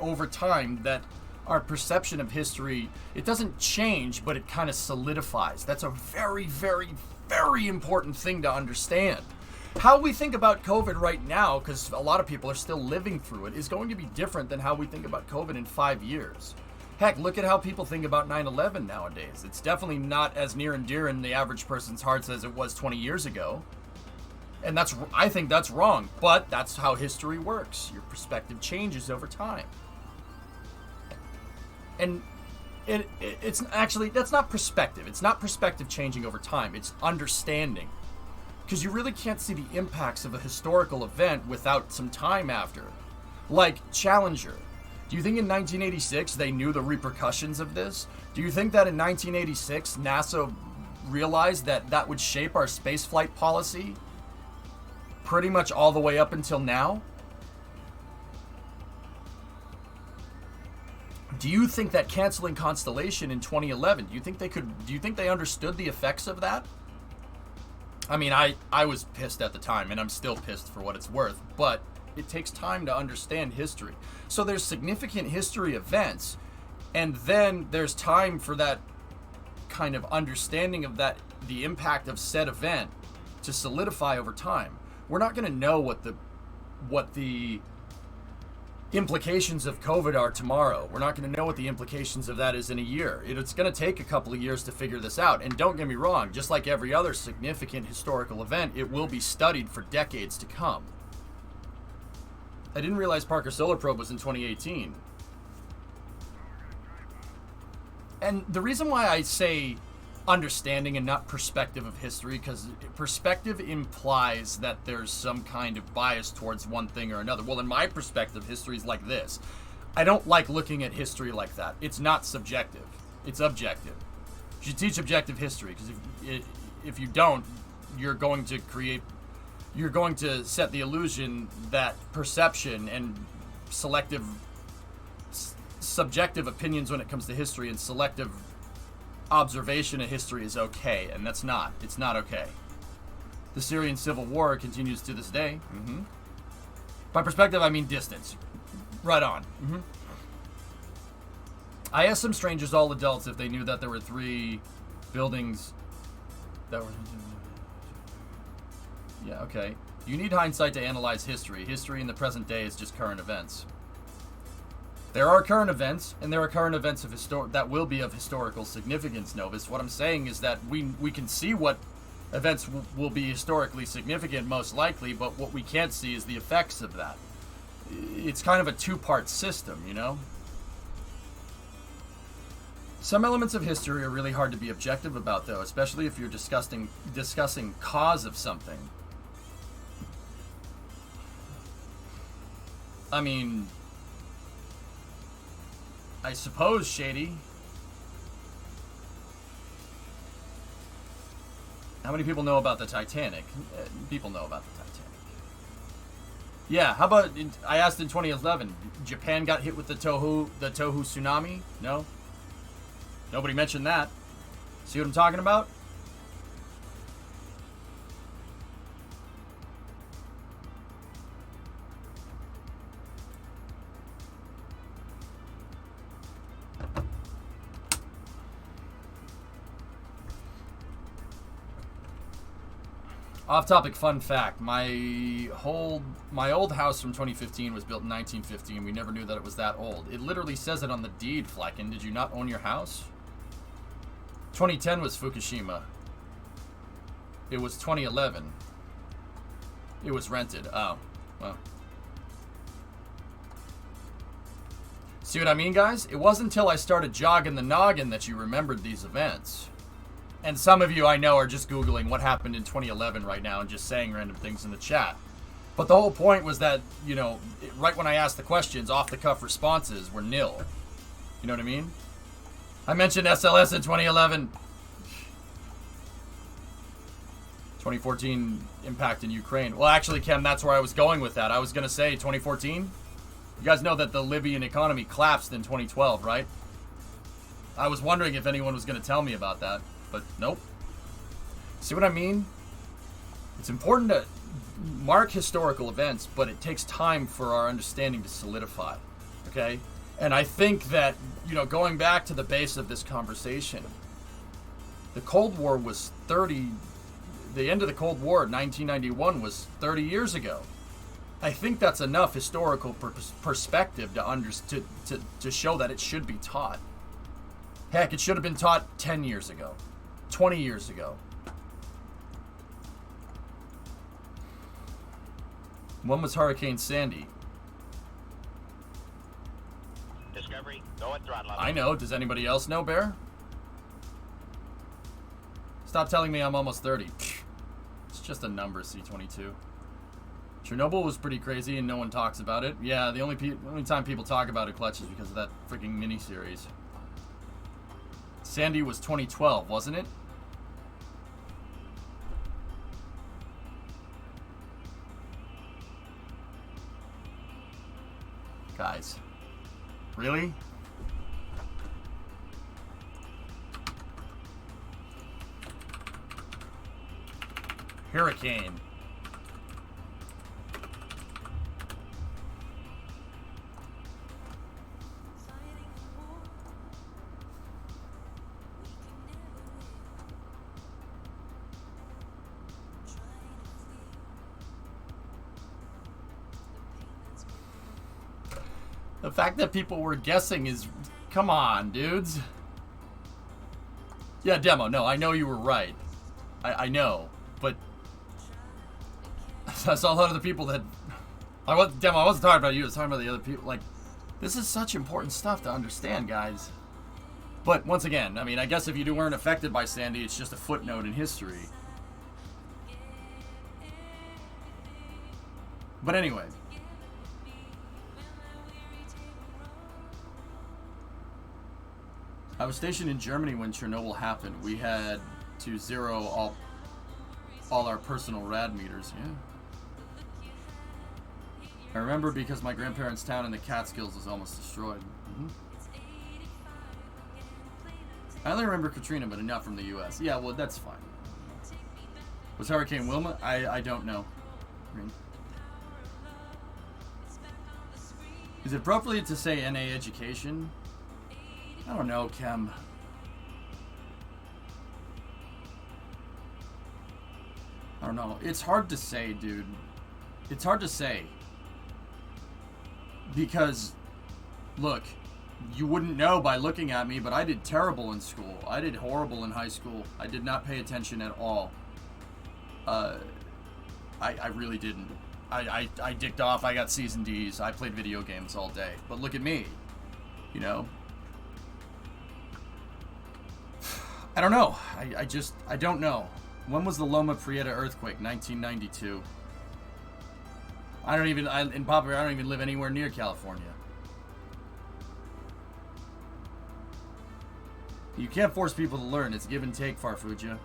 over time that our perception of history, it doesn't change, but it kind of solidifies. That's a very, very, very important thing to understand. How we think about COVID right now, because a lot of people are still living through it, is going to be different than how we think about COVID in 5 years. Heck, look at how people think about 9/11 nowadays. It's definitely not as near and dear in the average person's hearts as it was 20 years ago. And I think that's wrong, but that's how history works. Your perspective changes over time. And it's actually, that's not perspective. It's not perspective changing over time. It's understanding. Because you really can't see the impacts of a historical event without some time after. Like Challenger. Do you think in 1986 they knew the repercussions of this? Do you think that in 1986 NASA realized that would shape our spaceflight policy pretty much all the way up until now? Do you think that canceling Constellation in 2011, do you think they understood the effects of that? I mean, I was pissed at the time, and I'm still pissed for what it's worth, but it takes time to understand history. So there's significant history events, and then there's time for that kind of understanding of the impact of said event to solidify over time. We're not going to know what the implications of COVID are tomorrow. We're not going to know what the implications of that is in a year. It's going to take a couple of years to figure this out. And don't get me wrong, just like every other significant historical event, it will be studied for decades to come. I didn't realize Parker Solar Probe was in 2018. And the reason why I say understanding and not perspective of history, because perspective implies that there's some kind of bias towards one thing or another. Well, in my perspective, history is like this. I don't like looking at history like that. It's not subjective. It's objective. You should teach objective history, because if you don't, you're going to set the illusion that perception and subjective opinions when it comes to history and selective observation of history is okay, and it's not okay. The Syrian civil war continues to this day. By perspective, I mean distance. Right on. I asked some strangers, all adults, if they knew that there were 3 buildings that were... Yeah, okay. You need hindsight to analyze history. History in the present day is just current events. There are current events, and there are current events of that will be of historical significance, Novus. What I'm saying is that we can see what events will be historically significant, most likely, but what we can't see is the effects of that. It's kind of a 2-part system, you know? Some elements of history are really hard to be objective about, though, especially if you're discussing cause of something. I mean, I suppose, Shady. How many people know about the Titanic? People know about the Titanic. Yeah, how about, I asked in 2011, Japan got hit with the Tohu tsunami? No? Nobody mentioned that. See what I'm talking about? Off-topic fun fact: my old house from 2015 was built in 1950, and we never knew that it was that old. It literally says it on the deed, Flecken. Did you not own your house? 2010 was Fukushima. It was 2011. It was rented. Oh, well. See what I mean, guys? It wasn't until I started jogging the noggin that you remembered these events. And some of you I know are just Googling what happened in 2011 right now and just saying random things in the chat. But the whole point was that, you know, right when I asked the questions, off-the-cuff responses were nil. You know what I mean? I mentioned SLS in 2011. 2014 impact in Ukraine. Well, actually, Kem, that's where I was going with that. I was going to say 2014. You guys know that the Libyan economy collapsed in 2012, right? I was wondering if anyone was going to tell me about that. But nope. See what I mean? It's important to mark historical events, but it takes time for our understanding to solidify. Okay? And I think that, you know, going back to the base of this conversation, the Cold War was the end of the Cold War, 1991, was 30 years ago. I think that's enough historical perspective to show that it should be taught. Heck, it should have been taught 10 years ago. 20 years ago. When was Hurricane Sandy? Discovery, go at throttle up. I know. Does anybody else know, Bear? Stop telling me I'm almost 30. It's just a number, C22. Chernobyl was pretty crazy and no one talks about it. Yeah, the only time people talk about it, Clutch, is because of that freaking miniseries. Sandy was 2012, wasn't it? Guys. Really? Hurricane. The fact that people were guessing is... Come on, dudes. Yeah, Demo, no, I know you were right. I know, but... I saw a lot of the people that... Demo, I wasn't talking about you, I was talking about the other people. Like, this is such important stuff to understand, guys. But, once again, I mean, I guess if you weren't affected by Sandy, it's just a footnote in history. But anyway... I was stationed in Germany when Chernobyl happened. We had to zero all our personal rad meters. Yeah. I remember because my grandparents' town in the Catskills was almost destroyed. I only remember Katrina, but not from the U.S. Yeah, well, that's fine. Was Hurricane Wilma? I don't know. Is it appropriate to say NA education? I don't know, Kem. I don't know. It's hard to say, dude. It's hard to say. Because, look, you wouldn't know by looking at me, but I did terrible in school. I did horrible in high school. I did not pay attention at all. I really didn't. I dicked off. I got C's and D's. I played video games all day. But look at me. You know? I don't know. I don't know. When was the Loma Prieta earthquake? 1992. In Papa, I don't even live anywhere near California. You can't force people to learn. It's give and take, Farfuggia.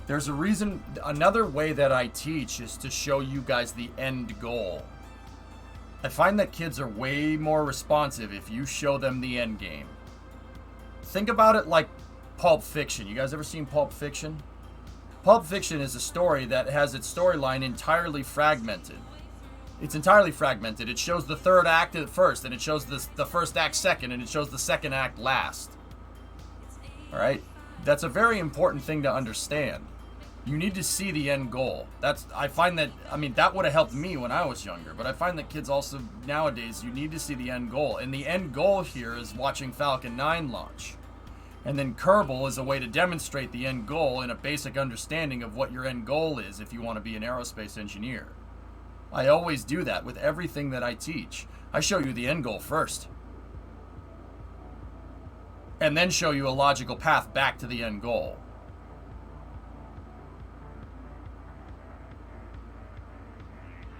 There's a reason. Another way that I teach is to show you guys the end goal. I find that kids are way more responsive if you show them the end game. Think about it like Pulp Fiction. You guys ever seen Pulp Fiction? Pulp Fiction is a story that has its storyline entirely fragmented. It's entirely fragmented. It shows the third act at first, and it shows the first act second, and it shows the second act last. Alright? That's a very important thing to understand. You need to see the end goal. I find that, that would have helped me when I was younger, but I find that kids also, nowadays, you need to see the end goal. And the end goal here is watching Falcon 9 launch. And then Kerbal is a way to demonstrate the end goal and a basic understanding of what your end goal is if you want to be an aerospace engineer. I always do that with everything that I teach. I show you the end goal first. And then show you a logical path back to the end goal.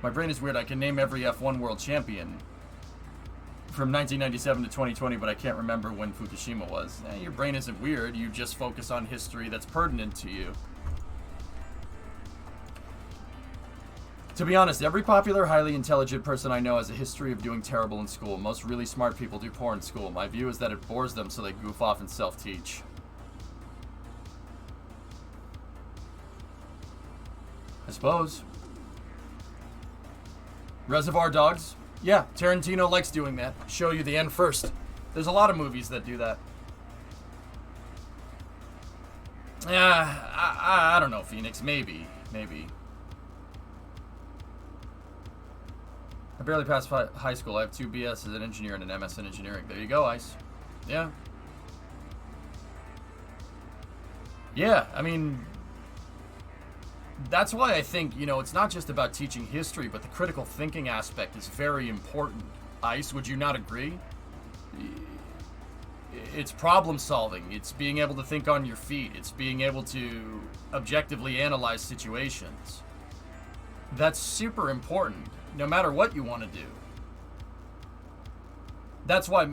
My brain is weird. I can name every F1 world champion from 1997 to 2020, but I can't remember when Fukushima was. Your brain isn't weird. You just focus on history that's pertinent to you. To be honest, every popular, highly intelligent person I know has a history of doing terrible in school. Most really smart people do poor in school. My view is that it bores them, so they goof off and self-teach. I suppose. Reservoir Dogs? Yeah, Tarantino likes doing that. Show you the end first. There's a lot of movies that do that. Yeah, I don't know, Phoenix. Maybe. I barely passed high school. I have 2 BS as an engineer and an MS in engineering. There you go, Ice. Yeah. Yeah, that's why I think, it's not just about teaching history, but the critical thinking aspect is very important. Ice, would you not agree? It's problem solving. It's being able to think on your feet. It's being able to objectively analyze situations. That's super important, no matter what you want to do. That's why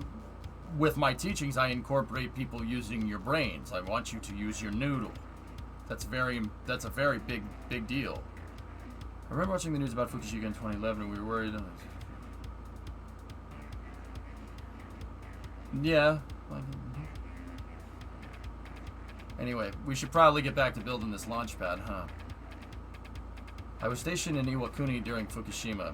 with my teachings, I incorporate people using your brains. I want you to use your noodle. That's a very big deal. I remember watching the news about Fukushima in 2011 and we were worried. Yeah. Anyway, we should probably get back to building this launch pad, huh? I was stationed in Iwakuni during Fukushima.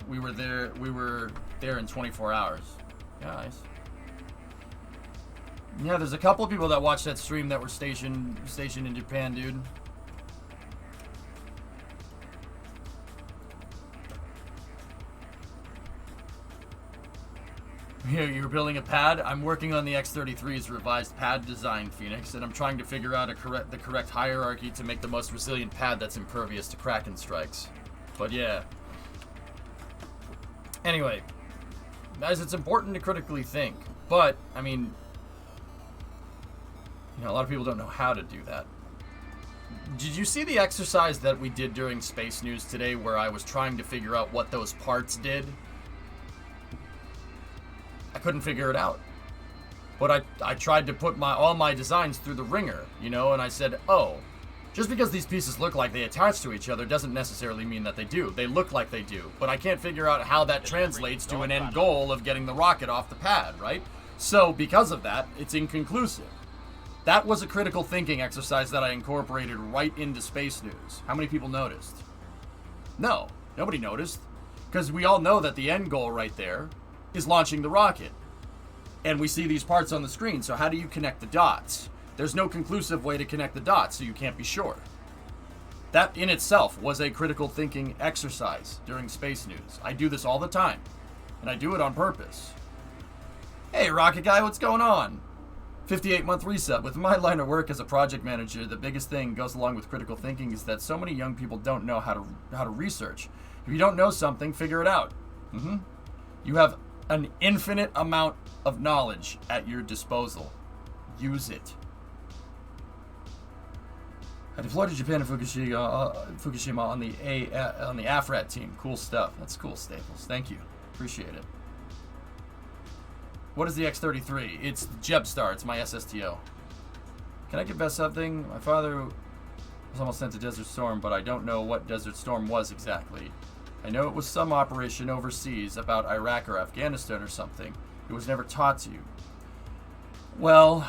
We were there in 24 hours. Nice. Yeah, there's a couple of people that watched that stream that were stationed in Japan, dude. You're building a pad? I'm working on the X-33's revised pad design, Phoenix, and I'm trying to figure out the correct hierarchy to make the most resilient pad that's impervious to Kraken strikes. But yeah. Anyway, guys, it's important to critically think, but, a lot of people don't know how to do that. Did you see the exercise that we did during Space News today where I was trying to figure out what those parts did? I couldn't figure it out. But I tried to put all my designs through the ringer, and I said, oh, just because these pieces look like they attach to each other doesn't necessarily mean that they do. They look like they do, but I can't figure out how that translates to an end goal of getting the rocket off the pad, right? So, because of that, it's inconclusive. That was a critical thinking exercise that I incorporated right into space news. How many people noticed? No, nobody noticed. Because we all know that the end goal right there is launching the rocket. And we see these parts on the screen, so how do you connect the dots? There's no conclusive way to connect the dots, so you can't be sure. That in itself was a critical thinking exercise during space news. I do this all the time, and I do it on purpose. Hey, Rocket Guy, what's going on? 58-month reset. With my line of work as a project manager, the biggest thing goes along with critical thinking is that so many young people don't know how to research. If you don't know something, figure it out. You have an infinite amount of knowledge at your disposal. Use it. I deployed to Japan and Fukushima on the AFRAT team. Cool stuff. That's cool, Staples. Thank you. Appreciate it. What is the X-33? It's Jebstar. It's my SSTO. Can I confess something? My father was almost sent to Desert Storm, but I don't know what Desert Storm was exactly. I know it was some operation overseas about Iraq or Afghanistan or something. It was never taught to you. Well,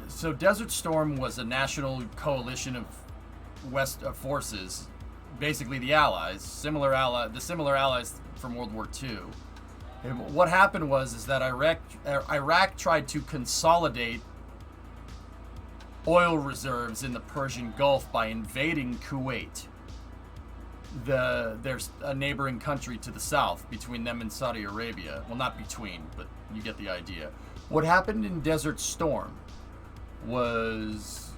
so Desert Storm was a national coalition of forces, basically the Allies, the similar allies from World War II. And what happened was that Iraq tried to consolidate oil reserves in the Persian Gulf by invading Kuwait. There's a neighboring country to the south between them and Saudi Arabia. Well, not between, but you get the idea. What happened in Desert Storm was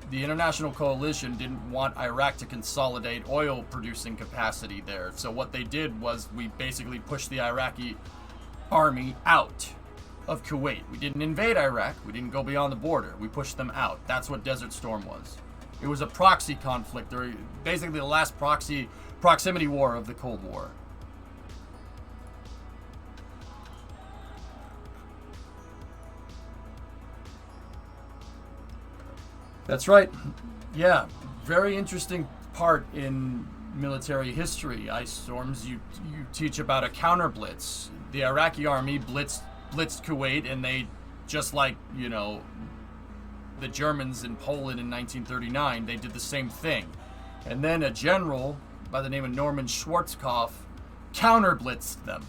the international coalition didn't want Iraq to consolidate oil producing capacity there. So what they did was we basically pushed the Iraqi army out of Kuwait. We didn't invade Iraq. We didn't go beyond the border. We pushed them out. That's what Desert Storm was. It was a proxy conflict, or basically the last proximity war of the Cold War. That's right. Yeah, very interesting part in military history. Ice storms. You teach about a counter blitz. The Iraqi army blitzed Kuwait, and they, just like the Germans in Poland in 1939, they did the same thing. And then a general by the name of Norman Schwarzkopf counter blitzed them.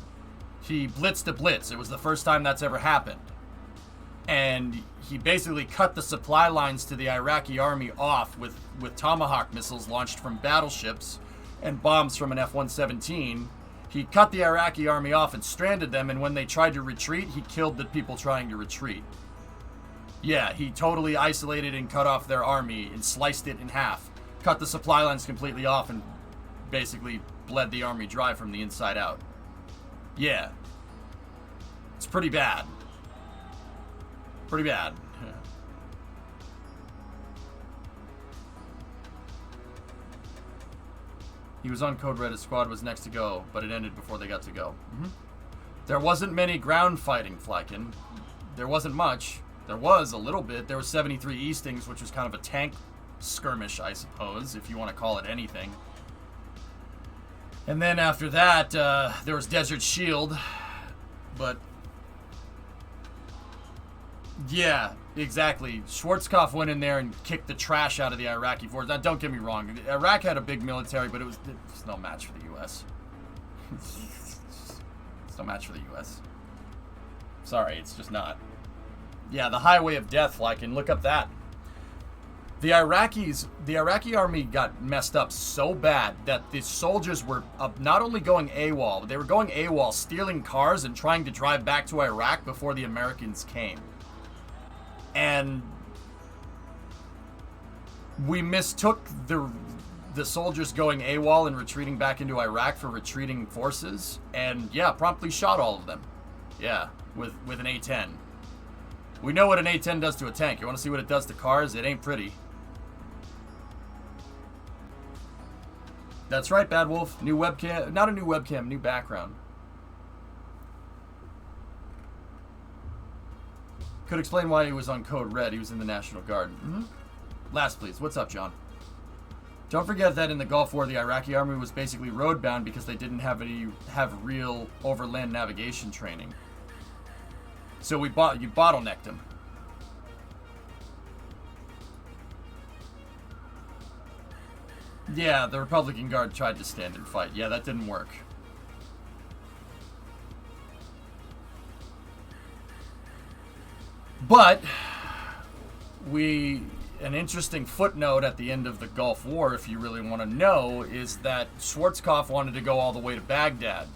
He blitzed a blitz. It was the first time that's ever happened. And he basically cut the supply lines to the Iraqi army off with Tomahawk missiles launched from battleships and bombs from an F-117. He cut the Iraqi army off and stranded them, and when they tried to retreat, he killed the people trying to retreat. Yeah, he totally isolated and cut off their army and sliced it in half, cut the supply lines completely off, and basically bled the army dry from the inside out. Yeah. It's pretty bad. Pretty bad. He was on Code Red. His squad was next to go, but it ended before they got to go. There wasn't many ground fighting, Flykin. There wasn't much. There was a little bit. There was 73 Eastings, which was kind of a tank skirmish, I suppose, if you want to call it anything. And then after that, there was Desert Shield, but yeah, exactly. Schwarzkopf went in there and kicked the trash out of the Iraqi forces. Now, don't get me wrong. Iraq had a big military, but it was no match for the U.S. It's no match for the U.S. Sorry, it's just not. Yeah, the highway of death, and look up that. The Iraqi army got messed up so bad that the soldiers were not only going AWOL, but they were going AWOL, stealing cars and trying to drive back to Iraq before the Americans came. And we mistook the soldiers going AWOL and retreating back into Iraq for retreating forces, and yeah, promptly shot all of them. Yeah, with an A-10. We know what an A-10 does to a tank. You want to see what it does to cars? It ain't pretty. That's right, Bad Wolf. New webcam. Not a new webcam, new background. Could explain why he was on Code Red. He was in the National Guard. Last, please. What's up, John? Don't forget that in the Gulf War, the Iraqi army was basically road-bound because they didn't have real overland navigation training. So you bottlenecked them. Yeah, the Republican Guard tried to stand and fight. Yeah, that didn't work. But an interesting footnote at the end of the Gulf War, if you really want to know, is that Schwarzkopf wanted to go all the way to Baghdad.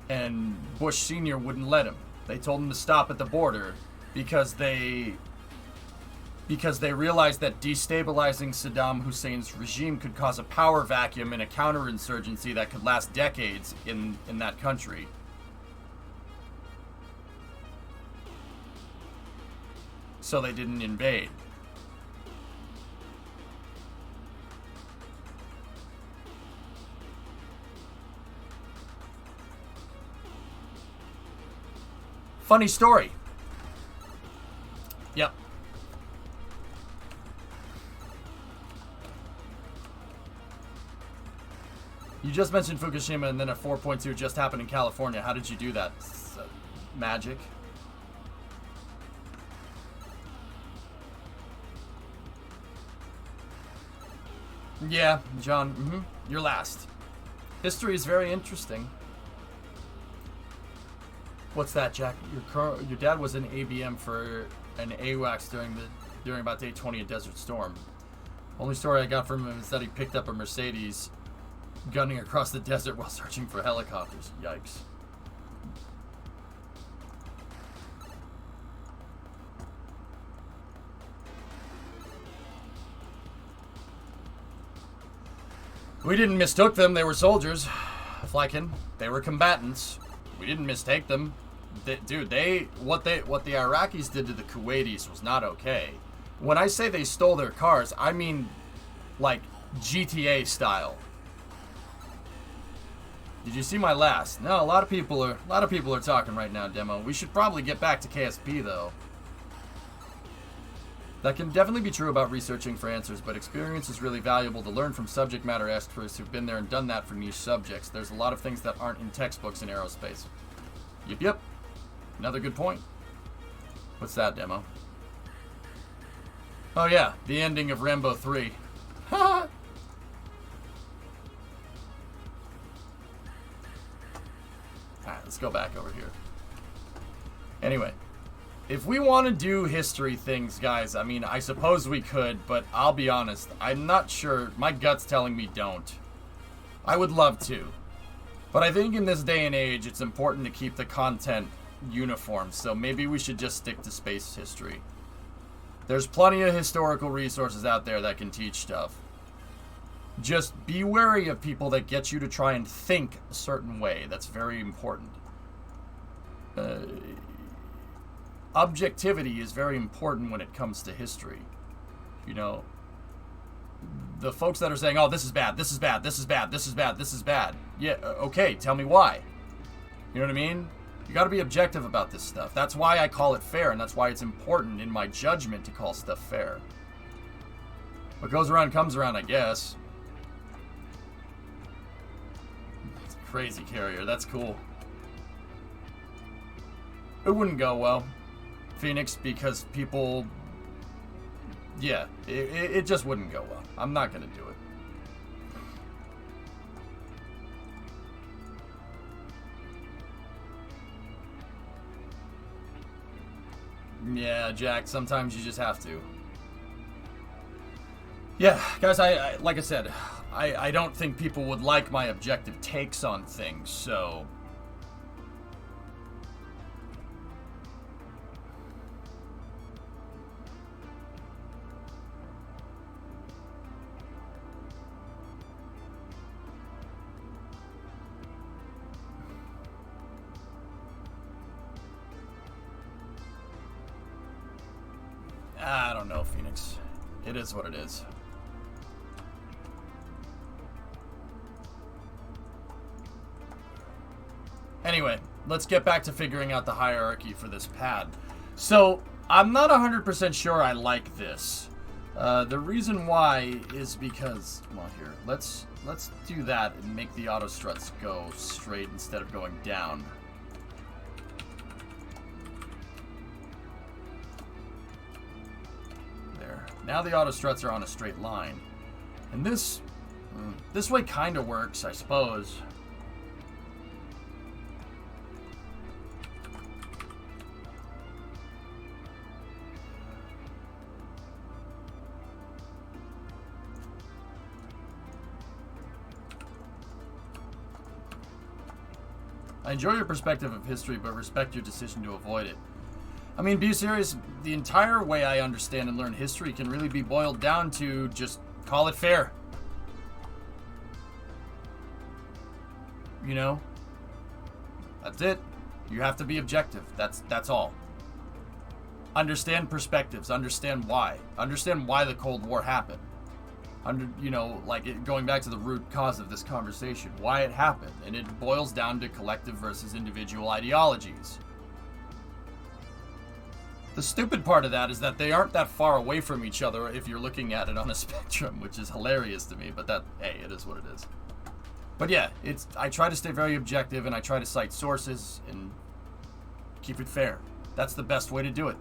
And Bush Sr. wouldn't let him. They told him to stop at the border because they realized that destabilizing Saddam Hussein's regime could cause a power vacuum and a counterinsurgency that could last decades in that country. So they didn't invade. Funny story. Yep. You just mentioned Fukushima and then a 4.2 just happened in California. How did you do that? Magic. Yeah, John, you're last. History is very interesting. What's that, Jack? Your dad was an ABM for an AWACS during about day 20 of Desert Storm. Only story I got from him is that he picked up a Mercedes gunning across the desert while searching for helicopters. Yikes. We didn't mistook them. They were soldiers. Flykin. They were combatants. We didn't mistake them. Dude, what the Iraqis did to the Kuwaitis was not okay. When I say they stole their cars, I mean like GTA style. Did you see my last? No, a lot of people are talking right now, Demo. We should probably get back to KSP though. That can definitely be true about researching for answers, but experience is really valuable to learn from subject matter experts who've been there and done that for niche subjects. There's a lot of things that aren't in textbooks in aerospace. Yep. Another good point. What's that, Demo? Oh yeah, the ending of Rambo 3. Alright, let's go back over here. Anyway. If we want to do history things, guys, I mean, I suppose we could, but I'll be honest, I'm not sure. My gut's telling me don't. I would love to. But I think in this day and age, it's important to keep the content uniform, so maybe we should just stick to space history. There's plenty of historical resources out there that can teach stuff. Just be wary of people that get you to try and think a certain way. That's very important. Objectivity is very important when it comes to history. You know, the folks that are saying, oh, this is bad, this is bad, this is bad, this is bad, this is bad. Yeah, okay, tell me why. You know what I mean? You gotta be objective about this stuff. That's why I call it fair, and that's why it's important in my judgment to call stuff fair. What goes around comes around, I guess. It's a crazy carrier, that's cool. It wouldn't go well. Phoenix, because people, yeah, it just wouldn't go well. I'm not gonna do it. Yeah, Jack, sometimes you just have to. Yeah, guys, I like I said, I don't think people would like my objective takes on things, so I don't know, Phoenix. It is what it is. Anyway, let's get back to figuring out the hierarchy for this pad. So, I'm not 100% sure I like this. The reason why is because, well, here, let's do that and make the auto struts go straight instead of going down. There. Now the auto struts are on a straight line. And this way kind of works, I suppose. I enjoy your perspective of history, but respect your decision to avoid it. I mean, be serious. The entire way I understand and learn history can really be boiled down to just call it fair. You know? That's it. You have to be objective. That's all. Understand perspectives. Understand why. Understand why the Cold War happened. Going back to the root cause of this conversation, why it happened, and it boils down to collective versus individual ideologies. The stupid part of that is that they aren't that far away from each other if you're looking at it on a spectrum, which is hilarious to me, but hey, it is what it is. But yeah, I try to stay very objective, and I try to cite sources and keep it fair. That's the best way to do it.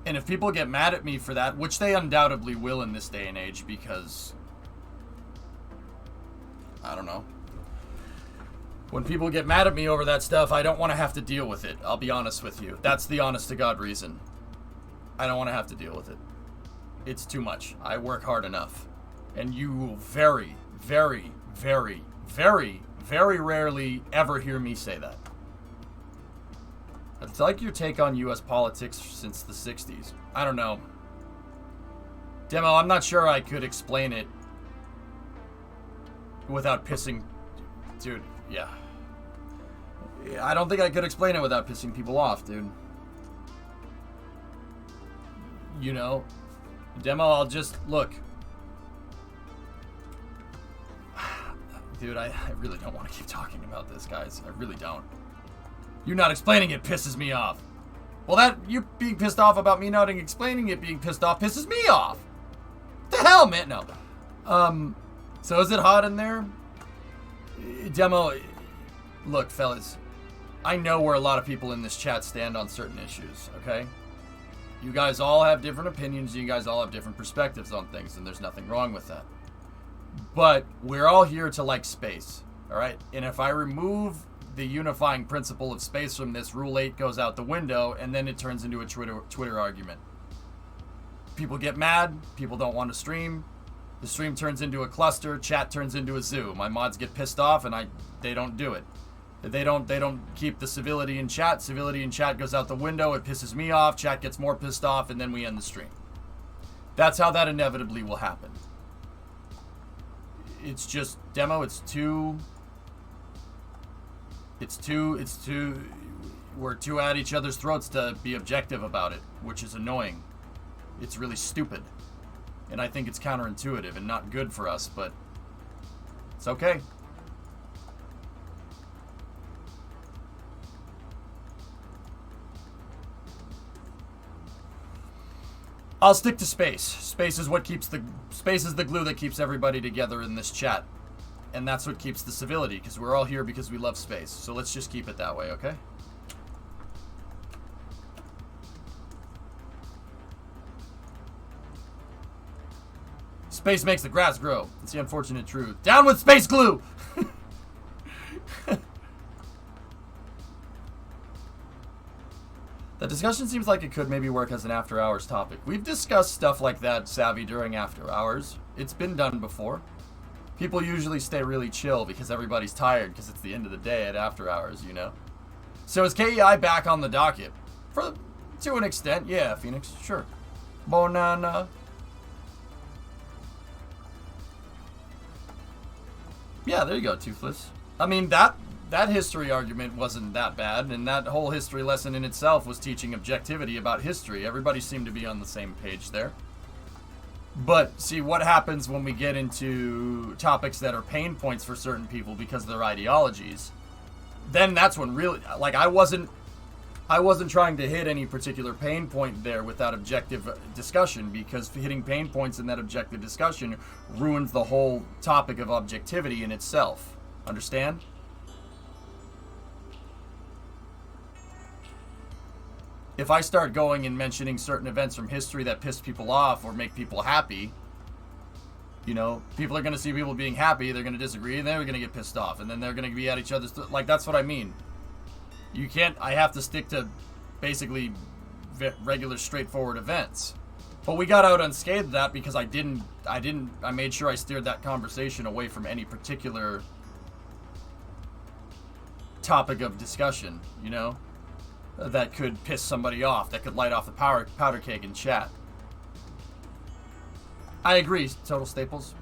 And if people get mad at me for that, which they undoubtedly will in this day and age, because, I don't know. When people get mad at me over that stuff, I don't want to have to deal with it. I'll be honest with you. That's the honest to God reason. I don't want to have to deal with it. It's too much. I work hard enough. And you will very, very, very, very, very rarely ever hear me say that. It's like your take on U.S. politics since the 60s. I don't know. Demo, I'm not sure I could explain it without pissing... Dude, yeah. I don't think I could explain it without pissing people off, dude. You know? Demo, I'll just... Look. Dude, I really don't want to keep talking about this, guys. I really don't. You not explaining it pisses me off. Well, that you being pissed off about me not explaining it being pissed off pisses me off. What the hell, man? No. So is it hot in there? Demo, look, fellas. I know where a lot of people in this chat stand on certain issues, okay? You guys all have different opinions. You guys all have different perspectives on things, and there's nothing wrong with that. But we're all here to like space, all right? And if I remove the unifying principle of space from this, Rule 8 goes out the window, and then it turns into a Twitter argument. People get mad. People don't want to stream. The stream turns into a cluster. Chat turns into a zoo. My mods get pissed off, and they don't do it. They don't keep the civility in chat. Civility in chat goes out the window. It pisses me off. Chat gets more pissed off, and then we end the stream. That's how that inevitably will happen. It's just, Demo, we're too at each other's throats to be objective about it, which is annoying. It's really stupid. And I think it's counterintuitive and not good for us, but it's okay. I'll stick to space. Space is the glue that keeps everybody together in this chat. And that's what keeps the civility, because we're all here because we love space. So let's just keep it that way, okay? Space makes the grass grow. It's the unfortunate truth. Down with space glue! The discussion seems like it could maybe work as an after-hours topic. We've discussed stuff like that, Savvy, during after-hours. It's been done before. People usually stay really chill because everybody's tired because it's the end of the day at after-hours, you know? So is KEI back on the docket? To an extent, yeah, Phoenix, sure. Bonana. Yeah, there you go, Toothless. I mean, that history argument wasn't that bad, and that whole history lesson in itself was teaching objectivity about history. Everybody seemed to be on the same page there. But, see, what happens when we get into topics that are pain points for certain people because of their ideologies, then that's when really, like, I wasn't I wasn't trying to hit any particular pain point there with that objective discussion, because hitting pain points in that objective discussion ruins the whole topic of objectivity in itself. Understand? If I start going and mentioning certain events from history that piss people off or make people happy, you know, people are going to see people being happy, they're going to disagree, and they're going to get pissed off, and then they're going to be at each other's... like, that's what I mean. You can't... I have to stick to basically regular, straightforward events. But we got out unscathed of that because I made sure I steered that conversation away from any particular topic of discussion, you know, that could piss somebody off, that could light off the powder keg in chat. I agree, Total Staples.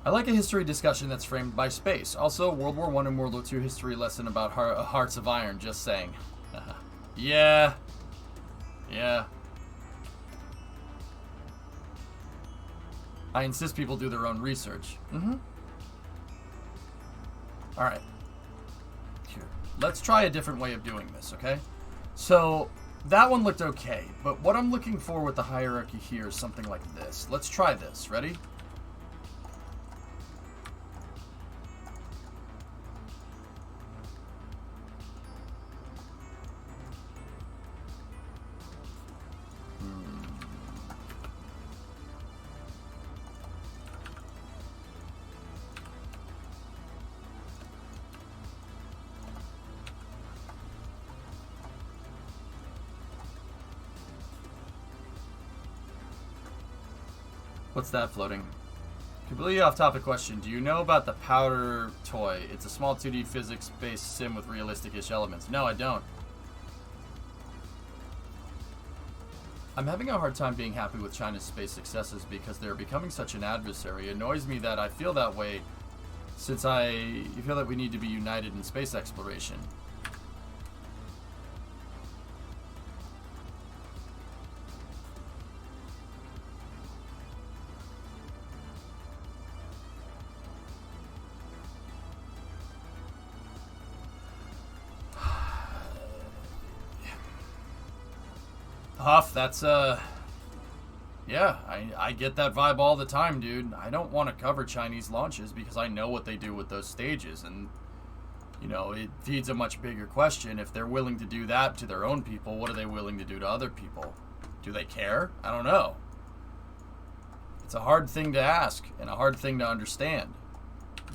I like a history discussion that's framed by space. Also, World War I and World War II history lesson about Hearts of Iron, just saying. Yeah. I insist people do their own research. Alright. Here. Let's try a different way of doing this, okay? So, that one looked okay, but what I'm looking for with the hierarchy here is something like this. Let's try this. Ready? What's that floating? Completely off-topic question. Do you know about the powder toy? It's a small 2D physics-based sim with realistic-ish elements. No, I don't. I'm having a hard time being happy with China's space successes because they're becoming such an adversary. It annoys me that I feel that way since I feel that we need to be united in space exploration. Huff, that's, yeah, I get that vibe all the time, dude. I don't want to cover Chinese launches because I know what they do with those stages, and, you know, it feeds a much bigger question. If they're willing to do that to their own people, what are they willing to do to other people? Do they care? I don't know. It's a hard thing to ask and a hard thing to understand.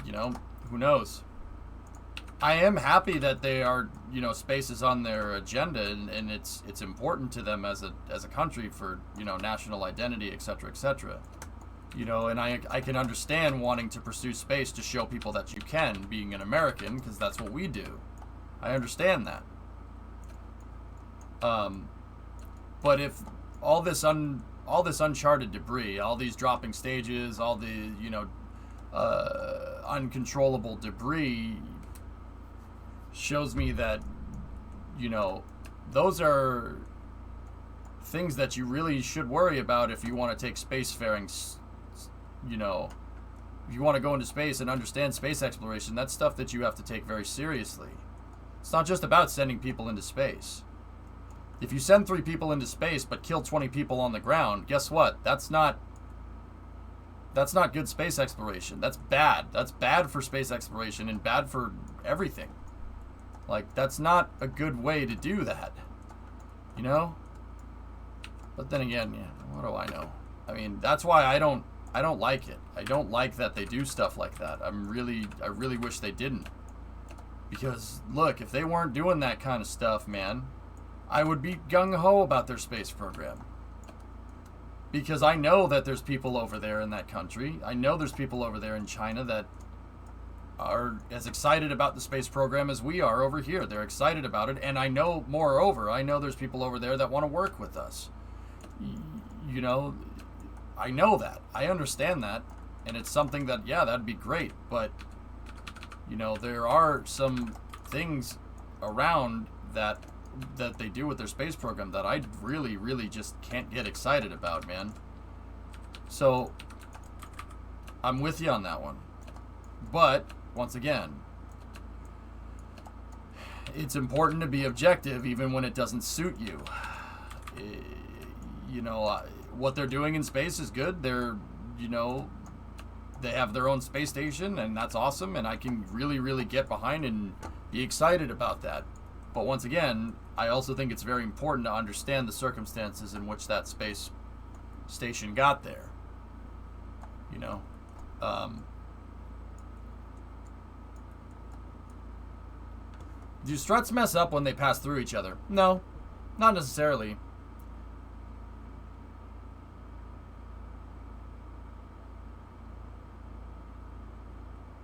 You know, who knows? I am happy that they are, you know, space is on their agenda, and it's important to them as a country for, you know, national identity, etc., etc. You know, and I can understand wanting to pursue space to show people that you can, being an American, because that's what we do. I understand that. But if all this uncharted debris, all these dropping stages, all the, you know, uncontrollable debris shows me that, you know, those are things that you really should worry about if you want to take spacefaring, you know, if you want to go into space and understand space exploration. That's stuff that you have to take very seriously. It's not just about sending people into space. If you send 3 people into space but kill 20 people on the ground, guess what? That's not good space exploration. That's bad. That's bad for space exploration and bad for everything. Like, that's not a good way to do that, you know? But then again, yeah, what do I know? I mean, that's why I don't like it. I don't like that they do stuff like that. I really wish they didn't. Because, look, if they weren't doing that kind of stuff, man, I would be gung-ho about their space program. Because I know that there's people over there in that country. I know there's people over there in China that are as excited about the space program as we are over here. They're excited about it, and I know, moreover, I know there's people over there that want to work with us. You know, I know that. I understand that, and it's something that, yeah, that'd be great, but, you know, there are some things around that they do with their space program that I really, really just can't get excited about, man. So, I'm with you on that one. But, once again, it's important to be objective even when it doesn't suit you. You know, what they're doing in space is good. They're, you know, they have their own space station, and that's awesome, and I can really, really get behind and be excited about that. But once again, I also think it's very important to understand the circumstances in which that space station got there. You know? Do struts mess up when they pass through each other? No, not necessarily.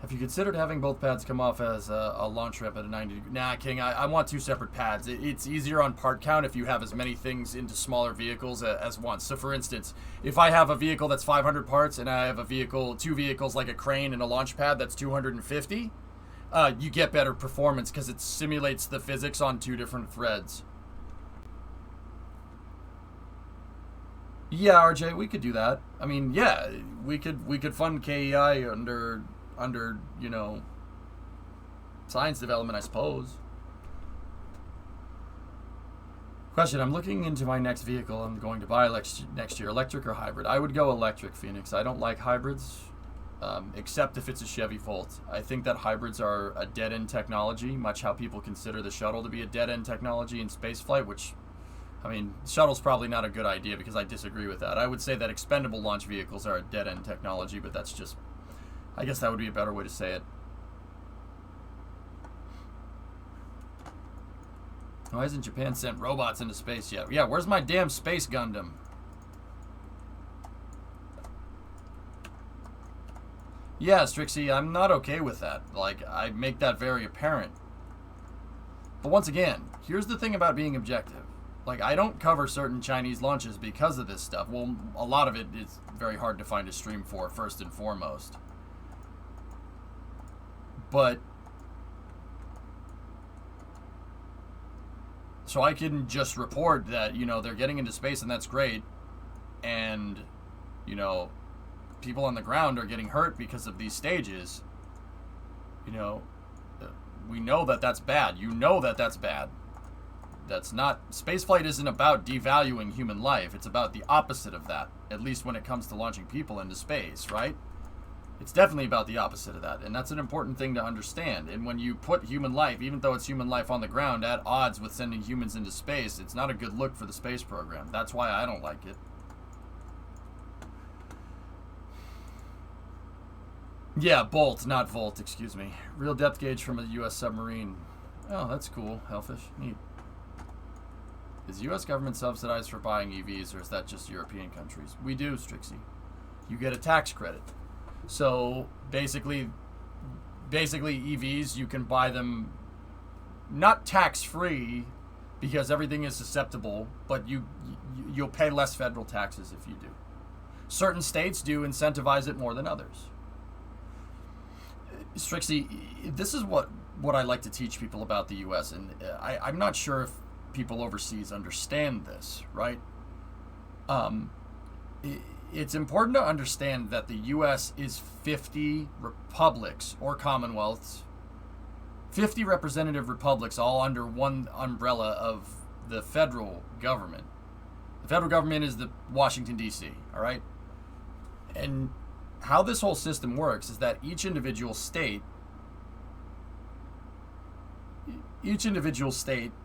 Have you considered having both pads come off as a launch ramp at a 90 degree? Nah, King, I want two separate pads. It's easier on part count if you have as many things into smaller vehicles as once. So for instance, if I have a vehicle that's 500 parts and I have two vehicles like a crane and a launch pad that's 250, you get better performance because it simulates the physics on two different threads. Yeah, RJ, we could do that. I mean, yeah, we could fund KEI under, you know, science development, I suppose. Question, I'm looking into my next vehicle I'm going to buy next year, electric or hybrid. I would go electric, Phoenix. I don't like hybrids, except if it's a Chevy Volt. I think that hybrids are a dead-end technology, much how people consider the shuttle to be a dead-end technology in spaceflight, which, I mean, shuttle's probably not a good idea because I disagree with that. I would say that expendable launch vehicles are a dead-end technology, but that's just, I guess that would be a better way to say it. Why hasn't Japan sent robots into space yet? Yeah, where's my damn Space Gundam? Yeah, Strixie, I'm not okay with that. Like, I make that very apparent. But once again, here's the thing about being objective. Like, I don't cover certain Chinese launches because of this stuff. Well, a lot of it is very hard to find a stream for, first and foremost. But so I can just report that, you know, they're getting into space and that's great, and, you know, people on the ground are getting hurt because of these stages. You know, we know that that's bad. You know that that's bad. That's not, spaceflight isn't about devaluing human life. It's about the opposite of that, at least when it comes to launching people into space, right? It's definitely about the opposite of that, and that's an important thing to understand. And when you put human life, even though it's human life on the ground, at odds with sending humans into space, it's not a good look for the space program. That's why I don't like it. Yeah, Bolt, not Volt, excuse me. Real depth gauge from a U.S. submarine. Oh, that's cool, Hellfish. Neat. Is U.S. government subsidized for buying EVs, or is that just European countries? We do, Strixie. You get a tax credit. So basically EVs, you can buy them not tax-free because everything is susceptible, but you'll pay less federal taxes if you do. Certain states do incentivize it more than others. Strixie, this is what I like to teach people about the U.S., and I'm not sure if people overseas understand this, right? It's important to understand that the U.S. is 50 republics or commonwealths, 50 representative republics, all under one umbrella of the federal government. The federal government is the Washington, D.C., all right? And how this whole system works is that each individual state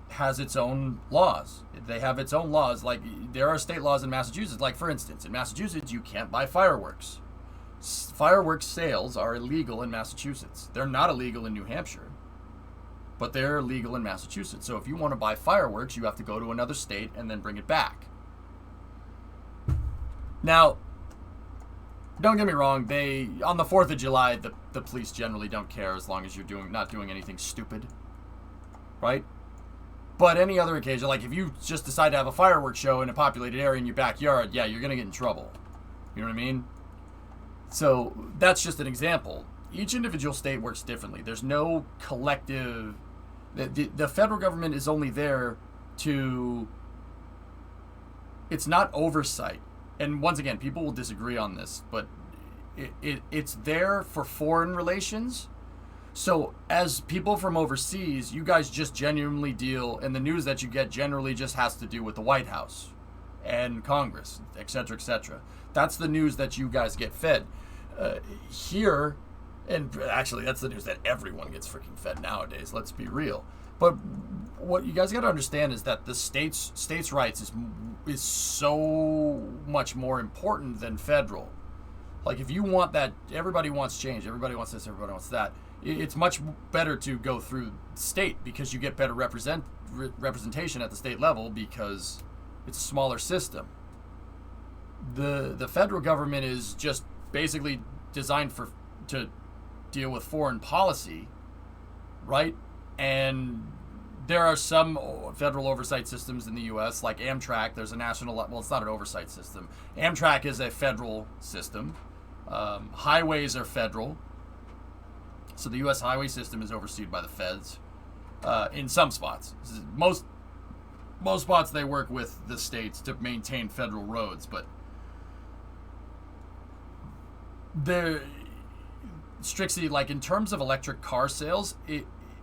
has its own laws. They have its own laws. Like, there are state laws in Massachusetts. Like, for instance, in Massachusetts, you can't buy fireworks. Fireworks sales are illegal in Massachusetts. They're not illegal in New Hampshire, but they're illegal in Massachusetts. So if you want to buy fireworks, you have to go to another state and then bring it back. Now, don't get me wrong, on the 4th of July, the police generally don't care as long as you're not doing anything stupid, right? But any other occasion, like if you just decide to have a fireworks show in a populated area in your backyard, yeah, you're going to get in trouble. You know what I mean? So that's just an example. Each individual state works differently. There's no collective... The federal government is only there to... It's not oversight. And once again, people will disagree on this, but it's there for foreign relations, So, as people from overseas, you guys just genuinely deal, and the news that you get generally just has to do with the White House and Congress, etc., etc. That's the news that you guys get fed. Here, and actually, that's the news that everyone gets freaking fed nowadays. Let's be real. But what you guys got to understand is that the states' rights is so much more important than federal. Like, if you want that, everybody wants change. Everybody wants this. Everybody wants that. It's much better to go through state because you get better representation at the state level because it's a smaller system. The federal government is just basically designed to deal with foreign policy, right? And there are some federal oversight systems in the U.S., like Amtrak. There's a national, well, it's not an oversight system. Amtrak is a federal system. Highways are federal. So the U.S. highway system is overseen by the feds in some spots. Most spots they work with the states to maintain federal roads, but they're strictly, like, in terms of electric car sales,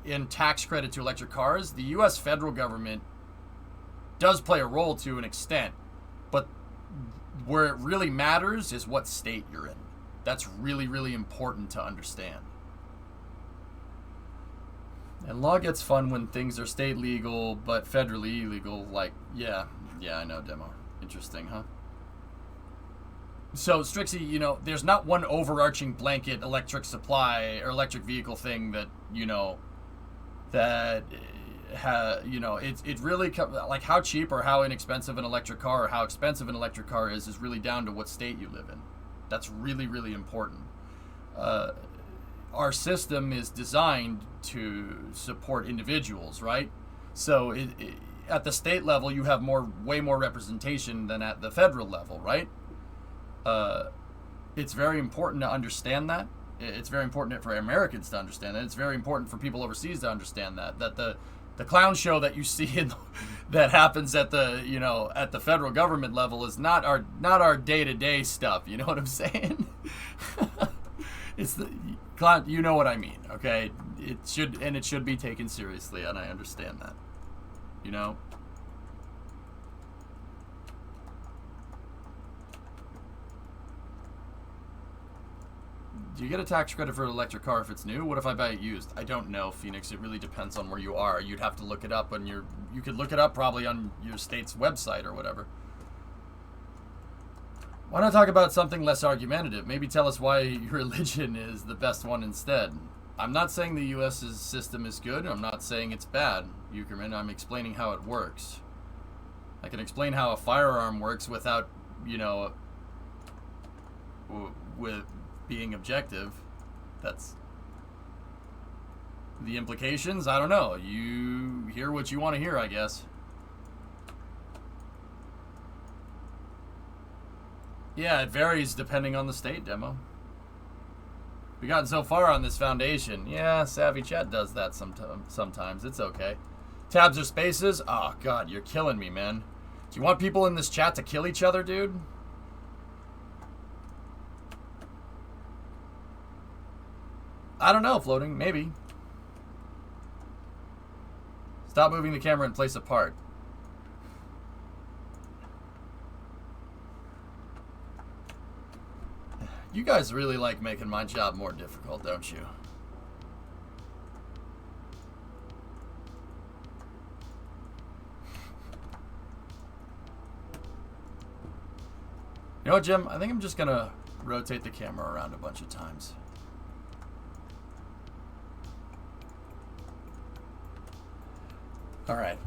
in tax credit to electric cars, the U.S. federal government does play a role to an extent, but where it really matters is what state you're in. That's really, really important to understand. And law gets fun when things are state legal but federally illegal. Like, yeah, I know, demo. Interesting, huh? So, Strixie, you know, there's not one overarching blanket electric supply or electric vehicle thing that, you know, it really, like, how cheap or how inexpensive an electric car or how expensive an electric car is really down to what state you live in. That's really, really important. Our system is designed to support individuals, right? So at the state level, you have way more representation than at the federal level, right? It's very important to understand that. It's very important for Americans to understand that. It's very important for people overseas to understand that the clown show that you see that happens at the federal government level is not our day-to-day stuff. You know what I'm saying? It's the clown. You know what I mean, okay? It should be taken seriously, and I understand that. You know. Do you get a tax credit for an electric car if it's new? What if I buy it used? I don't know, Phoenix. It really depends on where you are. You'd have to look it up on you could look it up probably on your state's website or whatever. Why not talk about something less argumentative? Maybe tell us why your religion is the best one instead. I'm not saying the U.S.'s system is good. I'm not saying it's bad, Eukerman. I'm explaining how it works. I can explain how a firearm works without, with being objective. That's the implications. I don't know. You hear what you want to hear, I guess. Yeah, it varies depending on the state, demo. We gotten so far on this foundation. Yeah, Savvy Chat does that sometimes. It's okay. Tabs or spaces? Oh, God, you're killing me, man. Do you want people in this chat to kill each other, dude? I don't know, Floating. Maybe. Stop moving the camera and place apart. You guys really like making my job more difficult, don't you? You know what, Jim? I think I'm just gonna rotate the camera around a bunch of times. Alright.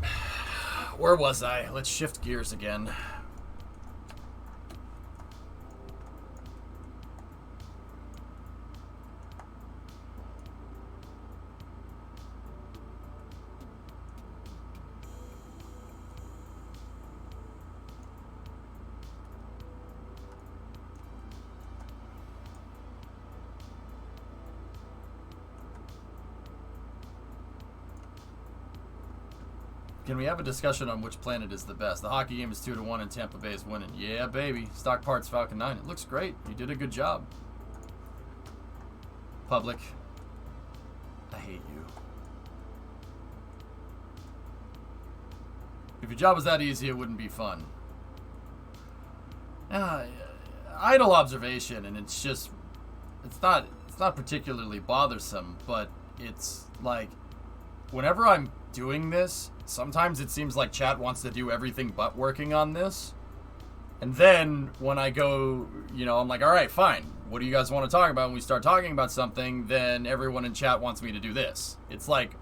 Where was I? Let's shift gears again. Can we have a discussion on which planet is the best? The hockey game is 2-1 and Tampa Bay is winning. Yeah, baby. Stock parts Falcon 9. It looks great. You did a good job. Public. hate you. If your job was that easy, it wouldn't be fun. Idle observation, and it's not particularly bothersome, but it's like, whenever I'm doing this, sometimes it seems like chat wants to do everything but working on this. And then when I go, I'm like, all right, fine. What do you guys want to talk about? When we start talking about something, then everyone in chat wants me to do this. It's like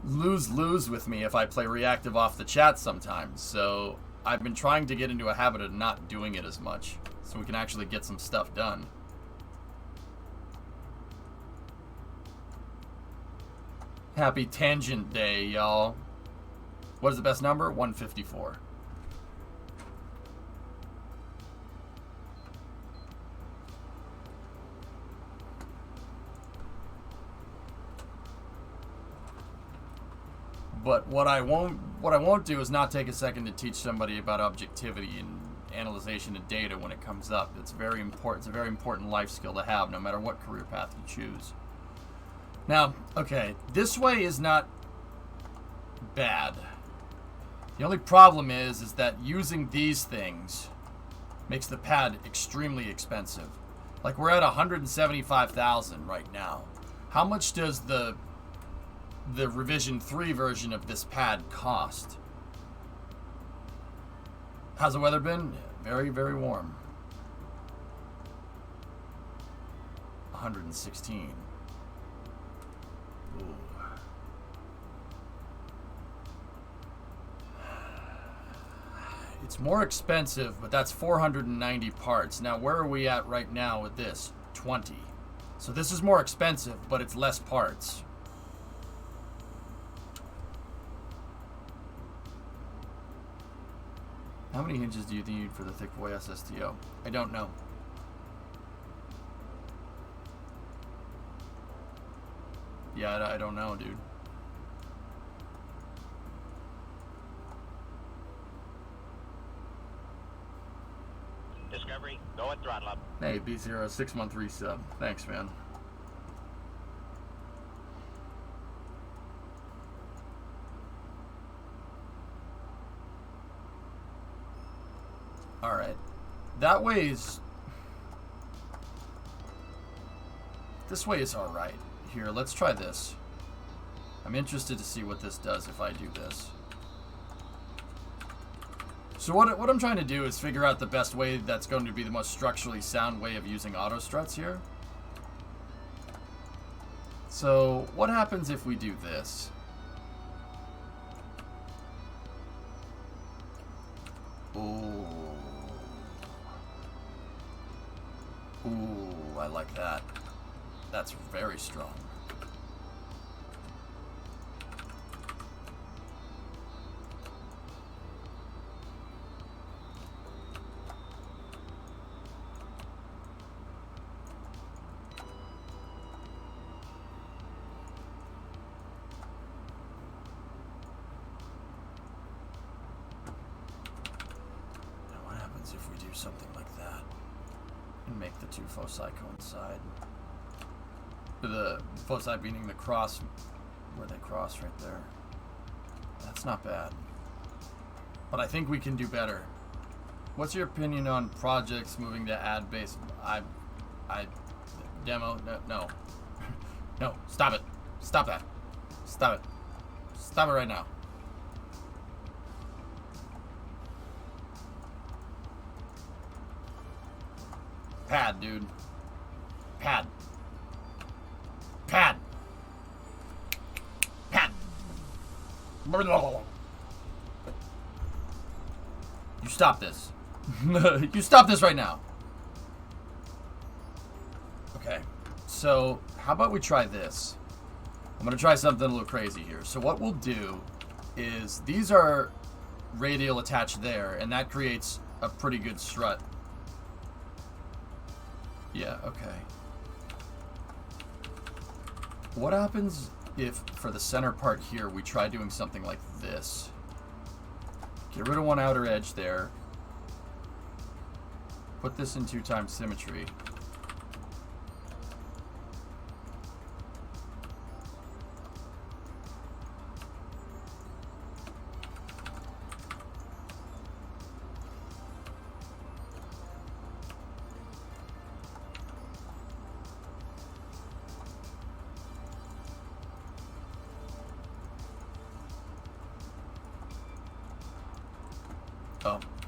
lose-lose with me if I play reactive off the chat sometimes. So I've been trying to get into a habit of not doing it as much so we can actually get some stuff done. Happy Tangent Day, y'all. What is the best number? 154. But what I won't do is not take a second to teach somebody about objectivity and analyzation of data when it comes up. It's very important. It's a very important life skill to have, no matter what career path you choose. Now, okay, this way is not bad. The only problem is that using these things makes the pad extremely expensive. Like, we're at 175,000 right now. How much does the revision 3 version of this pad cost? How's the weather been? Very, very warm. 116. Ooh. It's more expensive, but that's 490 parts. Now, where are we at right now with this? 20. So this is more expensive, but it's less parts. How many hinges do you need for the thick boy SSTO? I don't know. Yeah, I don't know, dude. Discovery, go and throttle up. Hey, B0613 sub. Thanks, man. Alright. That way is... This way is alright. Here, let's try this. I'm interested to see what this does if I do this. So what I'm trying to do is figure out the best way that's going to be the most structurally sound way of using auto struts here. So what happens if we do this? Ooh. Ooh, I like that. That's very strong. If we do something like that and make the two foci coincide. The foci meaning the cross, where they cross right there. That's not bad. But I think we can do better. What's your opinion on projects moving to ad-based? Demo? No. No, stop it. Stop that. Stop it. Stop it right now. Pad, dude. Pad. Pad. Pad. You stop this. You stop this right now. Okay. So, how about we try this? I'm going to try something a little crazy here. So what we'll do is, these are radial attached there, and that creates a pretty good strut. Yeah, okay. What happens if, for the center part here, we try doing something like this? Get rid of one outer edge there. Put this in 2x symmetry.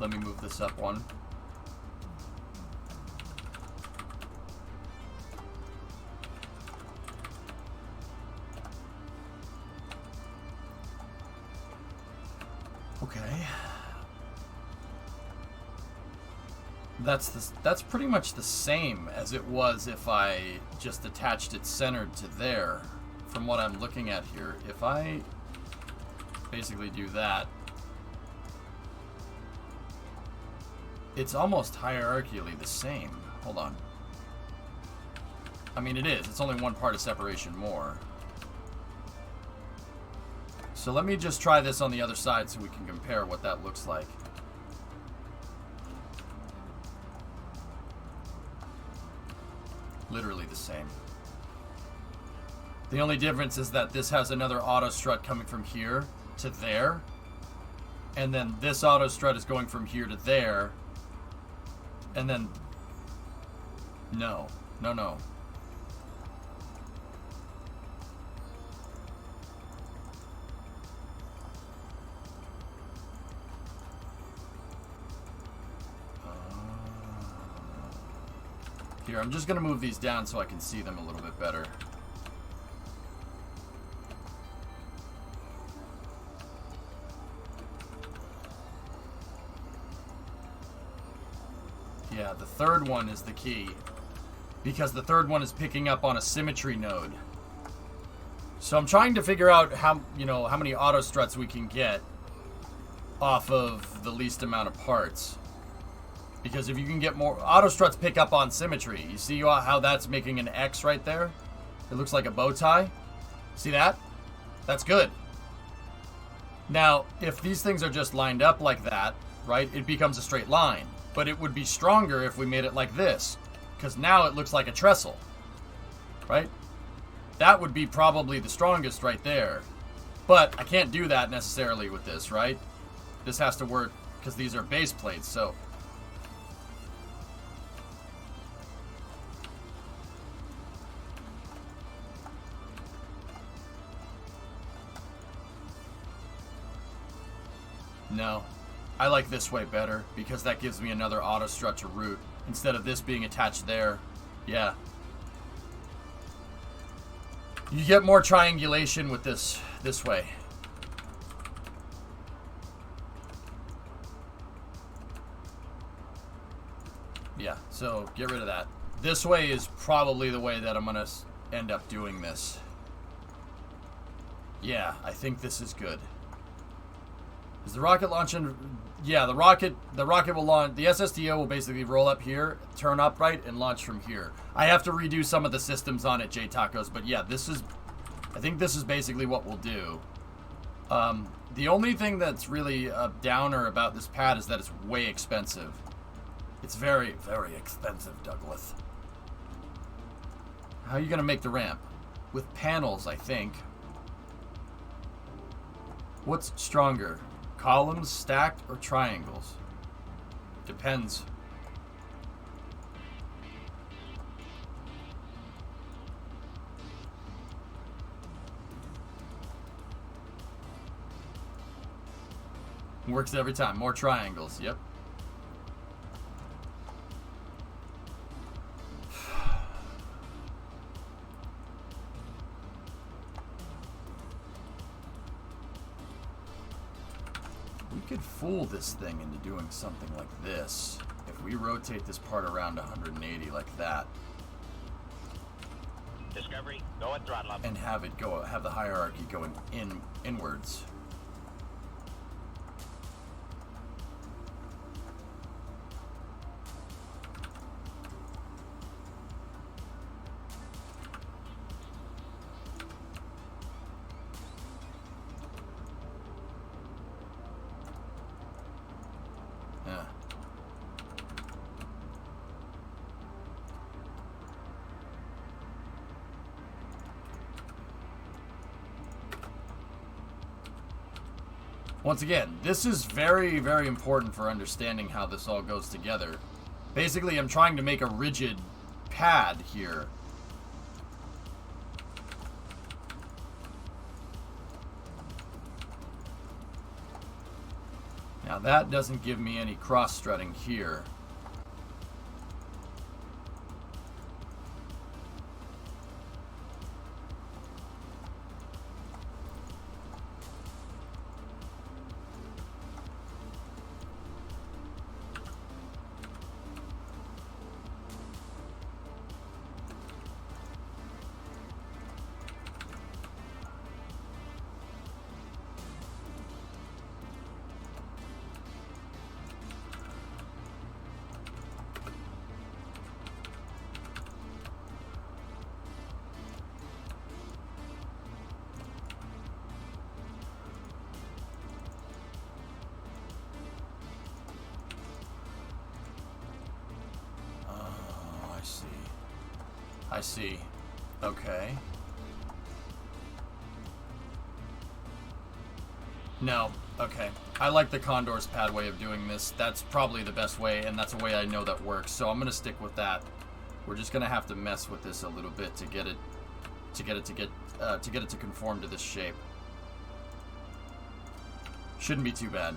Let me move this up one. Okay. That's pretty much the same as it was if I just attached it centered to there, from what I'm looking at here. If I basically do that, it's almost hierarchically the same. Hold on. I mean, it is. It's only one part of separation more. So let me just try this on the other side so we can compare what that looks like. Literally the same. The only difference is that this has another auto strut coming from here to there. And then this auto strut is going from here to there. And then... No. No, no. Here, I'm just going to move these down so I can see them a little bit better. Yeah, the third one is the key. Because the third one is picking up on a symmetry node. So I'm trying to figure out how many auto struts we can get off of the least amount of parts. Because if you can get more... Auto struts pick up on symmetry. You see how that's making an X right there? It looks like a bow tie. See that? That's good. Now, if these things are just lined up like that, right, it becomes a straight line. But it would be stronger if we made it like this. Because now it looks like a trestle. Right? That would be probably the strongest right there. But I can't do that necessarily with this, right? This has to work because these are base plates, so... No, I like this way better because that gives me another auto strut to route instead of this being attached there. Yeah. You get more triangulation with this way. Yeah, so get rid of that. This way is probably the way that I'm going to end up doing this. Yeah, I think this is good. Is the rocket launching? Yeah, the rocket will launch. The SSDO will basically roll up here, turn upright, and launch from here. I have to redo some of the systems on it, J-Tacos, but yeah, I think this is basically what we'll do. The only thing that's really a downer about this pad is that it's way expensive. It's very, very expensive, Douglas. How are you going to make the ramp? With panels, I think. What's stronger? Columns, stacked, or triangles? Depends. Works every time. More triangles. Yep. We could fool this thing into doing something like this. If we rotate this part around 180 like that. Discovery, go at throttle up. And have the hierarchy going inwards. Once again, this is very, very important for understanding how this all goes together. Basically, I'm trying to make a rigid pad here. Now that doesn't give me any cross-strutting here. I see. Okay. No. Okay. I like the Condor's pad way of doing this. That's probably the best way, and that's a way I know that works. So I'm gonna stick with that. We're just gonna have to mess with this a little bit to get it to conform to this shape. Shouldn't be too bad.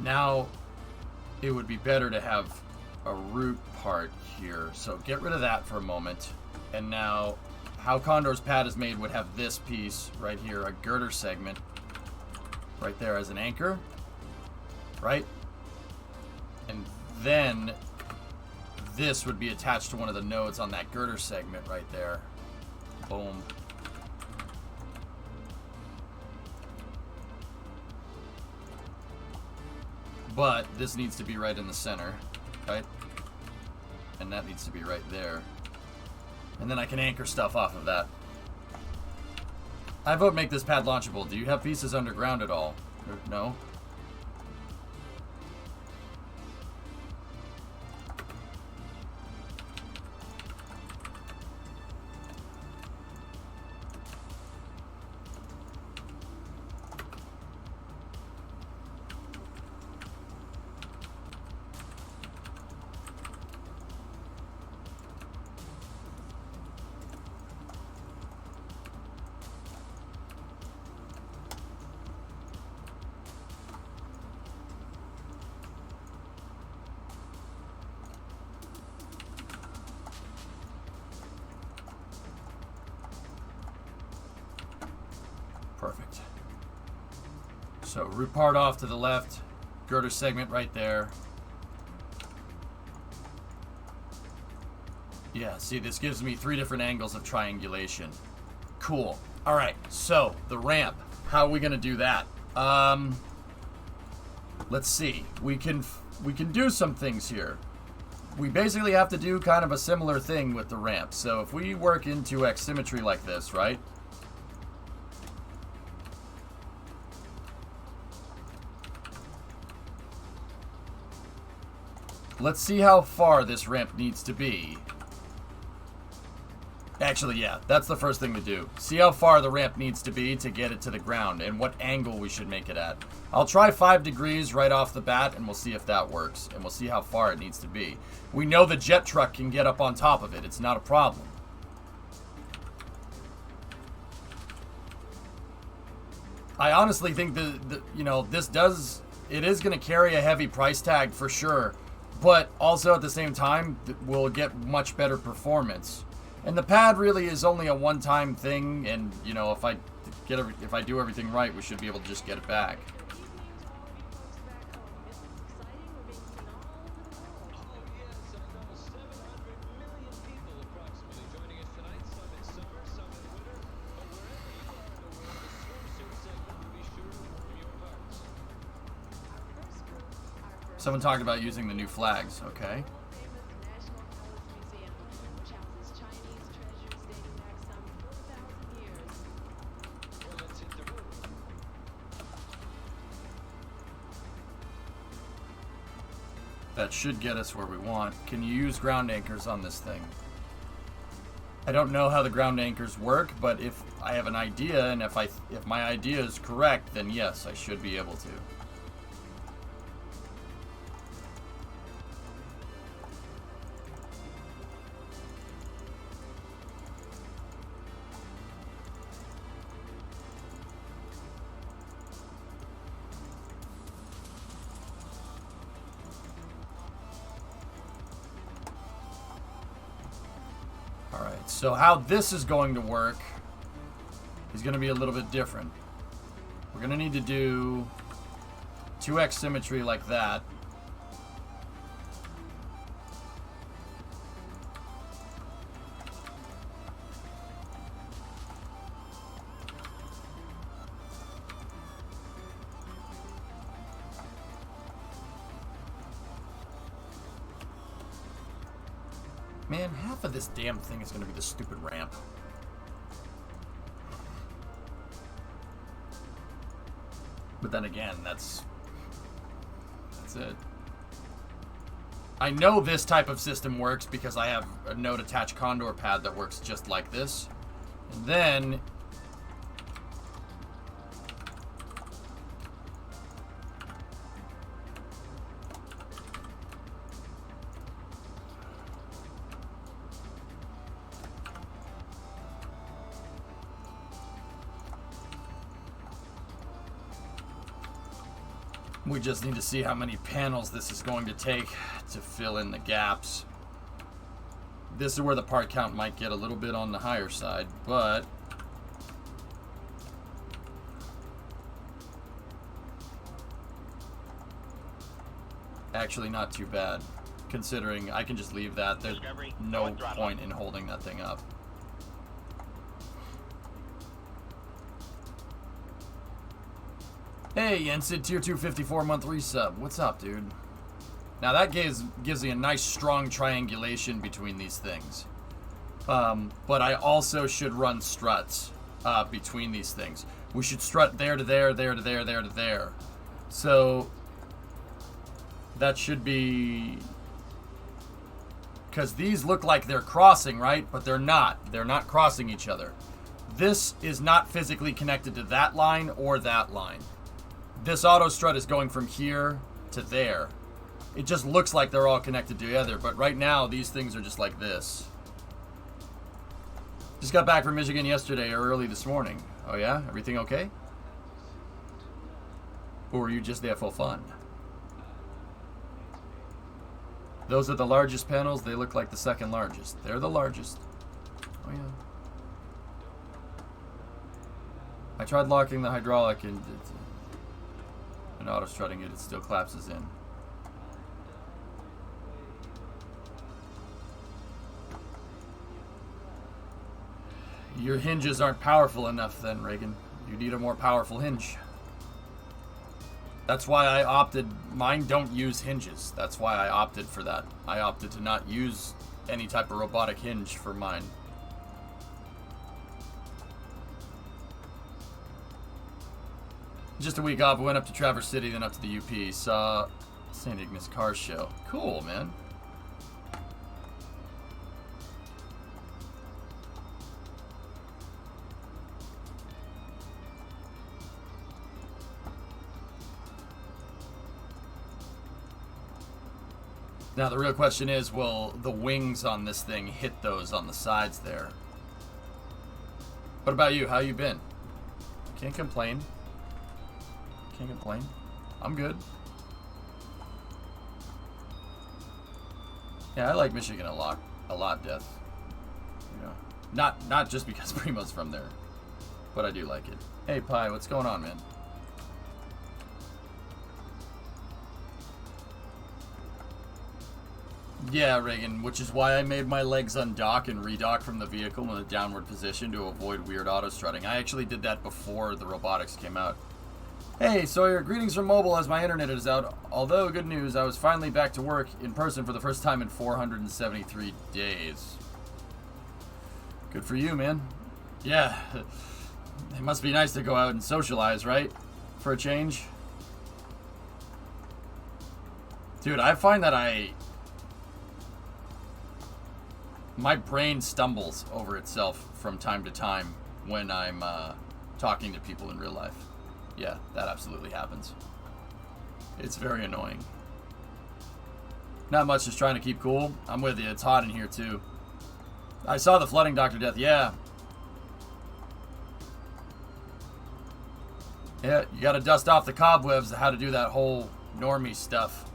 Now, it would be better to have a root part here. So get rid of that for a moment. And now, how Condor's pad is made would have this piece right here, a girder segment, right there as an anchor, right? And then this would be attached to one of the nodes on that girder segment right there. Boom. But this needs to be right in the center, right? And that needs to be right there. And then I can anchor stuff off of that. I vote make this pad launchable. Do you have pieces underground at all? No? Perfect. So root part off to the left, girder segment right there. Yeah, see, this gives me 3 different angles of triangulation. Cool. All right, so the ramp. How are we gonna do that? Let's see. We can do some things here. We basically have to do kind of a similar thing with the ramp. So if we work into X symmetry like this, right? Let's see how far this ramp needs to be. Actually, yeah, that's the first thing to do. See how far the ramp needs to be to get it to the ground and what angle we should make it at. I'll try 5 degrees right off the bat and we'll see if that works. And we'll see how far it needs to be. We know the jet truck can get up on top of it. It's not a problem. I honestly think it is going to carry a heavy price tag for sure. But also at the same time, we'll get much better performance. And the pad really is only a one-time thing, and you know, if I do everything right, we should be able to just get it back. Someone talked about using the new flags, okay. That should get us where we want. Can you use ground anchors on this thing? I don't know how the ground anchors work, but if I have an idea, and if my idea is correct, then yes, I should be able to. Alright, so how this is going to work is going to be a little bit different. We're going to need to do 2x symmetry like that. Man, half of this damn thing is going to be the stupid ramp. But then again, that's it. I know this type of system works because I have a node attached condor pad that works just like this. And then we just need to see how many panels this is going to take to fill in the gaps. This is where the part count might get a little bit on the higher side, but actually not too bad, considering I can just leave that. There's no point in holding that thing up. Hey, Yensid, tier 2 54-month resub. What's up, dude? Now that gives me a nice strong triangulation between these things. But I also should run struts between these things. We should strut there to there, there to there, there to there. So that should be... because these look like they're crossing, right? But they're not. They're not crossing each other. This is not physically connected to that line or that line. This auto strut is going from here to there. It just looks like they're all connected together, but right now these things are just like this. Just got back from Michigan yesterday or early this morning. Oh yeah? Everything okay? Or were you just there for fun? Those are the largest panels. They look like the second largest. They're the largest. Oh yeah. I tried locking the hydraulic and auto strutting it still collapses in. Your hinges aren't powerful enough then, Reagan. You need a more powerful hinge. That's why I opted, mine don't use hinges. That's why I opted for that. I opted to not use any type of robotic hinge for mine. Just a week off, went up to Traverse City, then up to the UP. Saw St. Ignace Car Show. Cool, man. Now the real question is, will the wings on this thing hit those on the sides there? What about you? How you been? Can't complain. Can't complain. I'm good. Yeah, I like Michigan a lot, Death. You know, not just because Primo's from there, but I do like it. Hey, Pi, what's going on, man? Yeah, Reagan, which is why I made my legs undock and redock from the vehicle in a downward position to avoid weird auto strutting. I actually did that before the robotics came out. Hey, Sawyer, greetings from mobile as my internet is out. Although, good news, I was finally back to work in person for the first time in 473 days. Good for you, man. Yeah, it must be nice to go out and socialize, right? For a change. Dude, I find that my brain stumbles over itself from time to time when I'm talking to people in real life. Yeah, that absolutely happens. It's very annoying. Not much, just trying to keep cool. I'm with you. It's hot in here, too. I saw the flooding, Dr. Death. Yeah. Yeah, you gotta dust off the cobwebs of how to do that whole normie stuff.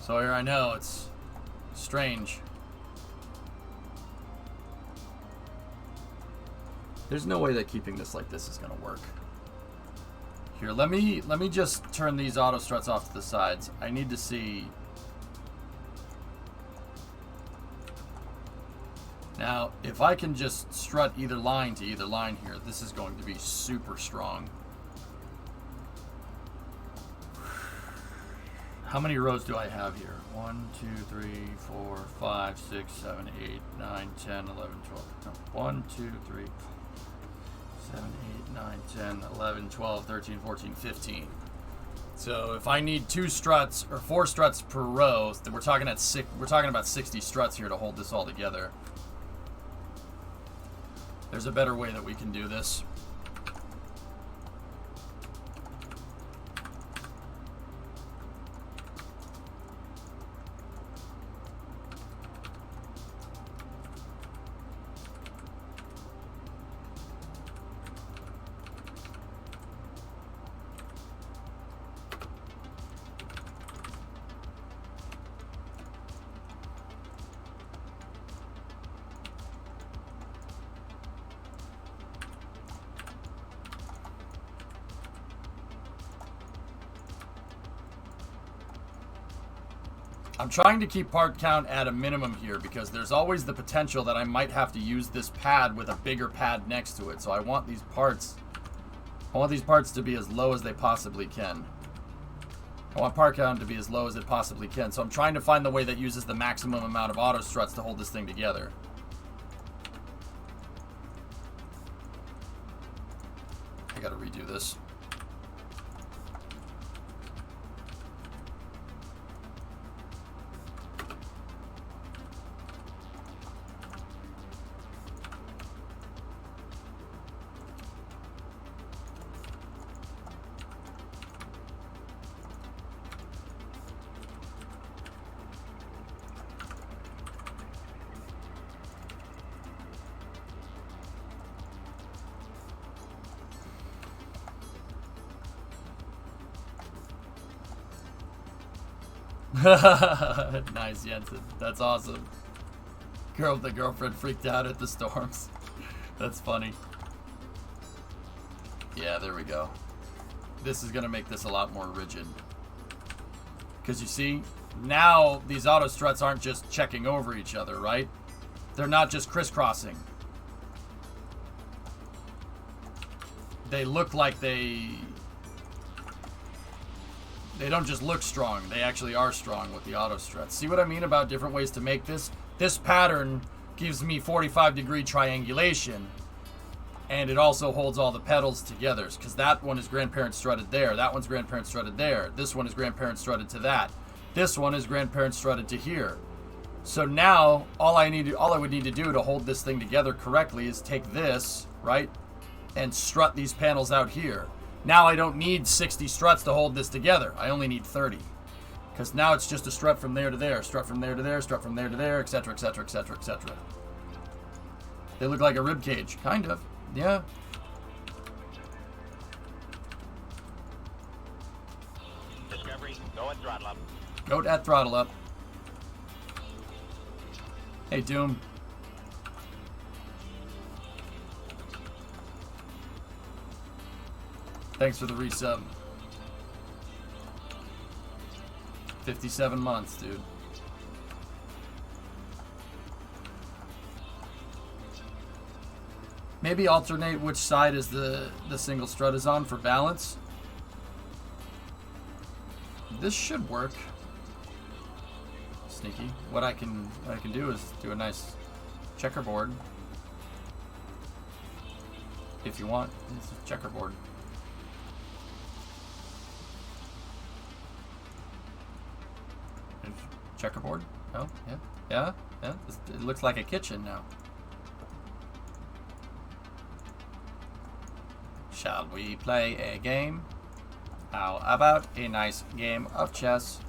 Sawyer, I know, it's strange. There's no way that keeping this like this is gonna work. Here, let me just turn these auto struts off to the sides. I need to see. Now, if I can just strut either line to either line here, this is going to be super strong. How many rows do I have here? 1, 2, 3, 4, 5, 6, 7, 8, 9, 10, 11, 12. No, 1, 2, 3, 7, 8, 9, 10, 11, 12, 13, 14, 15. So if I need 2 struts or 4 struts per row, then we're talking about 60 struts here to hold this all together. There's a better way that we can do this. I'm trying to keep part count at a minimum here because there's always the potential that I might have to use this pad with a bigger pad next to it. So I want these parts to be as low as they possibly can. I want part count to be as low as it possibly can. So I'm trying to find the way that uses the maximum amount of auto struts to hold this thing together. I gotta redo this. Nice, Jensen. That's awesome. The girlfriend freaked out at the storms. That's funny. Yeah, there we go. This is going to make this a lot more rigid. Because you see, now these auto struts aren't just checking over each other, right? They're not just crisscrossing. They look like they don't just look strong, they actually are strong with the auto struts. See what I mean about different ways to make this? This pattern gives me 45-degree triangulation, and it also holds all the pedals together, because that one is grandparent strutted there, that one's grandparent strutted there, this one is grandparent strutted to that, this one is grandparent strutted to here. So now, all I would need to do to hold this thing together correctly is take this, right, and strut these panels out here. Now I don't need 60 struts to hold this together. I only need 30. Because now it's just a strut from there to there, strut from there to there, strut from there to there, etc., etc., etc., etc. They look like a rib cage. Kind of. Yeah. Discovery, go at throttle up. Go at throttle up. Hey, Doom. Thanks for the resub. 57 months, dude. Maybe alternate which side is the single strut is on for balance. This should work. Sneaky. What I can do is do a nice checkerboard. If you want, it's a checkerboard. Checkerboard? Oh, yeah. Yeah, yeah. It looks like a kitchen now. Shall we play a game? How about a nice game of chess?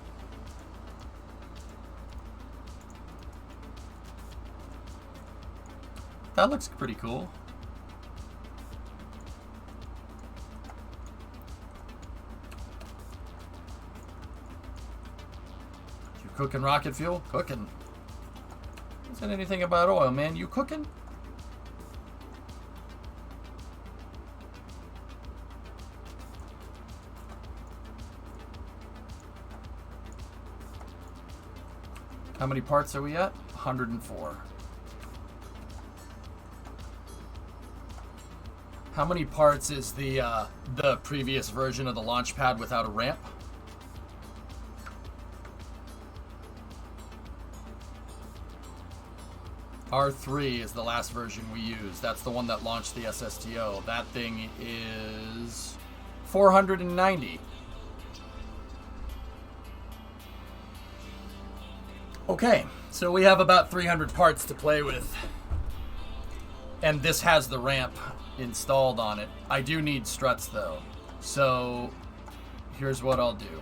That looks pretty cool. You cooking rocket fuel? Cooking. Isn't anything about oil, man. You cooking? How many parts are we at? 104. How many parts is the previous version of the launch pad without a ramp? R3 is the last version we used. That's the one that launched the SSTO. That thing is 490. Okay, so we have about 300 parts to play with. And this has the ramp installed on it. I do need struts though. So here's what I'll do.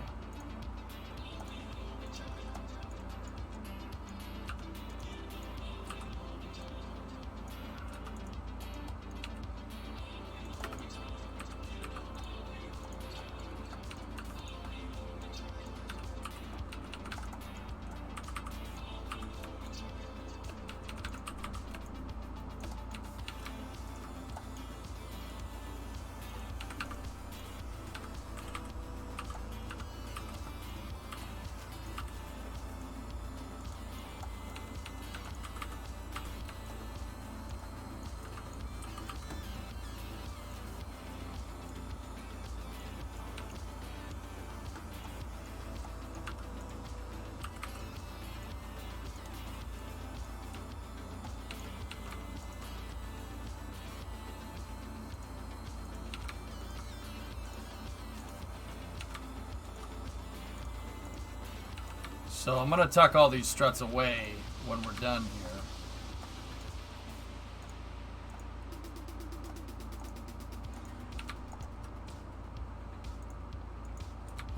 So I'm going to tuck all these struts away when we're done here.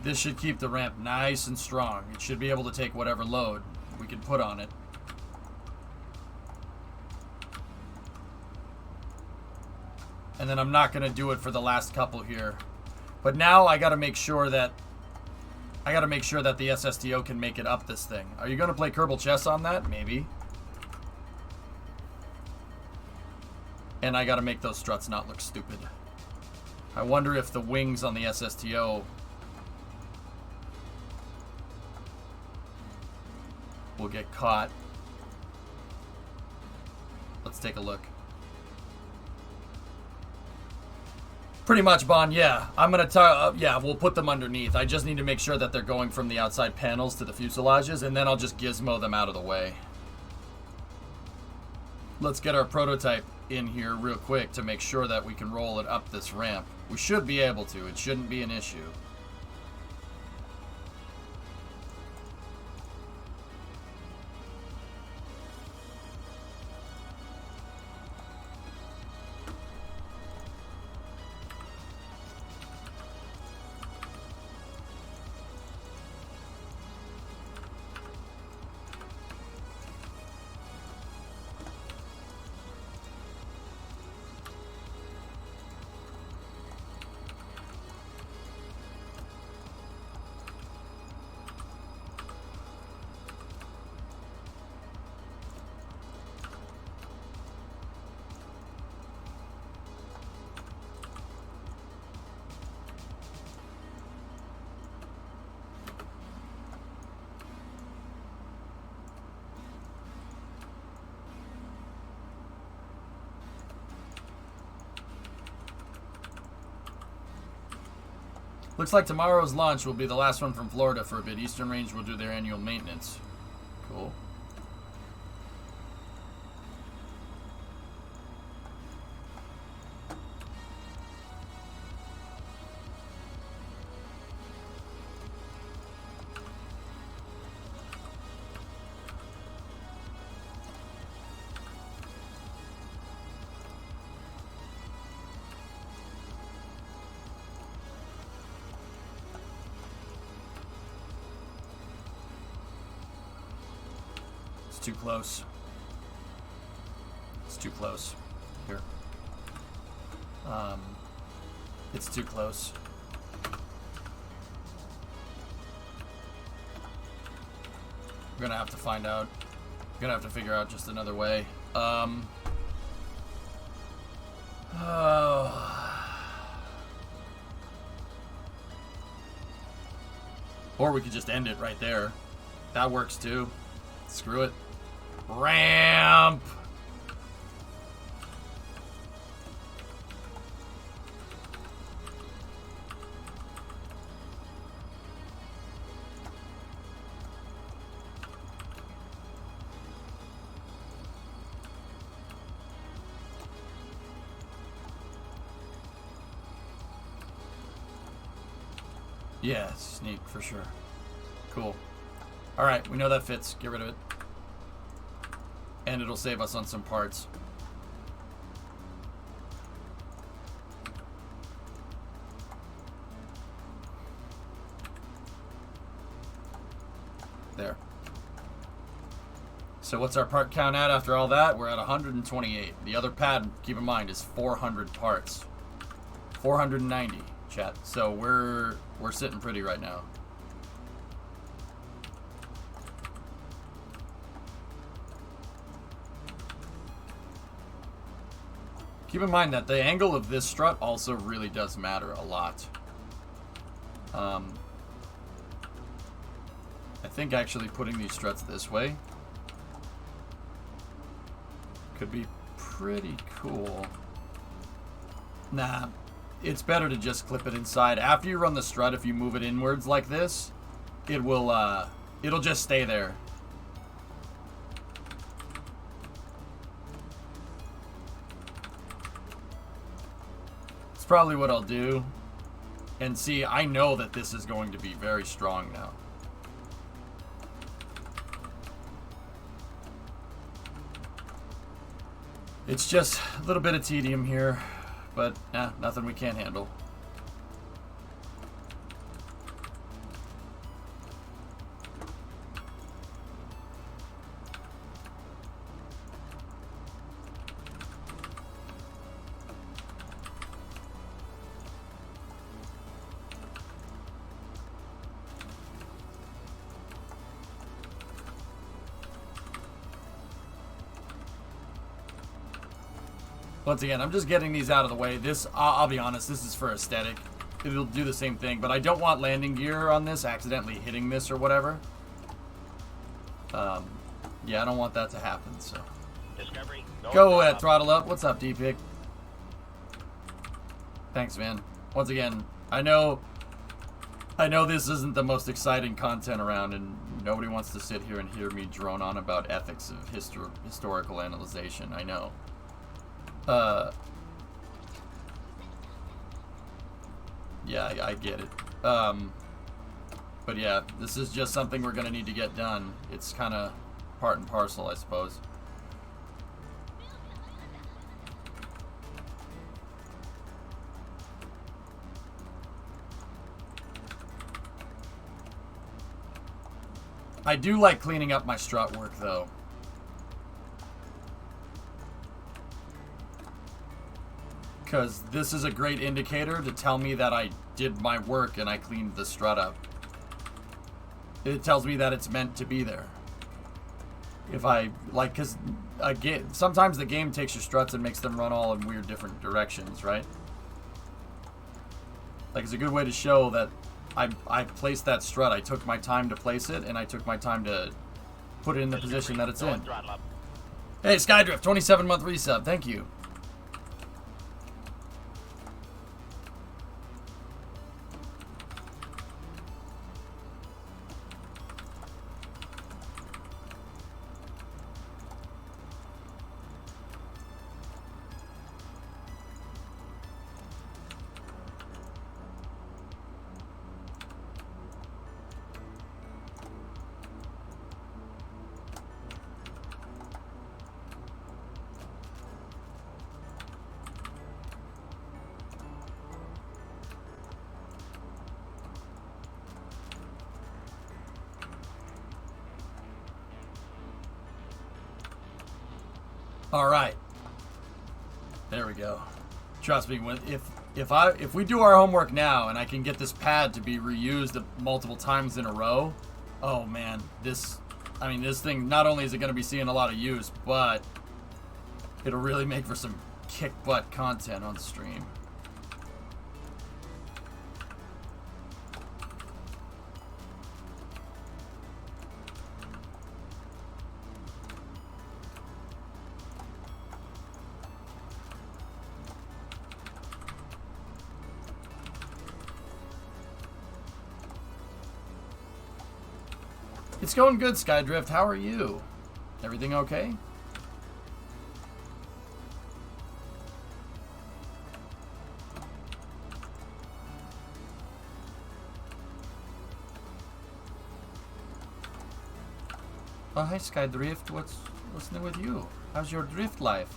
This should keep the ramp nice and strong. It should be able to take whatever load we can put on it. And then I'm not going to do it for the last couple here. But now I got to make sure that the SSTO can make it up this thing. Are you going to play Kerbal Chess on that? Maybe. And I got to make those struts not look stupid. I wonder if the wings on the SSTO will get caught. Let's take a look. Pretty much, Bon, yeah. I'm going to yeah, we'll put them underneath. I just need to make sure that they're going from the outside panels to the fuselages, and then I'll just gizmo them out of the way. Let's get our prototype in here real quick to make sure that we can roll it up this ramp. We should be able to. It shouldn't be an issue. Looks like tomorrow's launch will be the last one from Florida for a bit. Eastern Range will do their annual maintenance. Cool. too close. It's too close. Here. It's too close. We're gonna have to find out. We're gonna have to figure out just another way. Or we could just end it right there. That works too. Screw it. Ramp! Yeah, sneak for sure. Cool. Alright, we know that fits. Get rid of it. And it'll save us on some parts. There. So what's our part count at after all that? We're at 128. The other pad, keep in mind, is 400 parts. 490, chat. So we're sitting pretty right now. Keep in mind that the angle of this strut also really does matter a lot. I think actually putting these struts this way could be pretty cool. Nah, it's better to just clip it inside. After you run the strut, if you move it inwards like this, it will, it'll just stay there. It's probably what I'll do. And see, I know that this is going to be very strong now. It's just a little bit of tedium here, but nothing we can't handle. Once again, I'm just getting these out of the way. This, I'll be honest, this is for aesthetic. It'll do the same thing, but I don't want landing gear on this accidentally hitting this or whatever. Yeah, I don't want that to happen, so. Discovery, Go ahead, throttle up. What's up, D-Pick? Thanks, man. Once again, I know this isn't the most exciting content around, and nobody wants to sit here and hear me drone on about ethics of historical analyzation. I know. Yeah, I get it. But yeah, this is just something we're gonna need to get done. It's kind of part and parcel, I suppose. I do like cleaning up my strut work, though. Because this is a great indicator to tell me that I did my work and I cleaned the strut up. It tells me that it's meant to be there. If I, like, because sometimes the game takes your struts and makes them run all in weird different directions, right? Like, it's a good way to show that I placed that strut. I took my time to place it, and I took my time to put it in the position that it's in. Hey, Skydrift, 27-month resub. Thank you. All right. There we go. Trust me, if we do our homework now and I can get this pad to be reused multiple times in a row, oh man, this thing, not only is it going to be seeing a lot of use, but it'll really make for some kick butt content on stream. It's going good, Skydrift. How are you? Everything okay? Oh, hi, Skydrift. What's new with you? How's your drift life?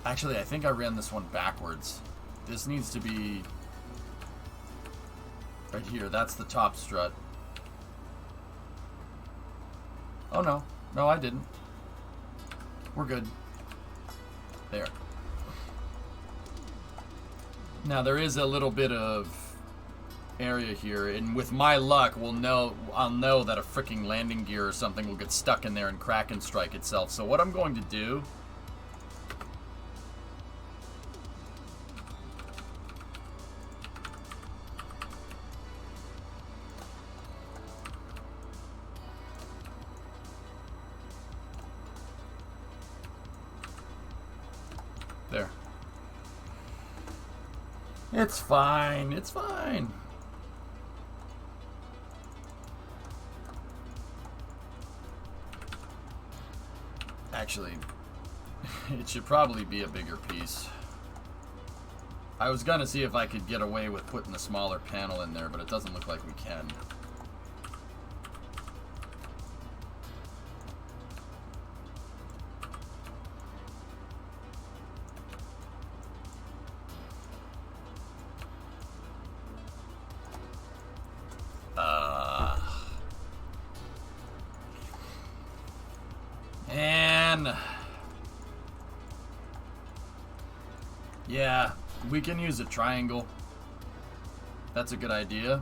Actually, I think I ran this one backwards. This needs to be right here. That's the top strut. Oh, no. No, I didn't. We're good. There. Now, there is a little bit of area here, and with my luck, I'll know that a freaking landing gear or something will get stuck in there and crack and strike itself. So what I'm going to do... There. It's fine. It's fine. Actually, it should probably be a bigger piece. I was gonna see if I could get away with putting a smaller panel in there, but it doesn't look like we can. Yeah, we can use a triangle. That's a good idea.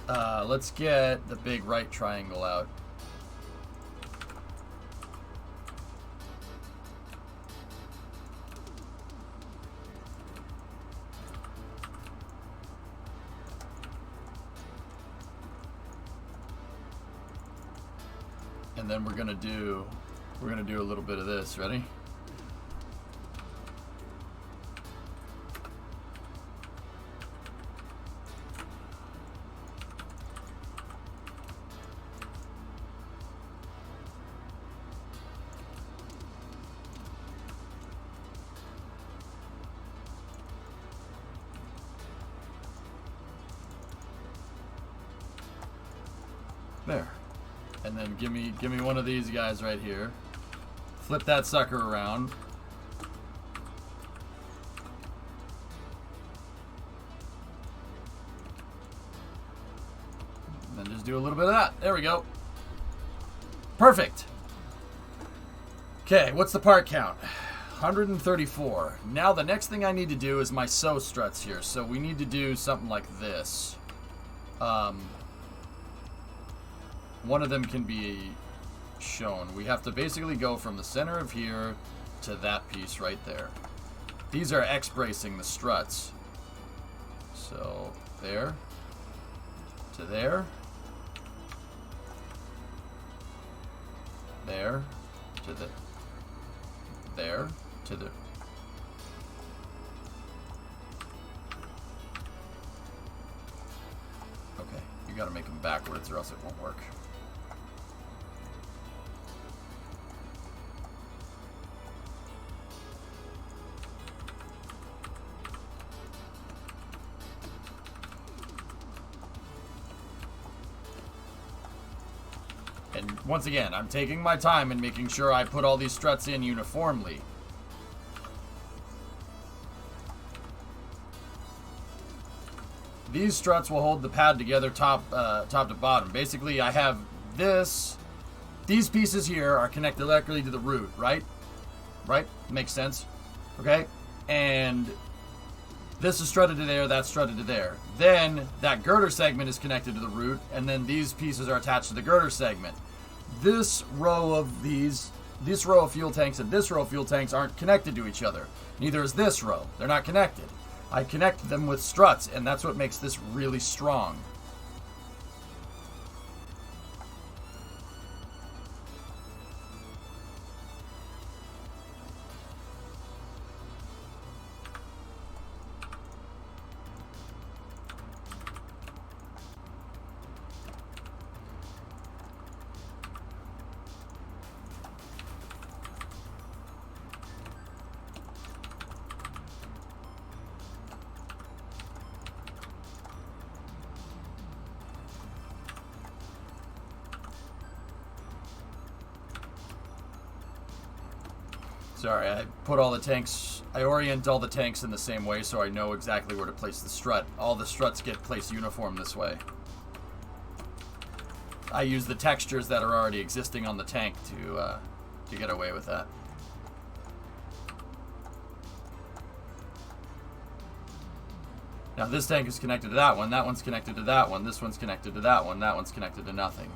Let's get the big right triangle out. And then we're gonna do a little bit of this. Ready? There. And then give me one of these guys right here. Flip that sucker around. And then just do a little bit of that. There we go. Perfect. Okay, what's the part count? 134. Now the next thing I need to do is my sew struts here. So we need to do something like this. One of them can be shown. We have to basically go from the center of here to that piece right there. These are X-bracing the struts. So there to there. There to the there to the okay, you gotta make them backwards or else it won't work. And once again, I'm taking my time and making sure I put all these struts in uniformly. these struts will hold the pad together top to bottom. Basically, I have this. These pieces here are connected directly to the root, right? Right? Makes sense. Okay? And this is strutted to there, that's strutted to there. Then that girder segment is connected to the root, and then these pieces are attached to the girder segment. This row of fuel tanks and this row of fuel tanks aren't connected to each other. Neither is this row. They're not connected. I connect them with struts, and that's what makes this really strong. Sorry, I orient all the tanks in the same way so I know exactly where to place the strut. All the struts get placed uniform this way. I use the textures that are already existing on the tank to get away with that. Now this tank is connected to that one's connected to that one, this one's connected to that one's connected to nothing.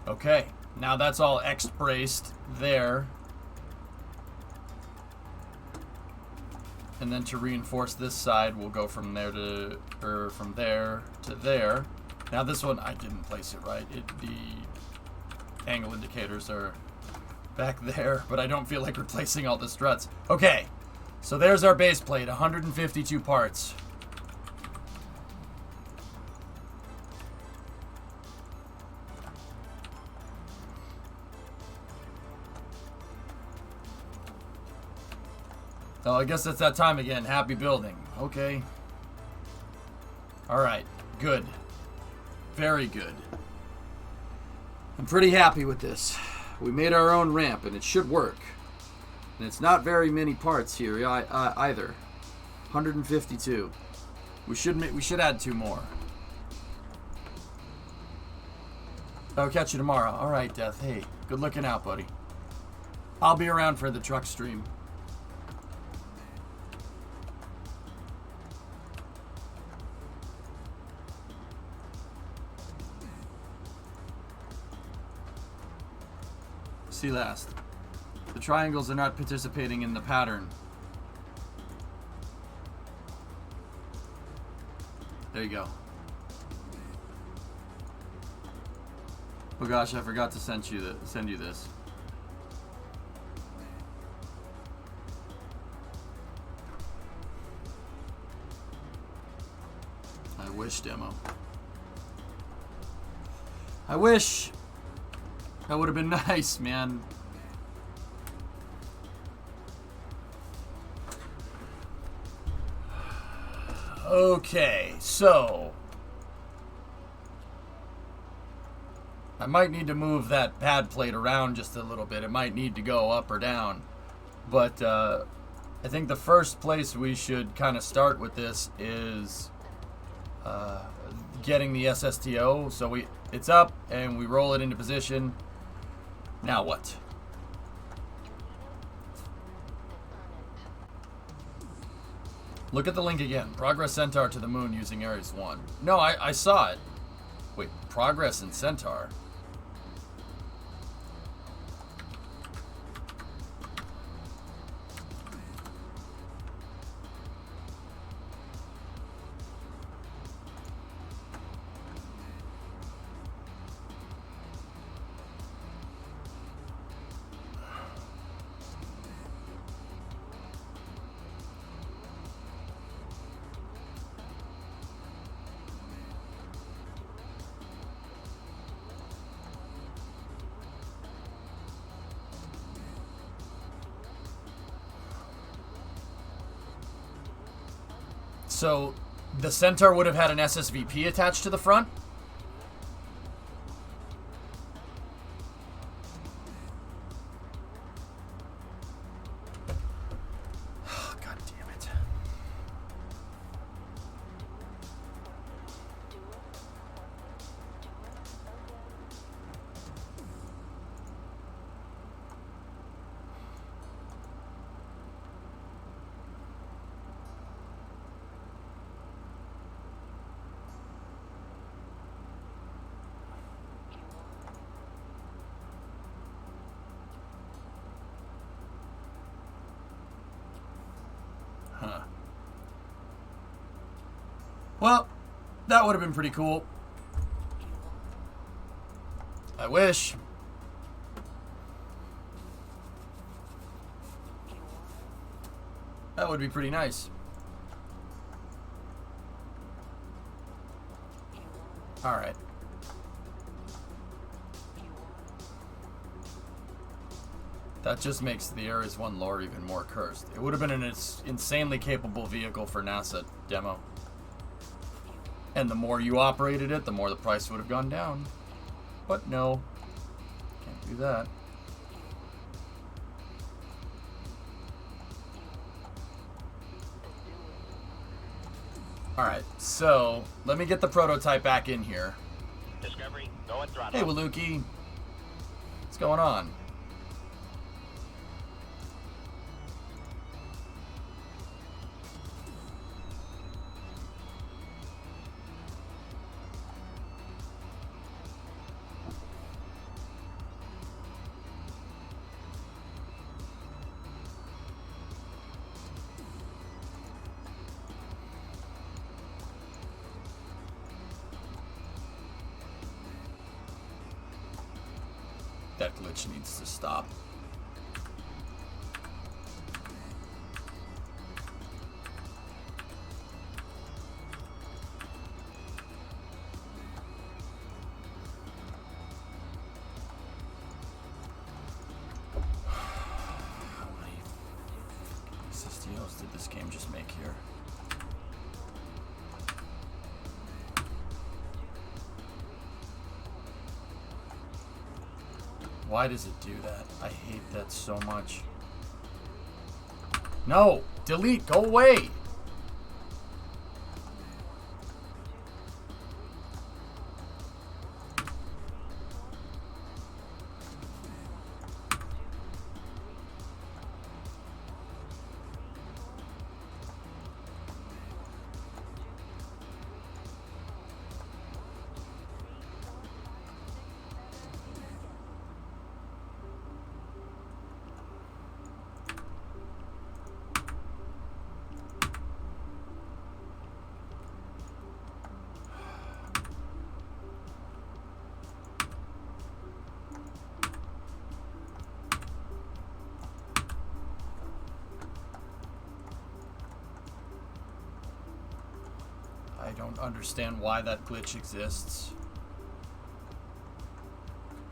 Okay, now that's all X-braced there. And then to reinforce this side, we'll go from there to, from there to there. Now this one, I didn't place it right. The angle indicators are back there, but I don't feel like replacing all the struts. Okay, so there's our base plate, 152 parts. Oh, I guess it's that time again. Happy building. Okay. Alright. Good. Very good. I'm pretty happy with this. We made our own ramp, and it should work. And it's not very many parts here either. 152. We should add 2 more. I'll catch you tomorrow. Alright, Death. Hey, good looking out, buddy. I'll be around for the truck stream. See last. The triangles are not participating in the pattern. There you go. Oh gosh, I forgot to send you this. I wish, demo. I wish. That would have been nice, man. Okay, so I might need to move that pad plate around just a little bit. It might need to go up or down. But I think the first place we should kind of start with this is getting the SSTO. So it's up and we roll it into position. Now what? Look at the link again. Progress Centaur to the moon using Ares 1. No, I saw it. Wait, Progress in Centaur? So the Centaur would have had an SSVP attached to the front? God damn it. Huh. Well, that would have been pretty cool. I wish. That would be pretty nice. Alright. That just makes the Ares 1 lore even more cursed. It would have been an insanely capable vehicle for NASA demo. And the more you operated it, the more the price would have gone down. But no, can't do that. Alright, so let me get the prototype back in here. Discovery, go and throttle. Hey, Waluki. What's going on? That glitch needs to stop. How many SSDOs did this game just make here? Why does it do that? I hate that so much. No! Delete! Go away! I don't understand why that glitch exists.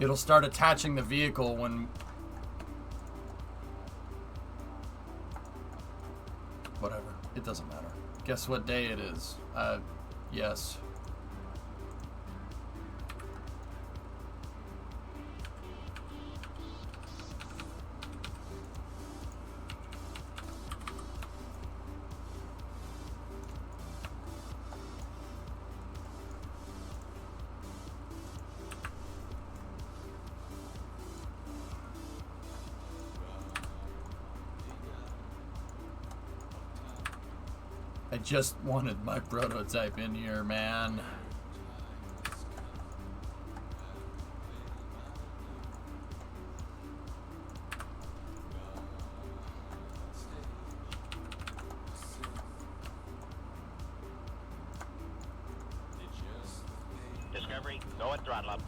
It'll start attaching the vehicle when... Whatever. It doesn't matter. Guess what day it is? Yes. I just wanted my prototype in here, man. Discovery, go and throttle up.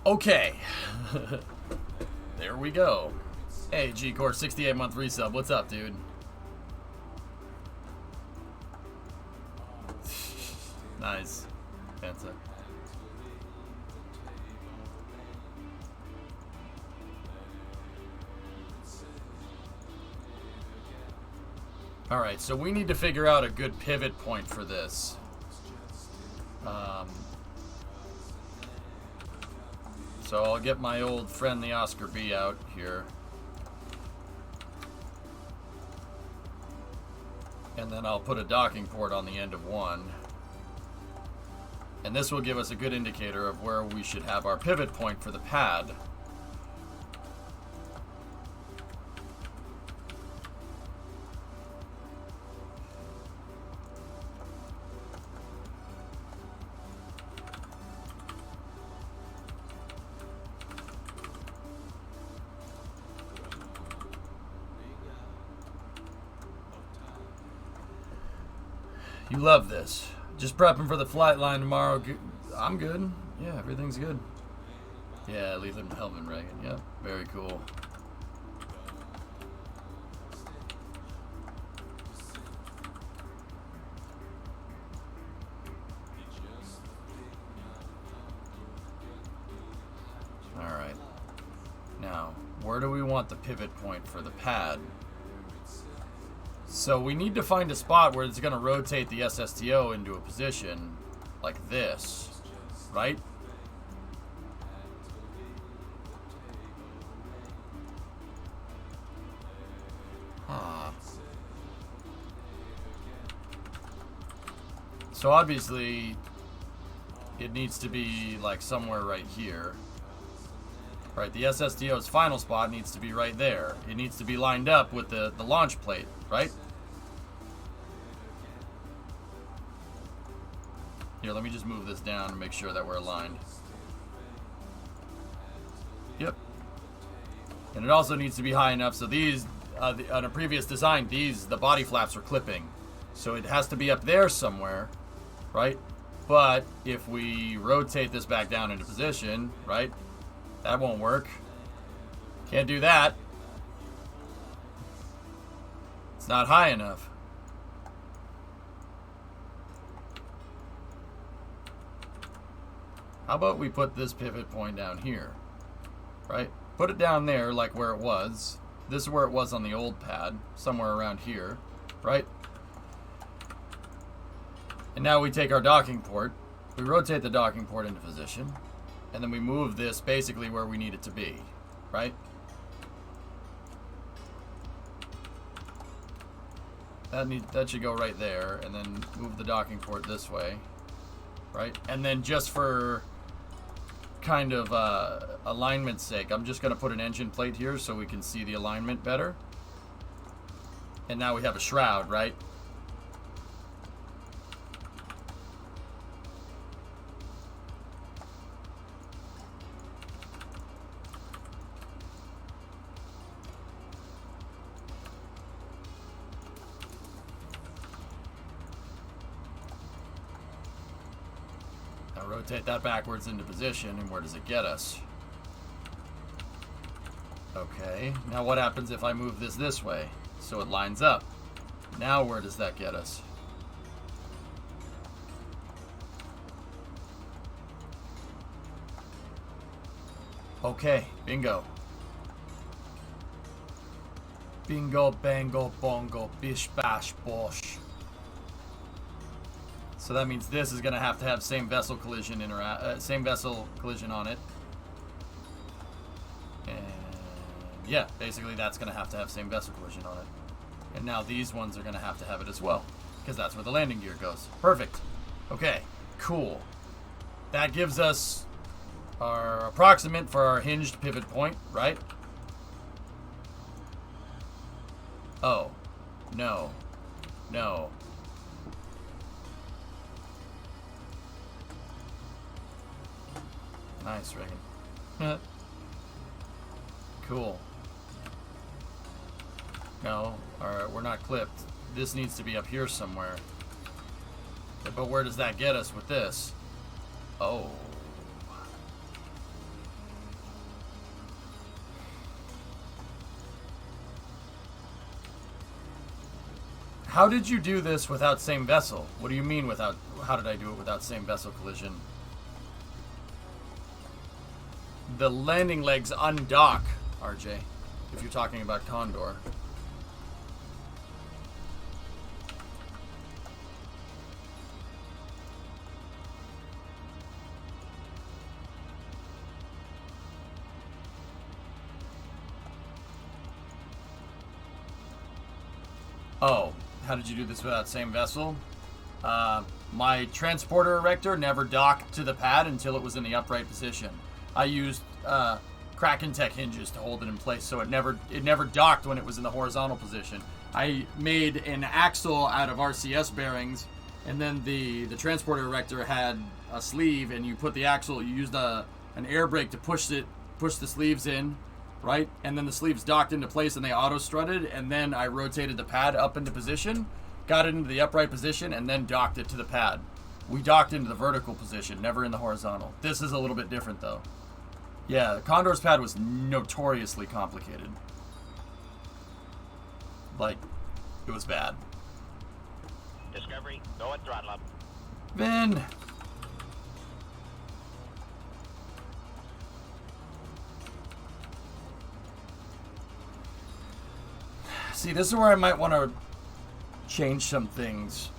Okay. There we go. Hey, G-Core, 68-month resub. What's up, dude? Nice. Fancy. Alright, so we need to figure out a good pivot point for this. So I'll get my old friend the Oscar B out here. And then I'll put a docking port on the end of one. And this will give us a good indicator of where we should have our pivot point for the pad. You love this. Just prepping for the flight line tomorrow. I'm good. Yeah, everything's good. Yeah, Lethal Helvin Reagan. Yep, very cool. Alright. Now, where do we want the pivot point for the pad? So we need to find a spot where it's going to rotate the SSTO into a position like this, right? Huh. So obviously it needs to be like somewhere right here. Right, the SSTO's final spot needs to be right there. It needs to be lined up with the launch plate, right? Here, let me just move this down and make sure that we're aligned. Yep. And it also needs to be high enough so these, on a previous design, the body flaps are clipping. So it has to be up there somewhere, right? But if we rotate this back down into position, right? That won't work. Can't do that. It's not high enough. How about we put this pivot point down here, right? Put it down there like where it was. This is where it was on the old pad, somewhere around here, right? And now we take our docking port, we rotate the docking port into position, and then we move this basically where we need it to be, right? That should go right there, and then move the docking port this way, right? And then just for kind of alignment's sake, I'm just going to put an engine plate here so we can see the alignment better. And now we have a shroud, right? Rotate that backwards into position, and where does it get us? Okay, now what happens if I move this way? So it lines up. Now where does that get us? Okay, bingo. Bingo, bango, bongo, bish, bash, bosh. So that means this is going to have same vessel collision on it. And yeah, basically that's going to have same vessel collision on it. And now these ones are going to have it as well, because that's where the landing gear goes. Perfect. Okay, cool. That gives us our approximate for our hinged pivot point, right? Oh, no, no. Nice, Reagan. Cool. No, alright, we're not clipped. This needs to be up here somewhere. But where does that get us with this? Oh. How did you do this without same vessel? What do you mean without, how did I do it without same vessel collision? The landing legs undock, RJ, if you're talking about Condor. Oh, how did you do this with that same vessel? My transporter erector never docked to the pad until it was in the upright position. I used Kraken Tech hinges to hold it in place, so it never docked when it was in the horizontal position. I made an axle out of RCS bearings, and then the transporter erector had a sleeve, and you put the axle. You used an air brake to push the sleeves in, right? And then the sleeves docked into place, and they auto strutted. And then I rotated the pad up into position, got it into the upright position, and then docked it to the pad. We docked into the vertical position, never in the horizontal. This is a little bit different, though. Yeah, the Condor's pad was notoriously complicated. Like, it was bad. Discovery, go at throttle up. Vin! See, this is where I might want to change some things.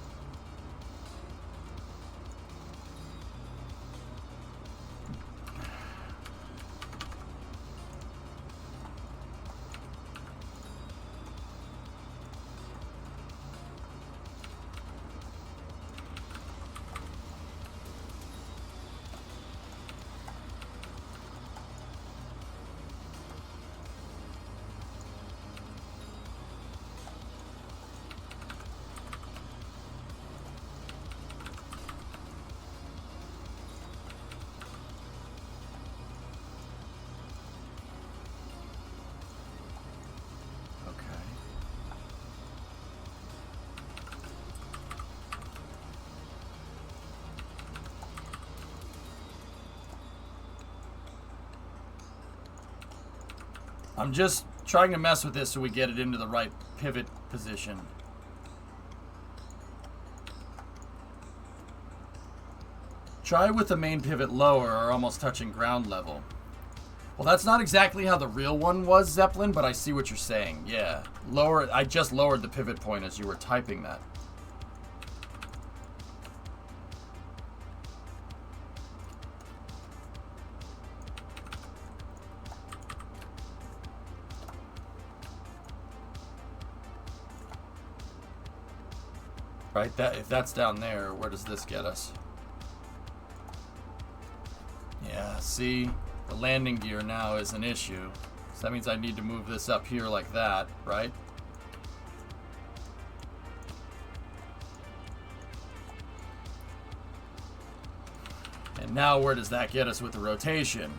I'm just trying to mess with this so we get it into the right pivot position. Try with the main pivot lower or almost touching ground level. Well, that's not exactly how the real one was, Zeppelin, but I see what you're saying. Yeah. Lower. I just lowered the pivot point as you were typing that. Right, if that's down there, where does this get us? Yeah, see, the landing gear now is an issue. So that means I need to move this up here like that, right? And now where does that get us with the rotation?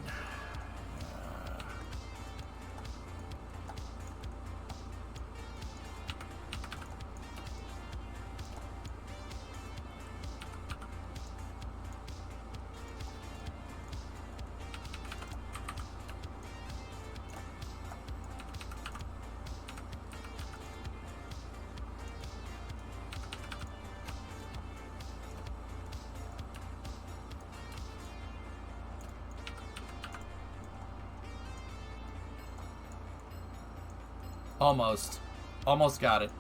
Almost. Almost got it.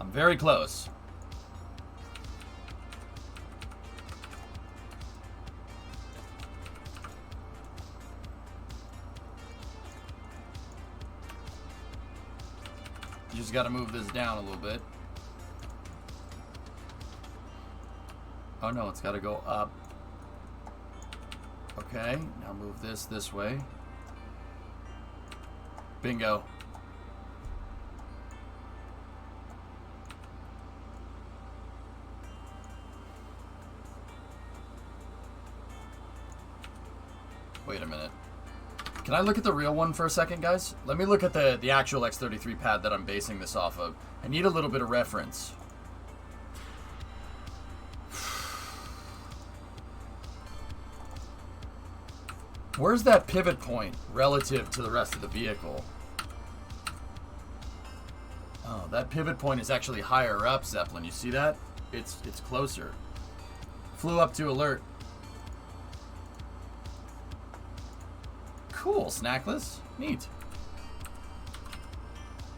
I'm very close. You just got to move this down a little bit. Oh no, it's got to go up. Okay, now move this way. Bingo. Wait a minute. Can I look at the real one for a second, guys? Let me look at the actual X33 pad that I'm basing this off of. I need a little bit of reference. Where's that pivot point relative to the rest of the vehicle? Oh, that pivot point is actually higher up, Zeppelin. You see that? It's closer. Flew up to alert. Cool, Snackless. Neat.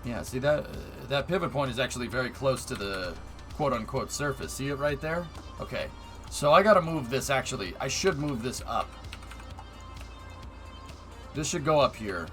Yeah, see that? That pivot point is actually very close to the quote-unquote surface. See it right there? Okay. So I gotta move this, actually. I should move this up. This should go up here.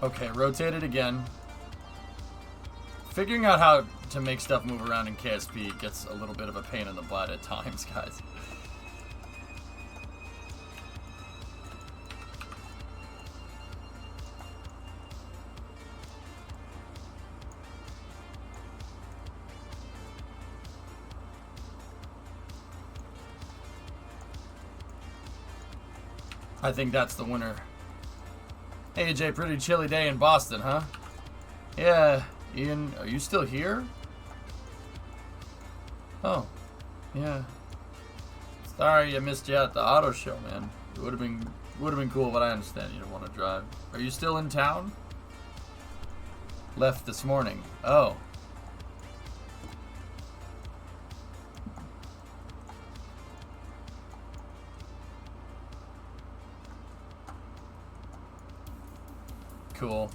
Okay, rotate it again. Figuring out how to make stuff move around in KSP gets a little bit of a pain in the butt at times, guys. I think that's the winner. Hey, AJ, pretty chilly day in Boston, huh? Yeah, Ian, are you still here? Oh, yeah. Sorry I missed you at the auto show, man. It would have been cool, but I understand you don't want to drive. Are you still in town? Left this morning. Oh. Cool.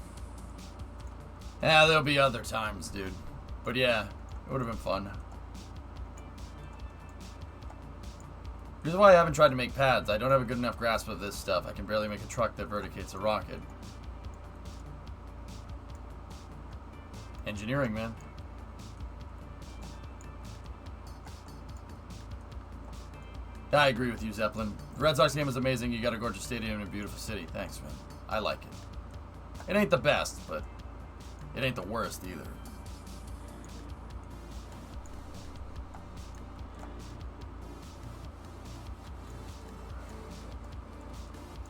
Yeah, there'll be other times, dude. But yeah, it would have been fun. Here's why I haven't tried to make pads. I don't have a good enough grasp of this stuff. I can barely make a truck that verticates a rocket. Engineering, man. I agree with you, Zeppelin. The Red Sox game is amazing. You got a gorgeous stadium and a beautiful city. Thanks, man. I like it. It ain't the best, but it ain't the worst either.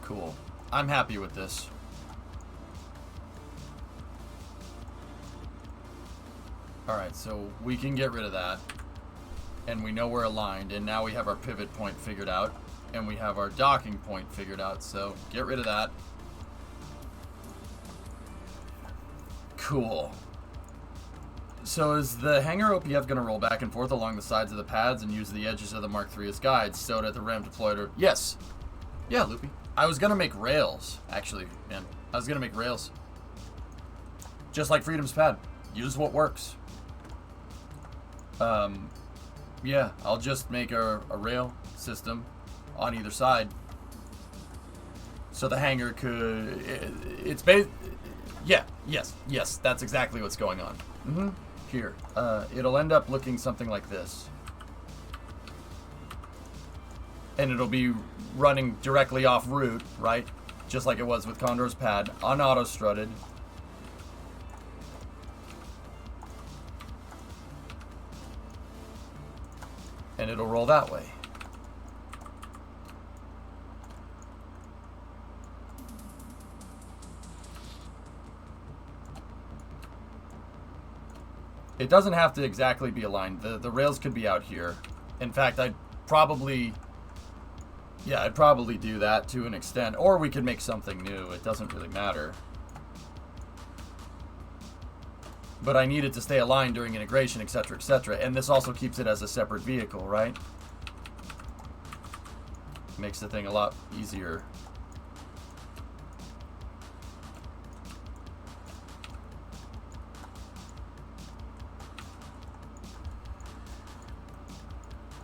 Cool. I'm happy with this. Alright, so we can get rid of that. And we know we're aligned, and now we have our pivot point figured out. And we have our docking point figured out, so get rid of that. Cool. So is the hangar OPF going to roll back and forth along the sides of the pads and use the edges of the Mark III as guides so that the ram deployed or... Yes. Yeah, Loopy. I was going to make rails, actually, man. I was going to make rails. Just like Freedom's pad. Use what works. Yeah, I'll just make a rail system on either side. So the hangar could... It's based... Yeah, yes, that's exactly what's going on. Mm-hmm. Here, it'll end up looking something like this. And it'll be running directly off route, right? Just like it was with Condor's pad, unauto-strutted. And it'll roll that way. It doesn't have to exactly be aligned. The rails could be out here. In fact, I'd probably do that to an extent. Or we could make something new. It doesn't really matter. But I need it to stay aligned during integration, etc., etc. And this also keeps it as a separate vehicle, right? Makes the thing a lot easier.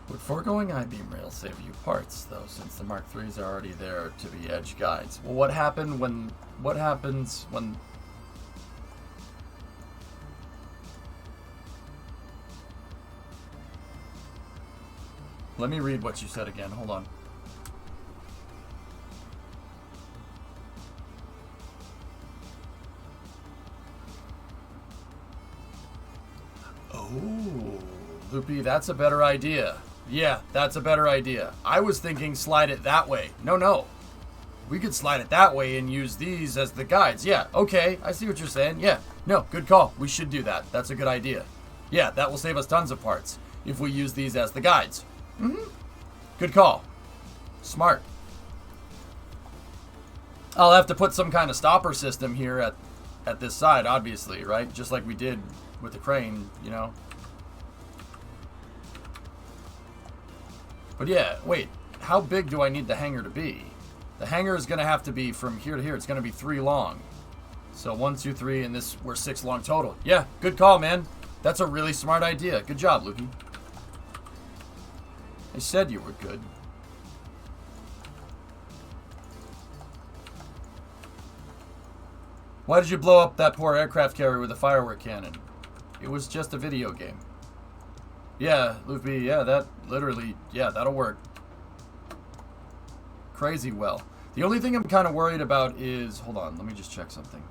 Would foregoing I-beam rails save you parts, though, since the Mark IIIs are already there to be edge guides? Well, what happens when... Let me read what you said again. Hold on. Oh, Loopy, that's a better idea. Yeah, that's a better idea. I was thinking slide it that way. No. We could slide it that way and use these as the guides. Yeah, okay, I see what you're saying. Yeah, no, good call. We should do that. That's a good idea. Yeah, that will save us tons of parts if we use these as the guides. Mm-hmm. Good call. Smart. I'll have to put some kind of stopper system here at this side, obviously, right? Just like we did with the crane, you know? But yeah, wait. How big do I need the hangar to be? The hangar is going to have to be from here to here. It's going to be 3 long. So 1, 2, 3, and this, we're 6 long total. Yeah, good call, man. That's a really smart idea. Good job, Lukey. I said you were good. Why did you blow up that poor aircraft carrier with a firework cannon? It was just a video game. Yeah, Luffy, yeah, that literally, yeah, that'll work. Crazy well. The only thing I'm kind of worried about is, hold on, let me just check something.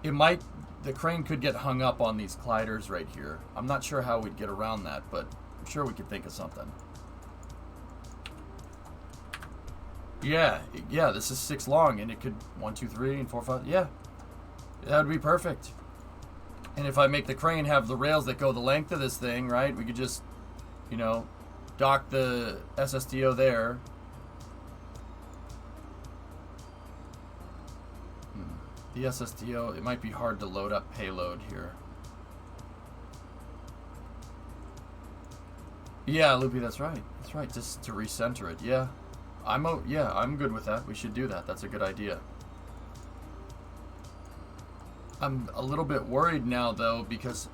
The crane could get hung up on these gliders right here. I'm not sure how we'd get around that, but I'm sure we could think of something. Yeah, this is 6 long, and it could 1, 2, 3, and 4, 5. Yeah, that would be perfect. And if I make the crane have the rails that go the length of this thing, right, we could just, you know, dock the SSTO there. The SSTO, it might be hard to load up payload here. Yeah, Loopy, that's right. That's right, just to recenter it. Yeah. I'm good with that. We should do that. That's a good idea. I'm a little bit worried now, though, because...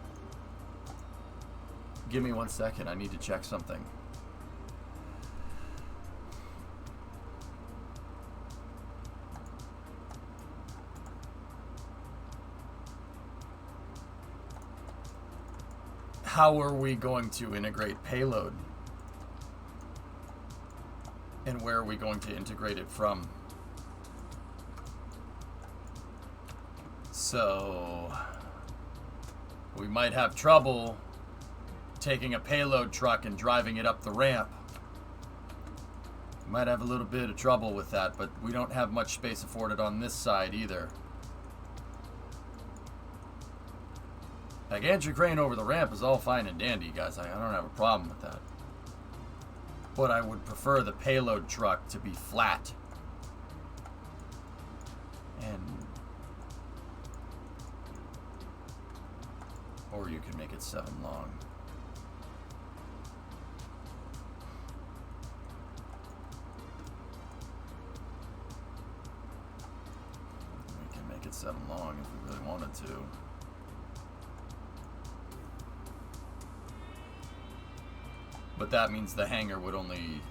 Give me 1 second. I need to check something. How are we going to integrate payload? And where are we going to integrate it from? So we might have trouble taking a payload truck and driving it up the ramp. We might have a little bit of trouble with that, but we don't have much space afforded on this side either. Like, entry crane over the ramp is all fine and dandy, guys. I don't have a problem with that. But I would prefer the payload truck to be flat. And... Or you can make it 7 long. We can make it 7 long if we really wanted to. But that means the hangar would only...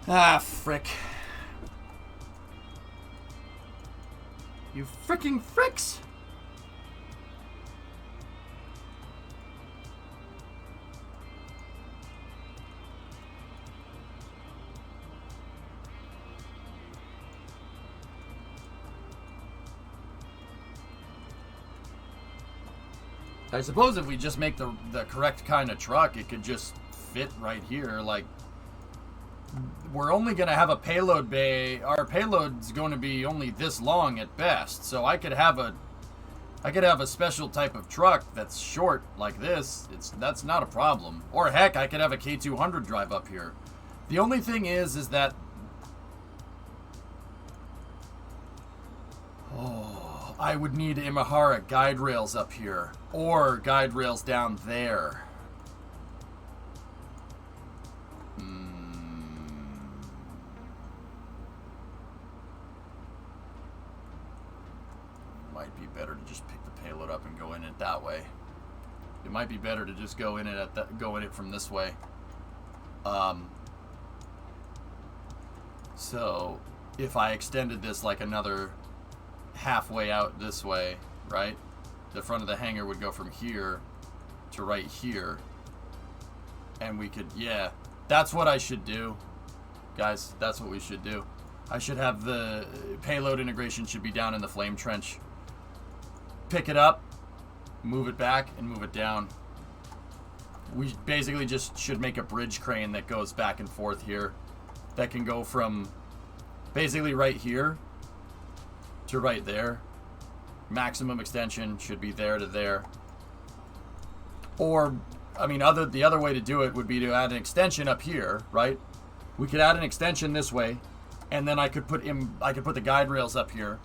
Ah, frick. You fricking fricks! I suppose if we just make the correct kind of truck, it could just fit right here. Like, we're only going to have a payload bay. Our payload's going to be only this long at best. So I could have a special type of truck that's short like this. That's not a problem. Or heck, I could have a K200 drive up here. The only thing is that... Oh, I would need Imahara guide rails up here. Or guide rails down there. Might be better to just pick the payload up and go in it that way. It might be better to just go in it from this way. So if I extended this like another halfway out this way, right? The front of the hangar would go from here to right here. And we could, yeah, that's what I should do. Guys, that's what we should do. I should have the payload integration should be down in the flame trench. Pick it up, move it back, and move it down. We basically just should make a bridge crane that goes back and forth here. That can go from basically right here to right there. Maximum extension should be there to there. Or, I mean, the other way to do it would be to add an extension up here, right? We could add an extension this way, and then I could put the guide rails up here,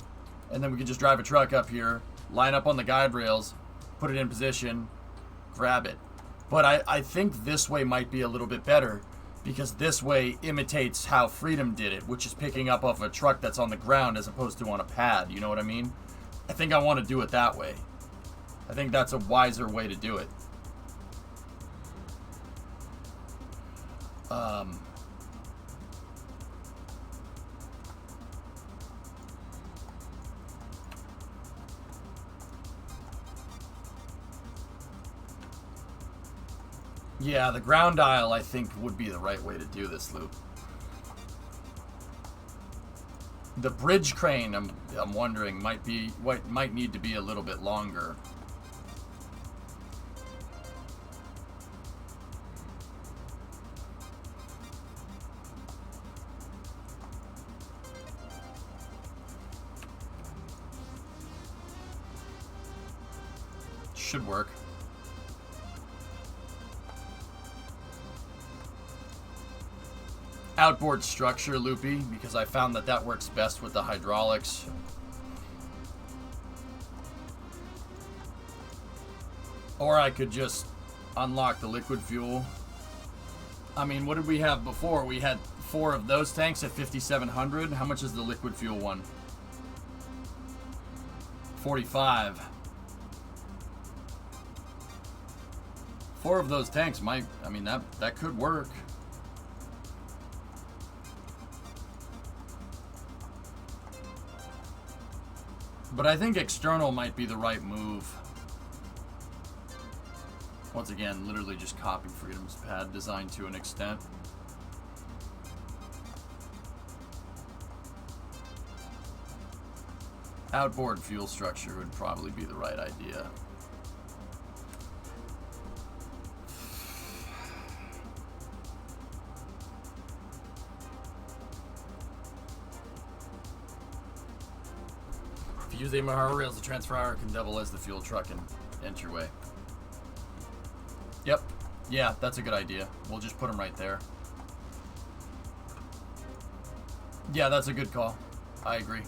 and then we could just drive a truck up here, line up on the guide rails, put it in position, grab it. But I think this way might be a little bit better, because this way imitates how Freedom did it, which is picking up off a truck that's on the ground as opposed to on a pad, you know what I mean? I think I want to do it that way. I think that's a wiser way to do it. Yeah, the ground aisle, I think, would be the right way to do this loop. The bridge crane, I'm wondering, might need to be a little bit longer. Should work. Outboard structure loopy, because I found that works best with the hydraulics. Or I could just unlock the liquid fuel. I mean, what did we have before? We had 4 of those tanks at 5,700. How much is the liquid fuel one? 45. 4 of those tanks might, I mean, that could work. But I think external might be the right move. Once again, literally just copy Freedom's pad design to an extent. Outboard fuel structure would probably be the right idea. If you use the MRR rails, the transfer hour can double as the fuel truck and entryway. Yep. Yeah, that's a good idea. We'll just put them right there. Yeah, that's a good call. I agree.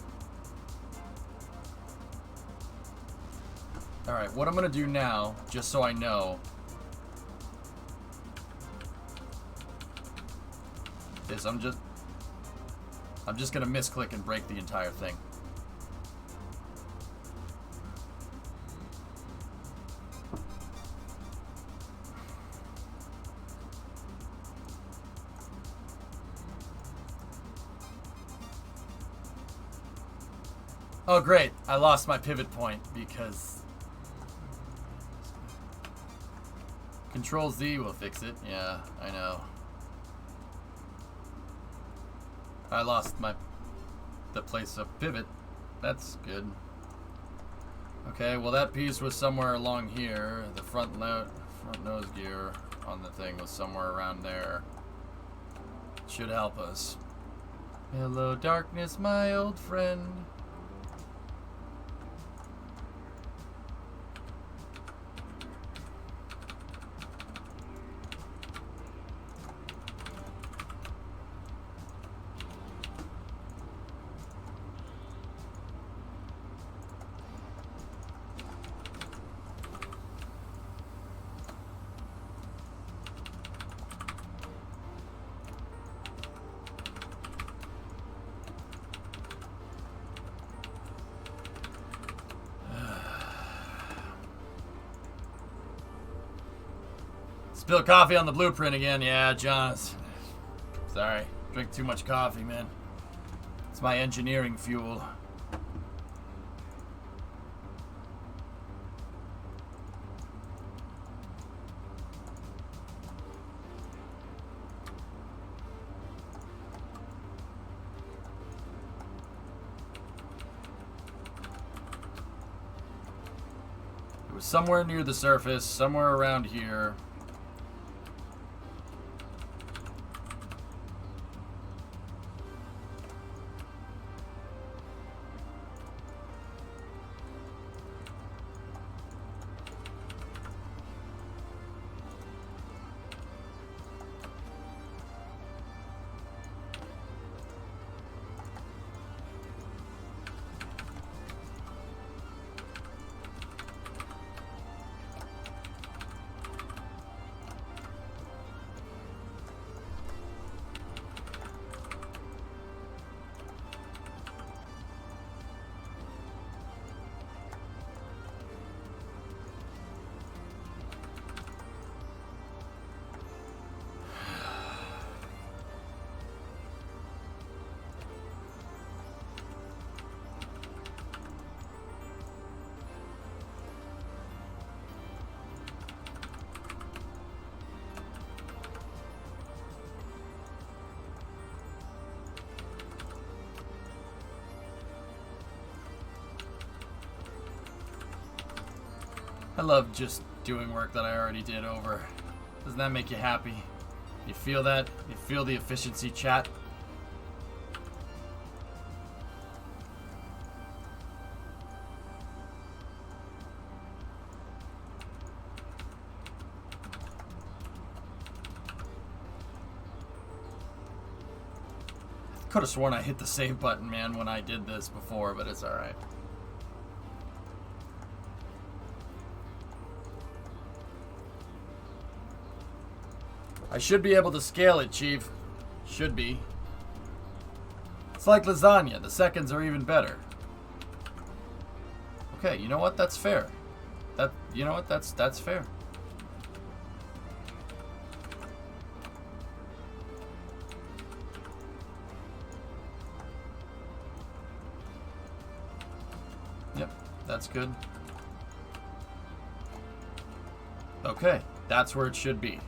Alright, what I'm going to do now, just so I know, is I'm just going to misclick and break the entire thing. Oh, great. I lost my pivot point because Control Z will fix it. Yeah, I know. I lost the place of pivot. That's good. Okay, well that piece was somewhere along here. The front nose gear on the thing was somewhere around there. Should help us. Hello, darkness, my old friend. Spilled coffee on the blueprint again. Yeah, John. Sorry. Drink too much coffee, man. It's my engineering fuel. It was somewhere near the surface, somewhere around here. I love just doing work that I already did over. Doesn't that make you happy? You feel that? You feel the efficiency, chat? Could have sworn I hit the save button, man, when I did this before, but it's alright. I should be able to scale it, Chief. Should be. It's like lasagna. The seconds are even better. Okay, you know what? That's fair. You know what? That's fair. Yep, that's good. Okay, that's where it should be.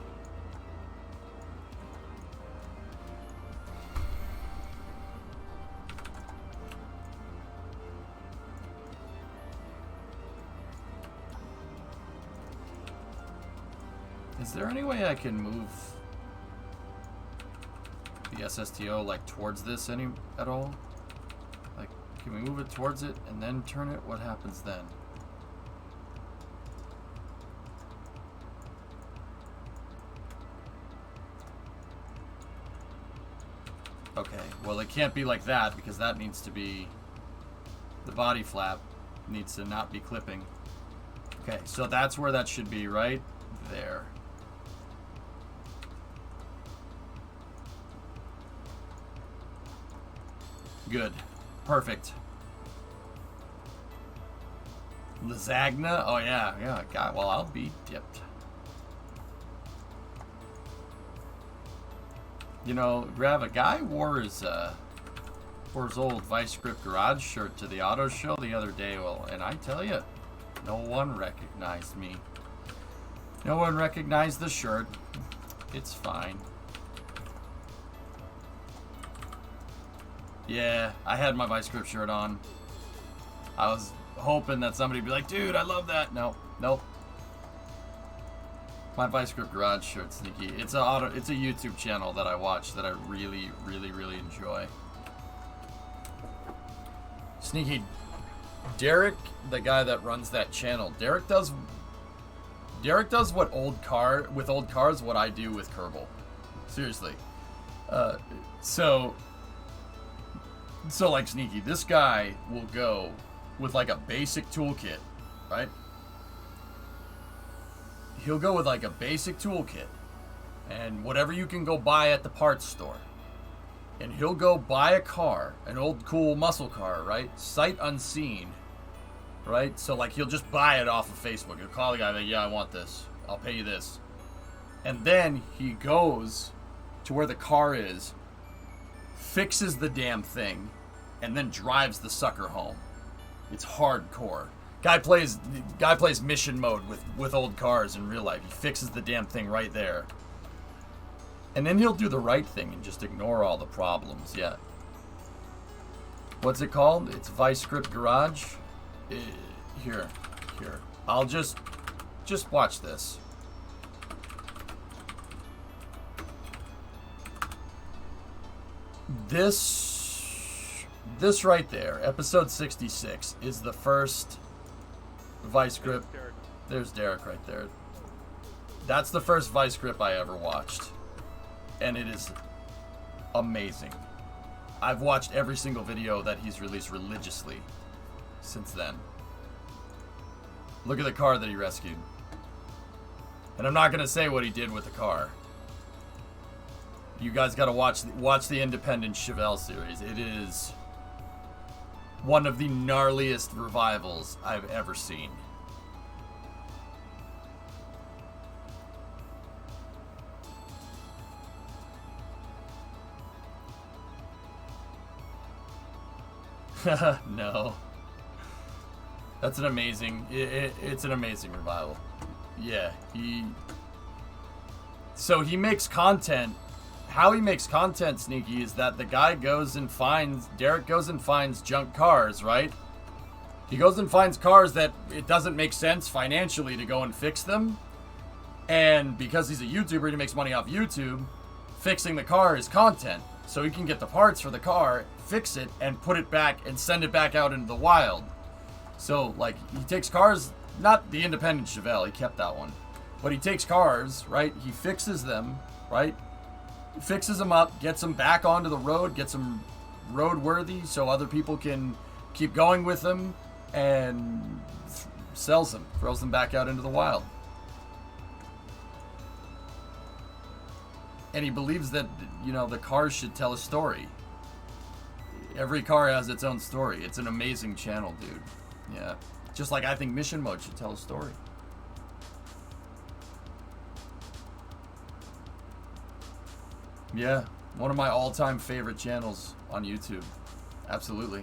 Is there any way I can move the SSTO like towards this at all? Like, can we move it towards it and then turn it? What happens then? Okay, well it can't be like that because that needs to be, the body flap needs to not be clipping. Okay, so that's where that should be, right there. Good. Perfect. Lasagna? Oh, yeah. God, well, I'll be dipped. You know, Grav, a guy wore his old Vice Grip Garage shirt to the auto show the other day. Well, and I tell you, no one recognized me. No one recognized the shirt. It's fine. Yeah, I had my Vice Grip shirt on. I was hoping that somebody would be like, dude, I love that. Nope. My Vice Grip Garage shirt, Sneaky. It's a YouTube channel that I watch that I really, really, really enjoy. Sneaky, Derek, the guy that runs that channel, Derek does with old cars what I do with Kerbal. Seriously. So like Sneaky, this guy will go with like a basic toolkit, right? He'll go with like a basic toolkit and whatever you can go buy at the parts store. And he'll go buy a car, an old cool muscle car, right? Sight unseen, right? So like he'll just buy it off of Facebook. He'll call the guy like, yeah, I want this. I'll pay you this. And then he goes to where the car is, fixes the damn thing, and then drives the sucker home. It's hardcore. Guy plays mission mode with old cars in real life. He fixes the damn thing right there. And then he'll do the right thing and just ignore all the problems. Yeah. What's it called? It's Vice Grip Garage. Here. I'll just watch this. This right there, episode 66, is the first Vice Grip. There's Derek right there. That's the first Vice Grip I ever watched. And it is amazing. I've watched every single video that he's released religiously since then. Look at the car that he rescued. And I'm not going to say what he did with the car. You guys got to watch the Independent Chevelle series. It is one of the gnarliest revivals I've ever seen. No. That's an amazing... It's an amazing revival. Yeah, So he makes content... How he makes content, Sneaky, is that the guy goes and finds... Derek goes and finds junk cars, right? He goes and finds cars that it doesn't make sense financially to go and fix them. And because he's a YouTuber, he makes money off YouTube. Fixing the car is content. So he can get the parts for the car, fix it, and put it back and send it back out into the wild. So, like, he takes cars, not the independent Chevelle, he kept that one. But he takes cars, right? He fixes them, right? Fixes them up, gets them back onto the road, gets them roadworthy so other people can keep going with them, and sells them, throws them back out into the wild. And he believes that, you know, the cars should tell a story. Every car has its own story. It's an amazing channel, dude. Yeah. Just like I think Mission Mode should tell a story. Yeah. One of my all-time favorite channels on YouTube. Absolutely.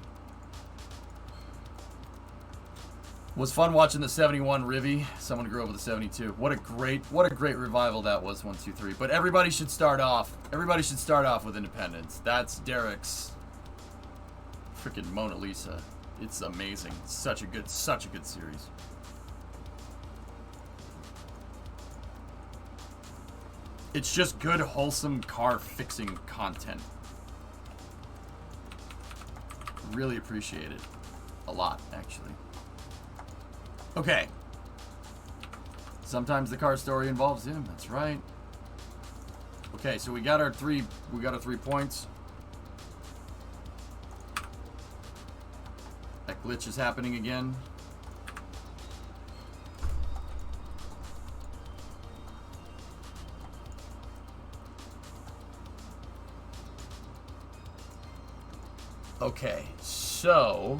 Was fun watching the 71 Rivy. Someone grew up with the 72. What a great revival that was, 1, 2, 3. But everybody should start off with Independence. That's Derek's freaking Mona Lisa. It's amazing. Such a good series. It's just good, wholesome car fixing content. Really appreciate it. A lot, actually. Okay. Sometimes the car story involves him. That's right. Okay, so we got our 3 points. That glitch is happening again. Okay, so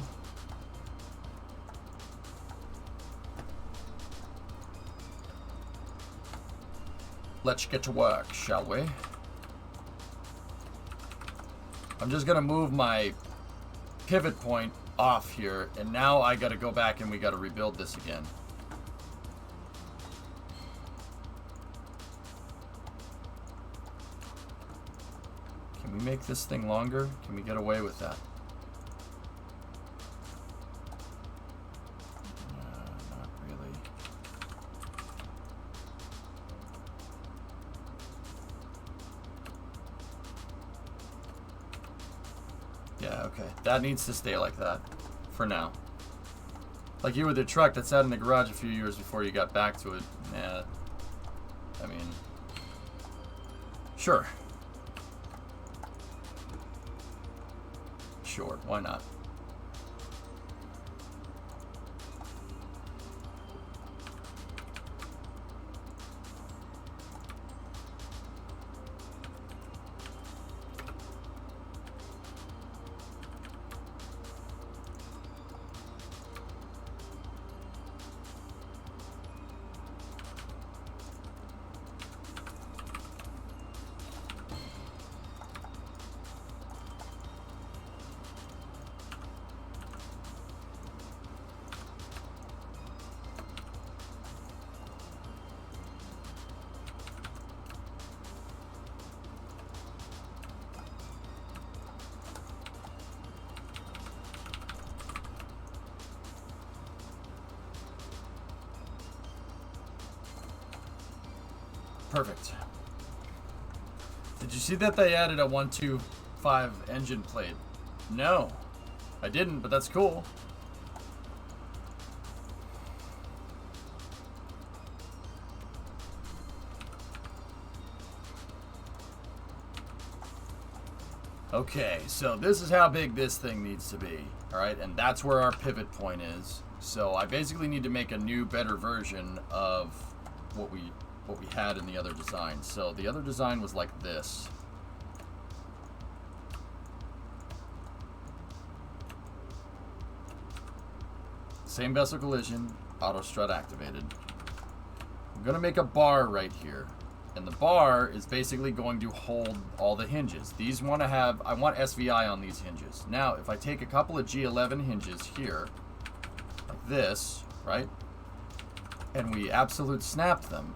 let's get to work, shall we? I'm just gonna move my pivot point off here, and now I gotta go back and we gotta rebuild this again. Can we make this thing longer? Can we get away with that? Not really. Yeah, okay. That needs to stay like that for now. Like you with the truck that sat in the garage a few years before you got back to it. Yeah. I mean, sure. Sure, why not? Perfect. Did you see that they added a 125 engine plate? No, I didn't, but that's cool. Okay, so this is how big this thing needs to be, all right? And that's where our pivot point is. So I basically need to make a new, better version of what we had in the other design. So the other design was like this. Same vessel collision, auto strut activated. I'm gonna make a bar right here. And the bar is basically going to hold all the hinges. These want to have, I want SVI on these hinges. Now, if I take a couple of G11 hinges here, like this, right? And we absolute snap them,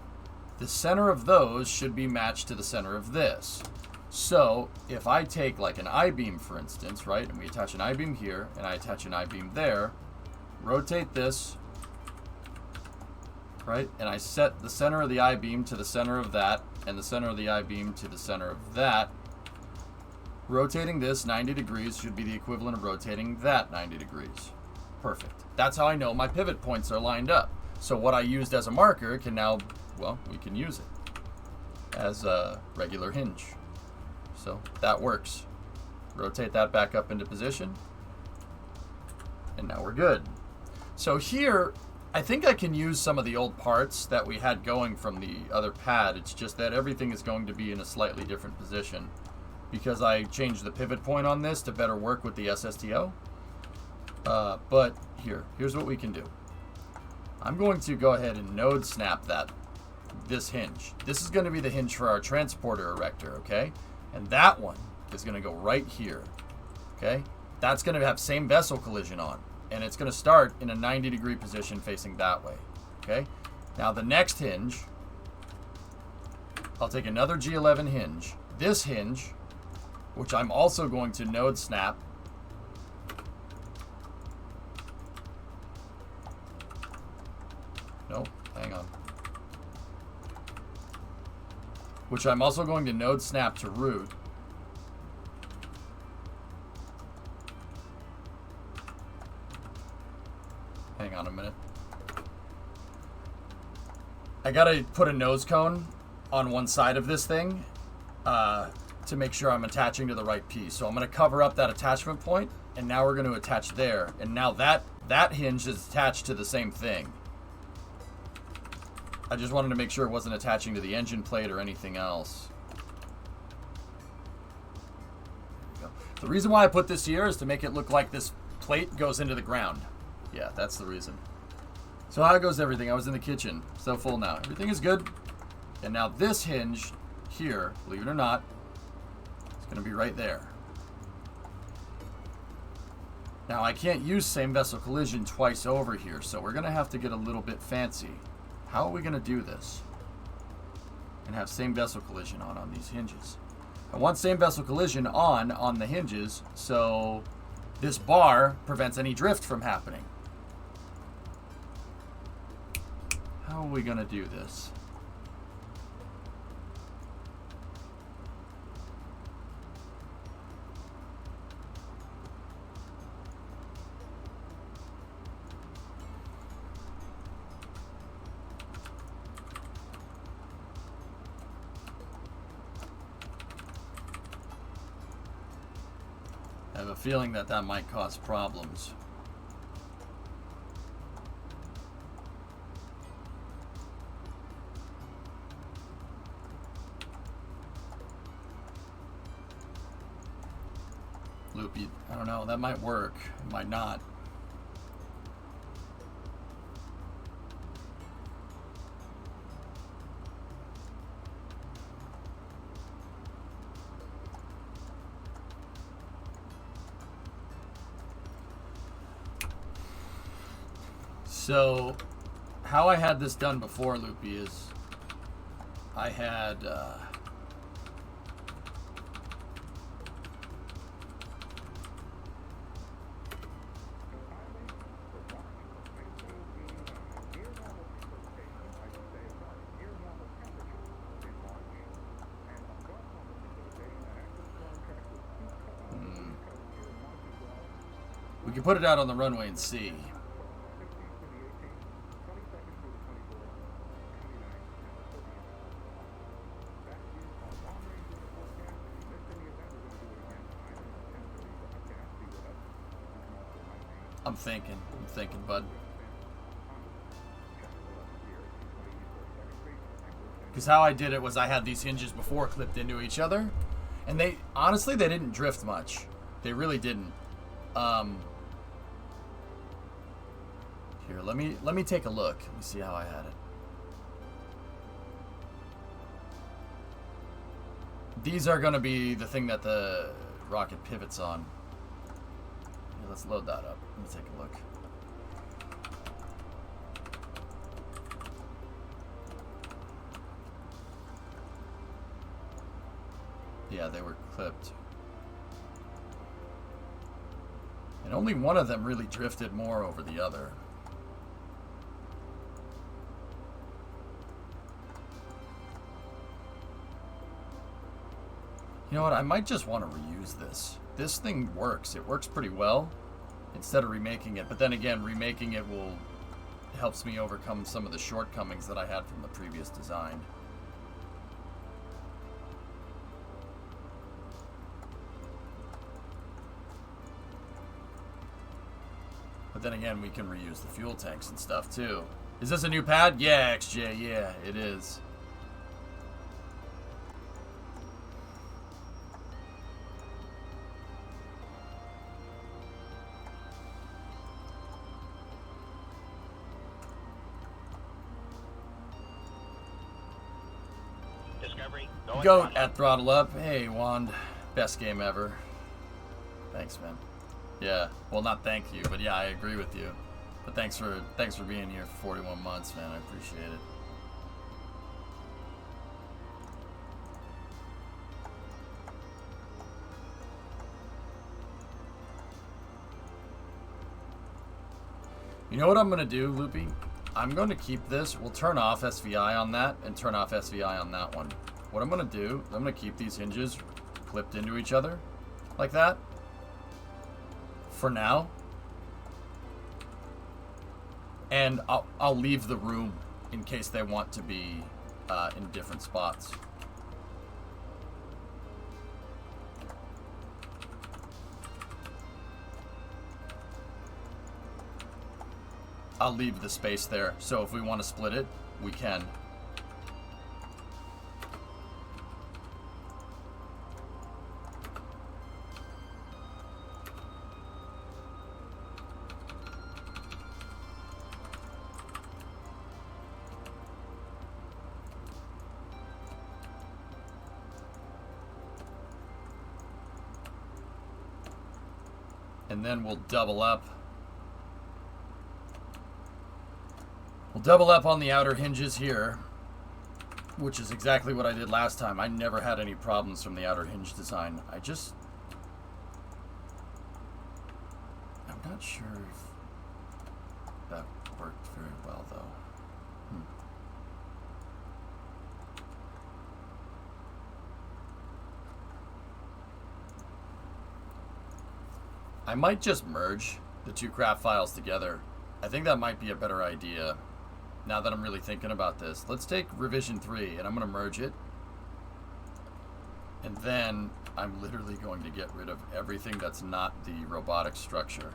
the center of those should be matched to the center of this. So if I take like an I-beam, for instance, right, and we attach an I-beam here and I attach an I-beam there, rotate this, right? And I set the center of the I-beam to the center of that, and the center of the I-beam to the center of that. Rotating this 90 degrees should be the equivalent of rotating that 90 degrees. Perfect. That's how I know my pivot points are lined up. So what I used as a marker can now, well, we can use it as a regular hinge. So that works. Rotate that back up into position. And now we're good. So here, I think I can use some of the old parts that we had going from the other pad. It's just that everything is going to be in a slightly different position because I changed the pivot point on this to better work with the SSTO. But here's what we can do. I'm going to go ahead and node snap this hinge. This is going to be the hinge for our transporter erector, okay? And that one is going to go right here, okay? That's going to have same vessel collision on, and it's going to start in a 90-degree position facing that way, okay? Now the next hinge, I'll take another G11 hinge. This hinge, which I'm also going to node snap, nope, hang on. Which I'm also going to node snap to root. Hang on a minute. I gotta put a nose cone on one side of this thing to make sure I'm attaching to the right piece. So I'm gonna cover up that attachment point, and now we're gonna attach there. And now that hinge is attached to the same thing. I just wanted to make sure it wasn't attaching to the engine plate or anything else. There we go. The reason why I put this here is to make it look like this plate goes into the ground. Yeah, that's the reason. So how goes everything? I was in the kitchen. So full now. Everything is good. And now this hinge here, believe it or not, it's going to be right there. Now I can't use same vessel collision twice over here, so we're going to have to get a little bit fancy. How are we going to do this and have same vessel collision on these hinges? I want same vessel collision on the hinges, so this bar prevents any drift from happening. How are we going to do this? I have a feeling that might cause problems. Loopy, I don't know, that might work, it might not. So, how I had this done before, Loopy, is I had we can put it out on the runway and see. I'm thinking, bud. Because how I did it was I had these hinges before clipped into each other, and they honestly didn't drift much. They really didn't. Here, let me take a look. Let me see how I had it. These are going to be the thing that the rocket pivots on. Yeah, let's load that up. Let me take a look. Yeah, they were clipped. And only one of them really drifted more over the other. You know what? I might just want to reuse this. This thing works. It works pretty well instead of remaking it. But then again, remaking it helps me overcome some of the shortcomings that I had from the previous design. But then again, we can reuse the fuel tanks and stuff too. Is this a new pad? Yeah, XJ, yeah, it is. Discovery, go Goat at Throttle Up. Hey, Wand. Best game ever. Thanks, man. Yeah, well, not thank you, but yeah, I agree with you. But thanks for being here for 41 months, man. I appreciate it. You know what I'm gonna do, Loopy? I'm going to keep this. We'll turn off SVI on that and turn off SVI on that one. What I'm going to do, I'm going to keep these hinges clipped into each other like that for now. And I'll leave the room in case they want to be in different spots. I'll leave the space there, so if we want to split it, we can. And then we'll double up. We'll double up on the outer hinges here, which is exactly what I did last time. I never had any problems from the outer hinge design. I'm not sure if that worked very well, though. I might just merge the two craft files together. I think that might be a better idea. Now that I'm really thinking about this, let's take revision 3 and I'm going to merge it. And then I'm literally going to get rid of everything that's not the robotic structure.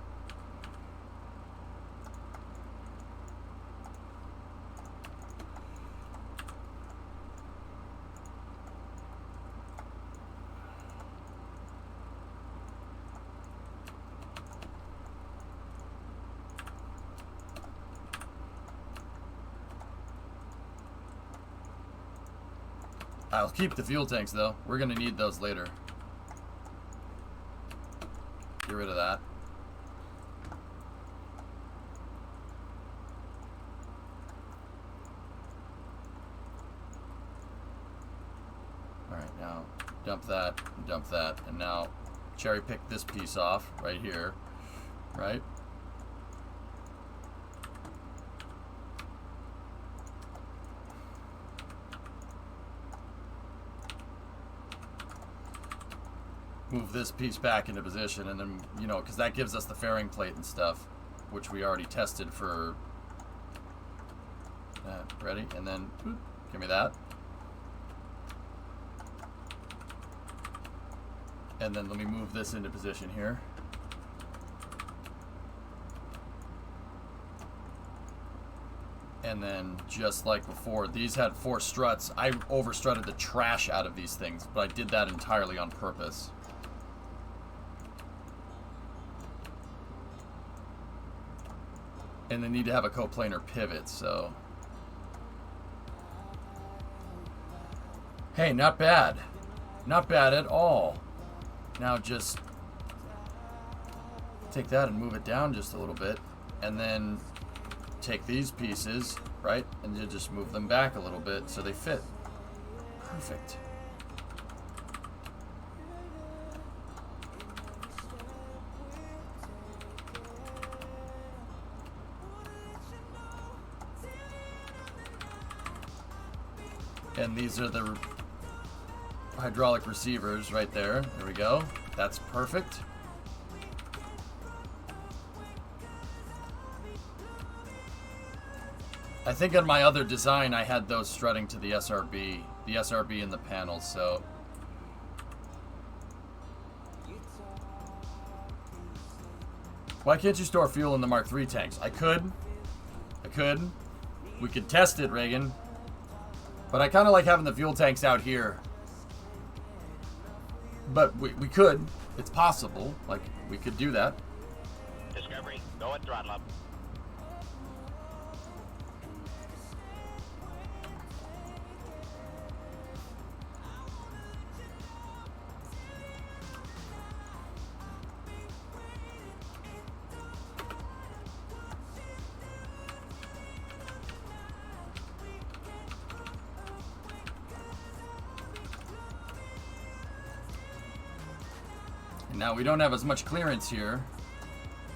I'll keep the fuel tanks, though. We're going to need those later. Get rid of that. Alright, now dump that, and now cherry pick this piece off right here, right? Move this piece back into position, and then, you know, because that gives us the fairing plate and stuff, which we already tested for that. Ready? And then, boop, give me that. And then let me move this into position here. And then, just like before, these had 4 struts. I overstrutted the trash out of these things, but I did that entirely on purpose. And they need to have a coplanar pivot, so. Hey, not bad. Not bad at all. Now just take that and move it down just a little bit. And then take these pieces, right? And you just move them back a little bit so they fit. Perfect. And these are the hydraulic receivers right there. There we go. That's perfect. I think on my other design I had those strutting to the SRB in the panels, so why can't you store fuel in the Mark III tanks? I could. We could test it, Reagan. But I kind of like having the fuel tanks out here. But we could. It's possible. Like, we could do that. Discovery, go at throttle up. Now we don't have as much clearance here.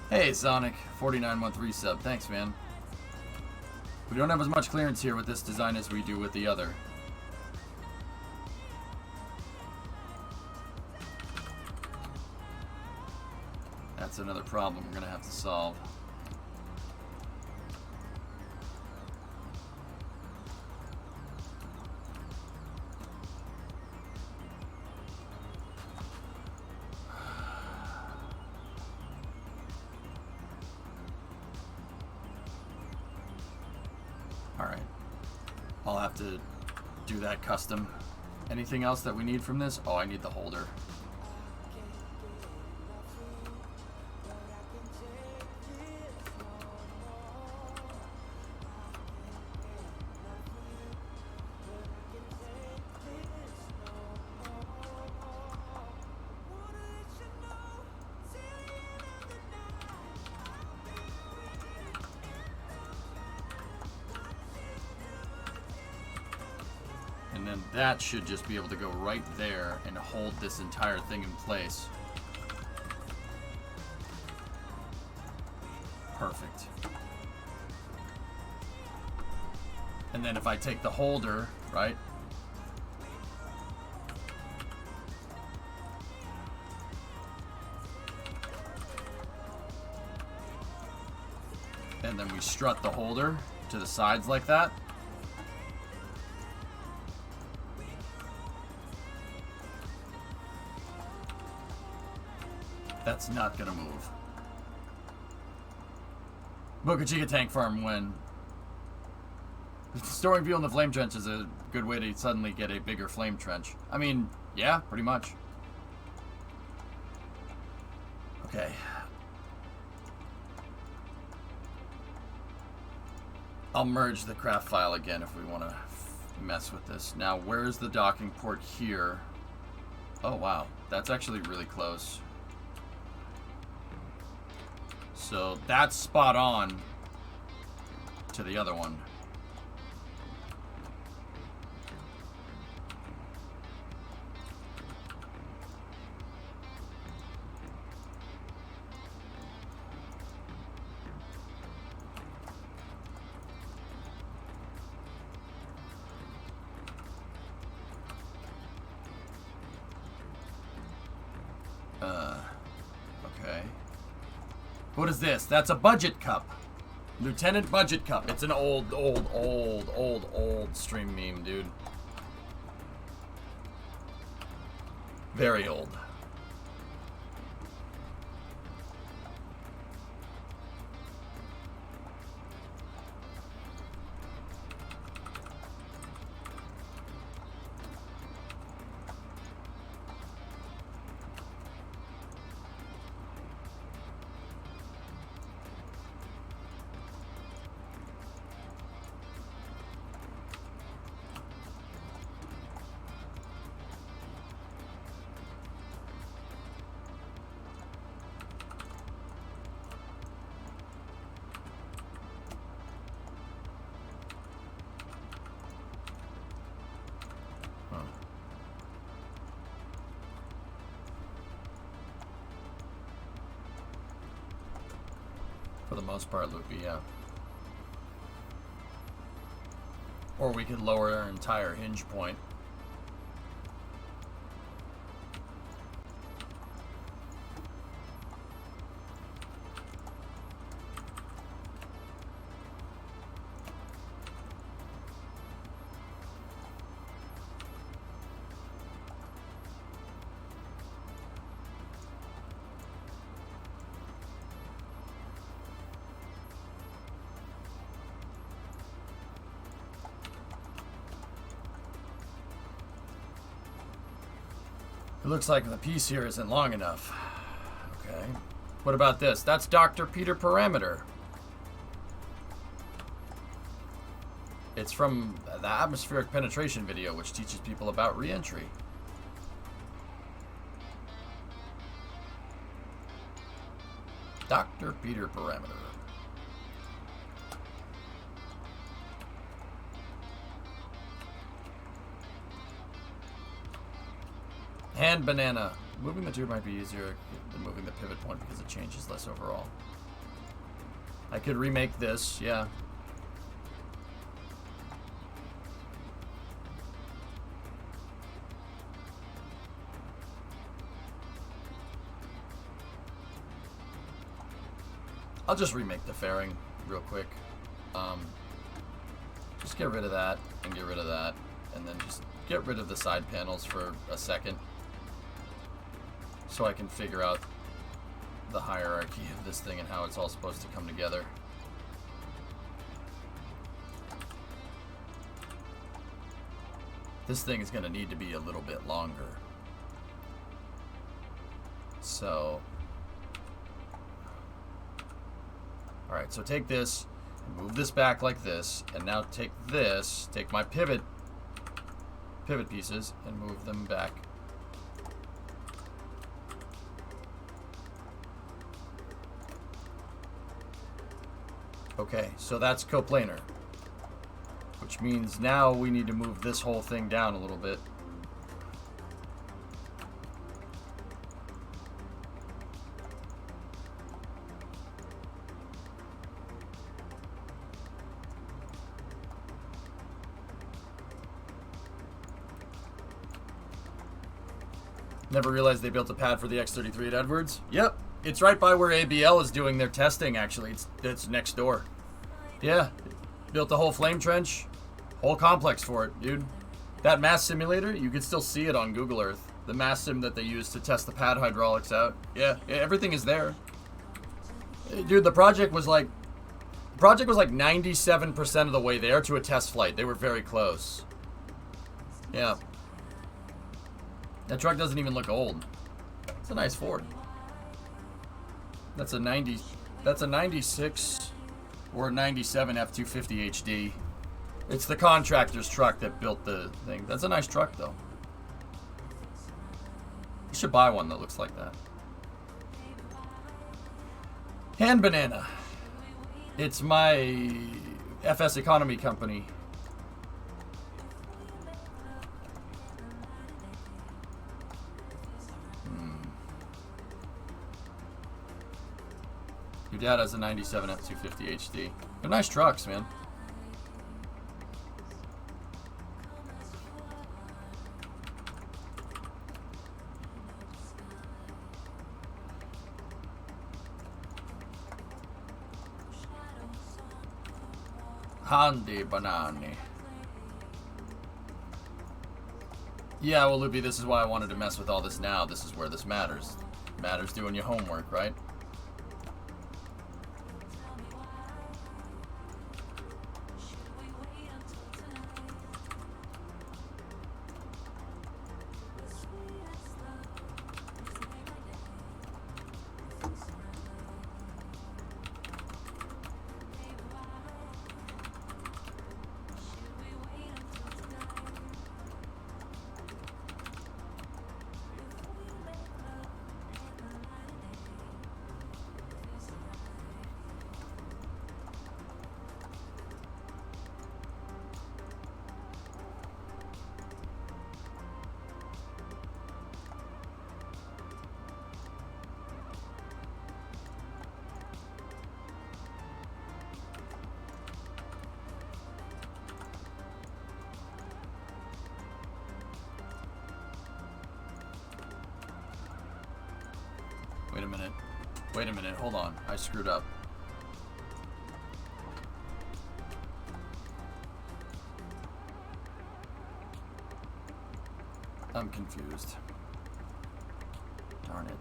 Hey, Sonic 4913 sub. Thanks, man. We don't have as much clearance here with this design as we do with the other. That's another problem we're gonna have to solve. To do that custom. Anything else that we need from this? Oh, I need the holder. And then that should just be able to go right there and hold this entire thing in place. Perfect. And then if I take the holder, right? And then we strut the holder to the sides like that. That's not gonna move. Boca Chica tank farm when storing fuel in the flame trench is a good way to suddenly get a bigger flame trench. I mean, yeah, pretty much. Okay. I'll merge the craft file again if we want to mess with this. Now, where's the docking port here? Oh, wow. That's actually really close. So that's spot on to the other one. Okay. What is this? That's a budget cup. Lieutenant Budget Cup. It's an old stream meme, dude. Very old. For the most part, Loopy, yeah. Or we could lower our entire hinge point. It looks like the piece here isn't long enough. Okay. What about this? That's Dr. Peter Parameter. It's from the atmospheric penetration video, which teaches people about re-entry. Dr. Peter Parameter. Hand banana. Moving the tube might be easier than moving the pivot point because it changes less overall. I could remake this, yeah. I'll just remake the fairing real quick. Just get rid of that and get rid of that, and then just get rid of the side panels for a second, so I can figure out the hierarchy of this thing and how it's all supposed to come together. This thing is going to need to be a little bit longer. So, alright, so take this, move this back like this, and now take this, take my pivot pieces, and move them back. Okay, so that's coplanar, which means now we need to move this whole thing down a little bit. Never realized they built a pad for the X-33 at Edwards. Yep, it's right by where ABL is doing their testing, actually. It's next door. Yeah, built the whole flame trench, whole complex for it, dude. That mass simulator, you can still see it on Google Earth. The mass sim that they use to test the pad hydraulics out. Yeah, everything is there. Dude, the project was like 97% of the way there to a test flight. They were very close. Yeah. That truck doesn't even look old. It's a nice Ford. That's a 96 or a 97 F-250 HD. It's the contractor's truck that built the thing. That's a nice truck, though. You should buy one that looks like that. Hand banana. It's my FS economy company. Your dad has a 97 F-250 HD. They're nice trucks, man. Handy banani. Yeah, well, Loopy, this is why I wanted to mess with all this now. This is where this matters. Matters doing your homework, right? minute. Wait a minute. Hold on. I screwed up. I'm confused. Darn it.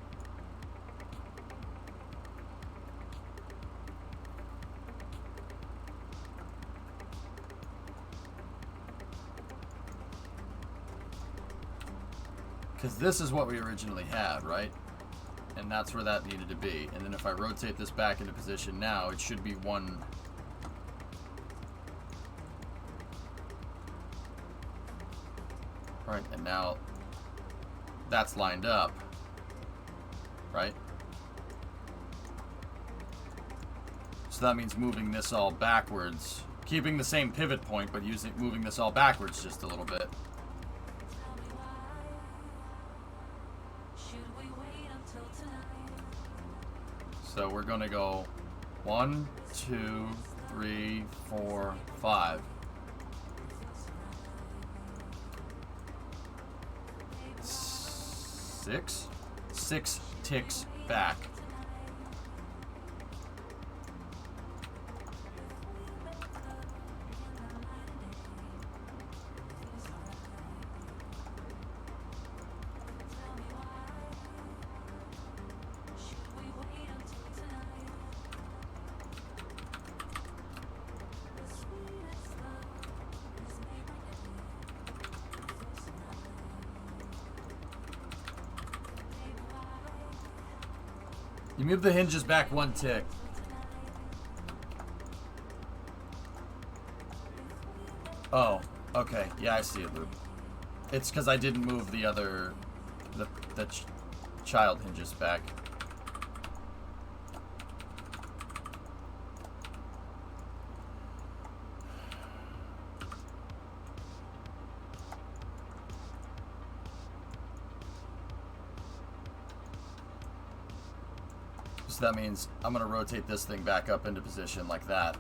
Because this is what we originally had, right? And that's where that needed to be. And then if I rotate this back into position now, it should be one... Right, and now that's lined up, right? So that means moving this all backwards, keeping the same pivot point, but moving this all backwards just a little bit. So we're gonna go 1, 2, 3, 4, 5. 6 ticks back. You move the hinges back 1 tick. Oh, okay. Yeah, I see it, Luke. It's because I didn't move the other... the child hinges back. So that means I'm going to rotate this thing back up into position like that.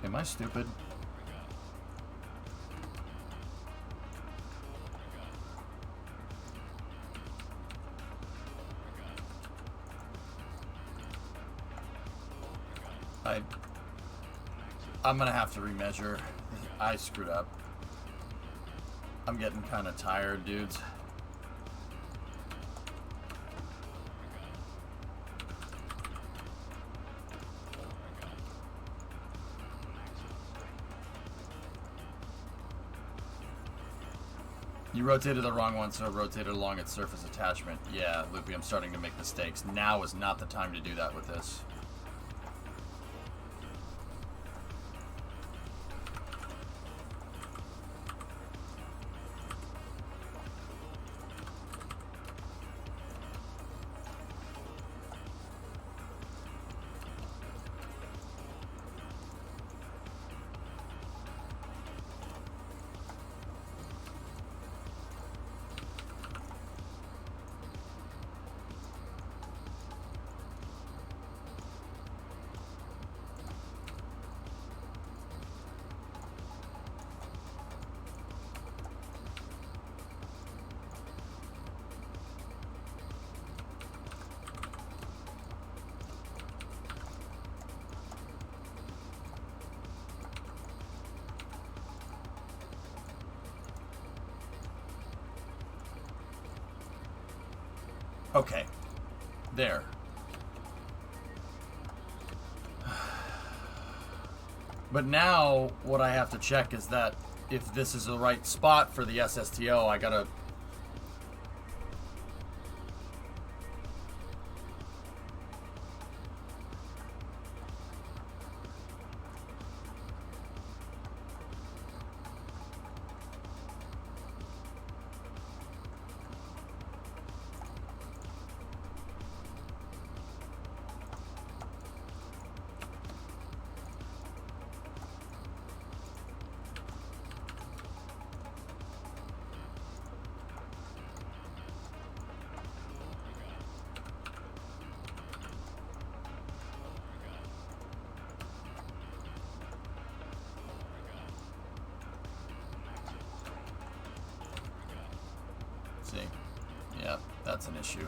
Am I stupid? I'm gonna have to remeasure. I screwed up. I'm getting kind of tired, dudes. You rotated the wrong one, so it rotated along its surface attachment. Yeah, Loopy, I'm starting to make mistakes. Now is not the time to do that with this. Okay. There. But now, what I have to check is that if this is the right spot for the SSTO, I gotta... that's an issue.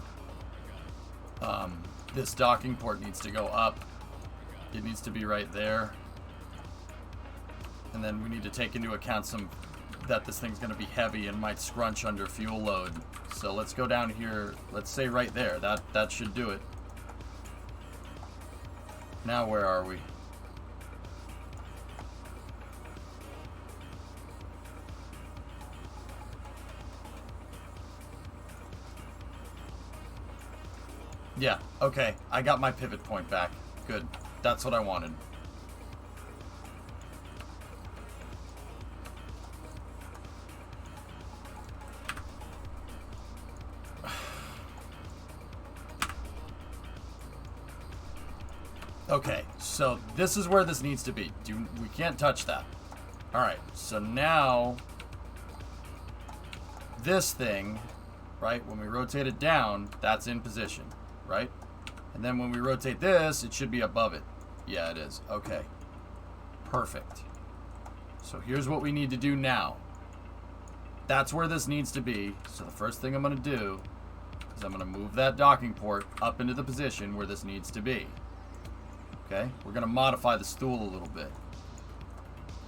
This docking port needs to go up. It needs to be right there. And then we need to take into account that this thing's going to be heavy and might scrunch under fuel load. So let's go down here. Let's say right there. That should do it. Now where are we? Yeah, okay. I got my pivot point back. Good. That's what I wanted. Okay, so this is where this needs to be. We can't touch that. Alright, so now this thing, right, when we rotate it down, that's in position, right? And then when we rotate this, it should be above it. Yeah, it is. Okay. Perfect. So here's what we need to do now. That's where this needs to be. So the first thing I'm going to do is I'm going to move that docking port up into the position where this needs to be. Okay, we're going to modify the stool a little bit.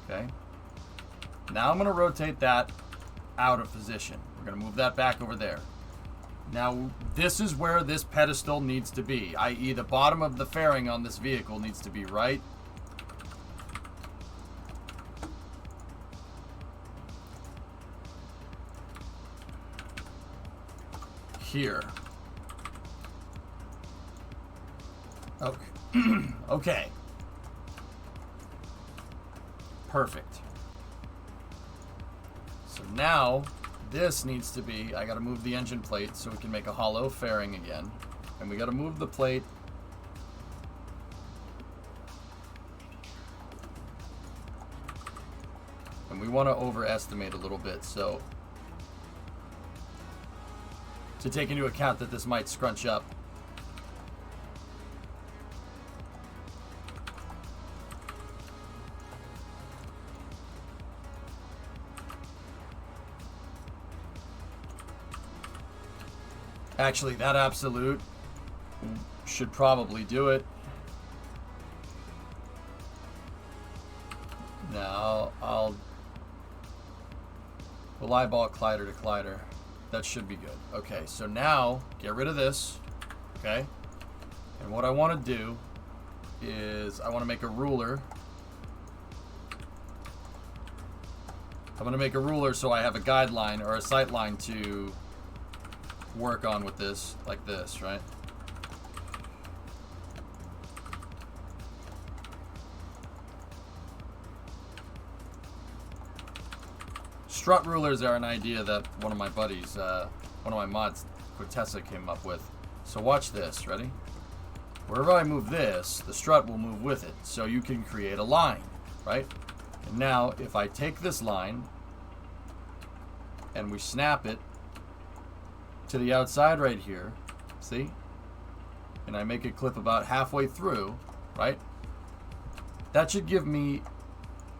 Okay. Now I'm going to rotate that out of position. We're going to move that back over there. Now, this is where this pedestal needs to be, i.e. the bottom of the fairing on this vehicle needs to be right here. Okay. Okay. Perfect. So now this needs to be, I got to move the engine plate so we can make a hollow fairing again. And we got to move the plate and we want to overestimate a little bit, so to take into account that this might scrunch up. Actually, that absolute should probably do it. Now, we'll eyeball collider to collider. That should be good. Okay, so now, get rid of this. Okay? And what I want to do is I want to make a ruler. I'm going to make a ruler so I have a guideline or a sight line to work on with this, like this, right? Strut rulers are an idea that one of my buddies, one of my mods, Cortessa, came up with. So watch this, ready? Wherever I move this, the strut will move with it, so you can create a line, right? And now, if I take this line and we snap it to the outside right here, see? And I make it clip about halfway through, right? That should give me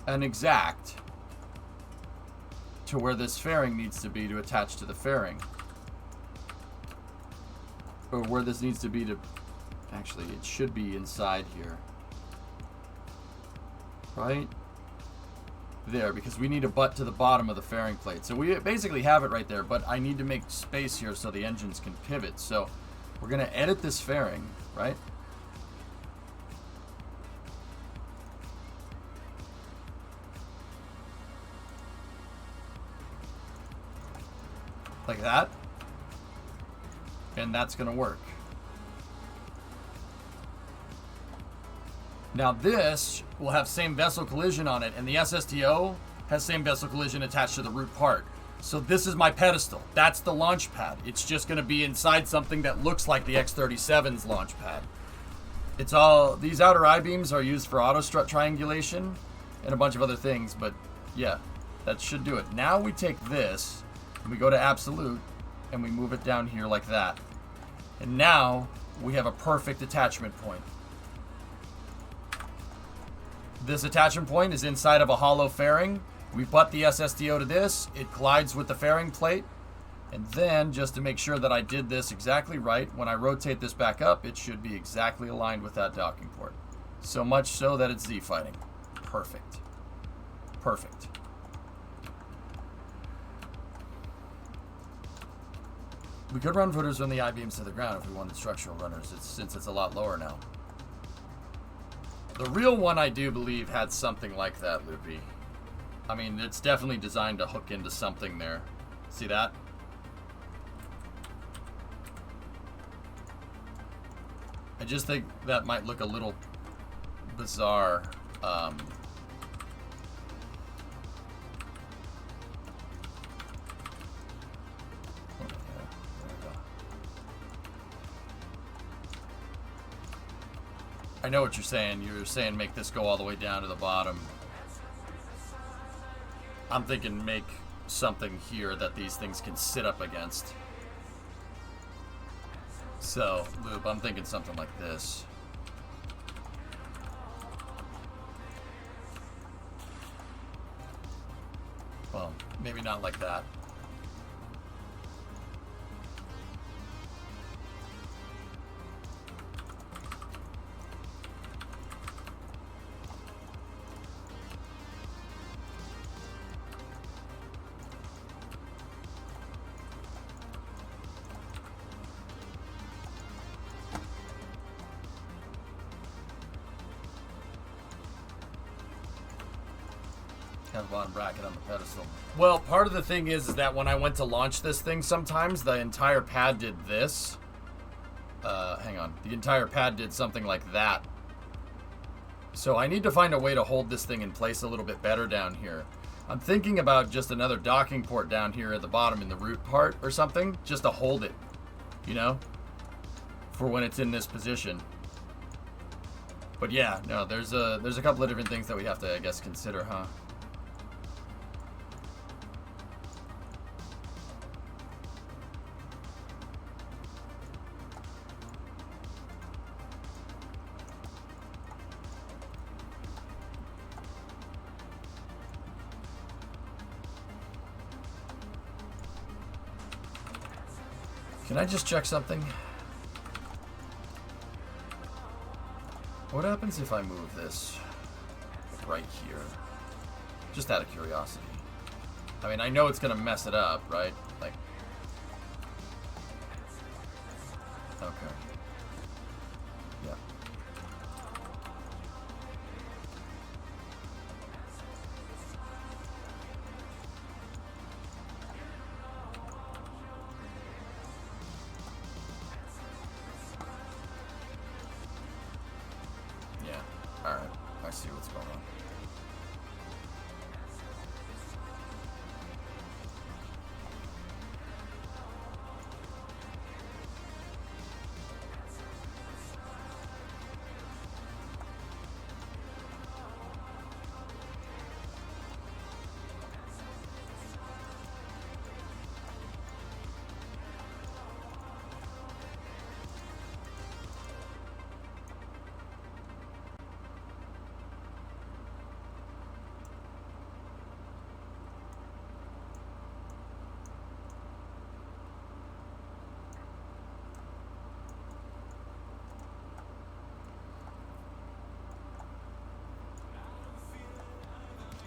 an exact to where this fairing needs to be to attach to the fairing. Or where this needs to be to, actually it should be inside here. Right? There, because we need a butt to the bottom of the fairing plate. So we basically have it right there, but I need to make space here so the engines can pivot. So we're going to edit this fairing, right? Like that. And that's going to work. Now this will have same vessel collision on it, and the SSTO has same vessel collision attached to the root part. So this is my pedestal. That's the launch pad. It's just going to be inside something that looks like the X-37's launch pad. It's all, these outer I-beams are used for auto strut triangulation and a bunch of other things, but yeah, that should do it. Now we take this and we go to absolute and we move it down here like that. And now we have a perfect attachment point. This attachment point is inside of a hollow fairing. We butt the SSTO to this. It collides with the fairing plate. And then, just to make sure that I did this exactly right, when I rotate this back up, it should be exactly aligned with that docking port. So much so that it's Z-fighting. Perfect. Perfect. We could run footers when the I-beams to the ground if we wanted structural runners, since it's a lot lower now. The real one, I do believe, had something like that, Loopy. I mean, it's definitely designed to hook into something there. See that? I just think that might look a little bizarre. Oh, yeah, there we go. I know what you're saying. You're saying make this go all the way down to the bottom. I'm thinking make something here that these things can sit up against. So, Loop, I'm thinking something like this. Well, maybe not like that. Have a bottom bracket on the pedestal. Well, part of the thing is that when I went to launch this thing, sometimes the entire pad did this. Hang on. The entire pad did something like that. So I need to find a way to hold this thing in place a little bit better down here. I'm thinking about just another docking port down here at the bottom in the root part or something, just to hold it, you know, for when it's in this position. But yeah, no, there's a couple of different things that we have to, I guess, consider, huh? Can I just check something? What happens if I move this right here? Just out of curiosity. I mean, I know it's gonna mess it up, right? Like, okay. Yeah. Alright, I see what's going on.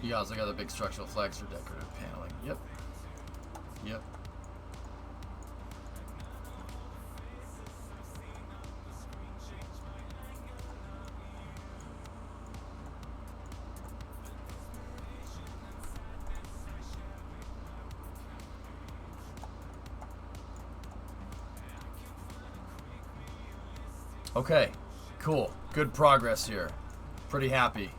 You also got the big structural flags for decorative paneling. Yep. Yep. Okay, cool. Good progress here. Pretty happy.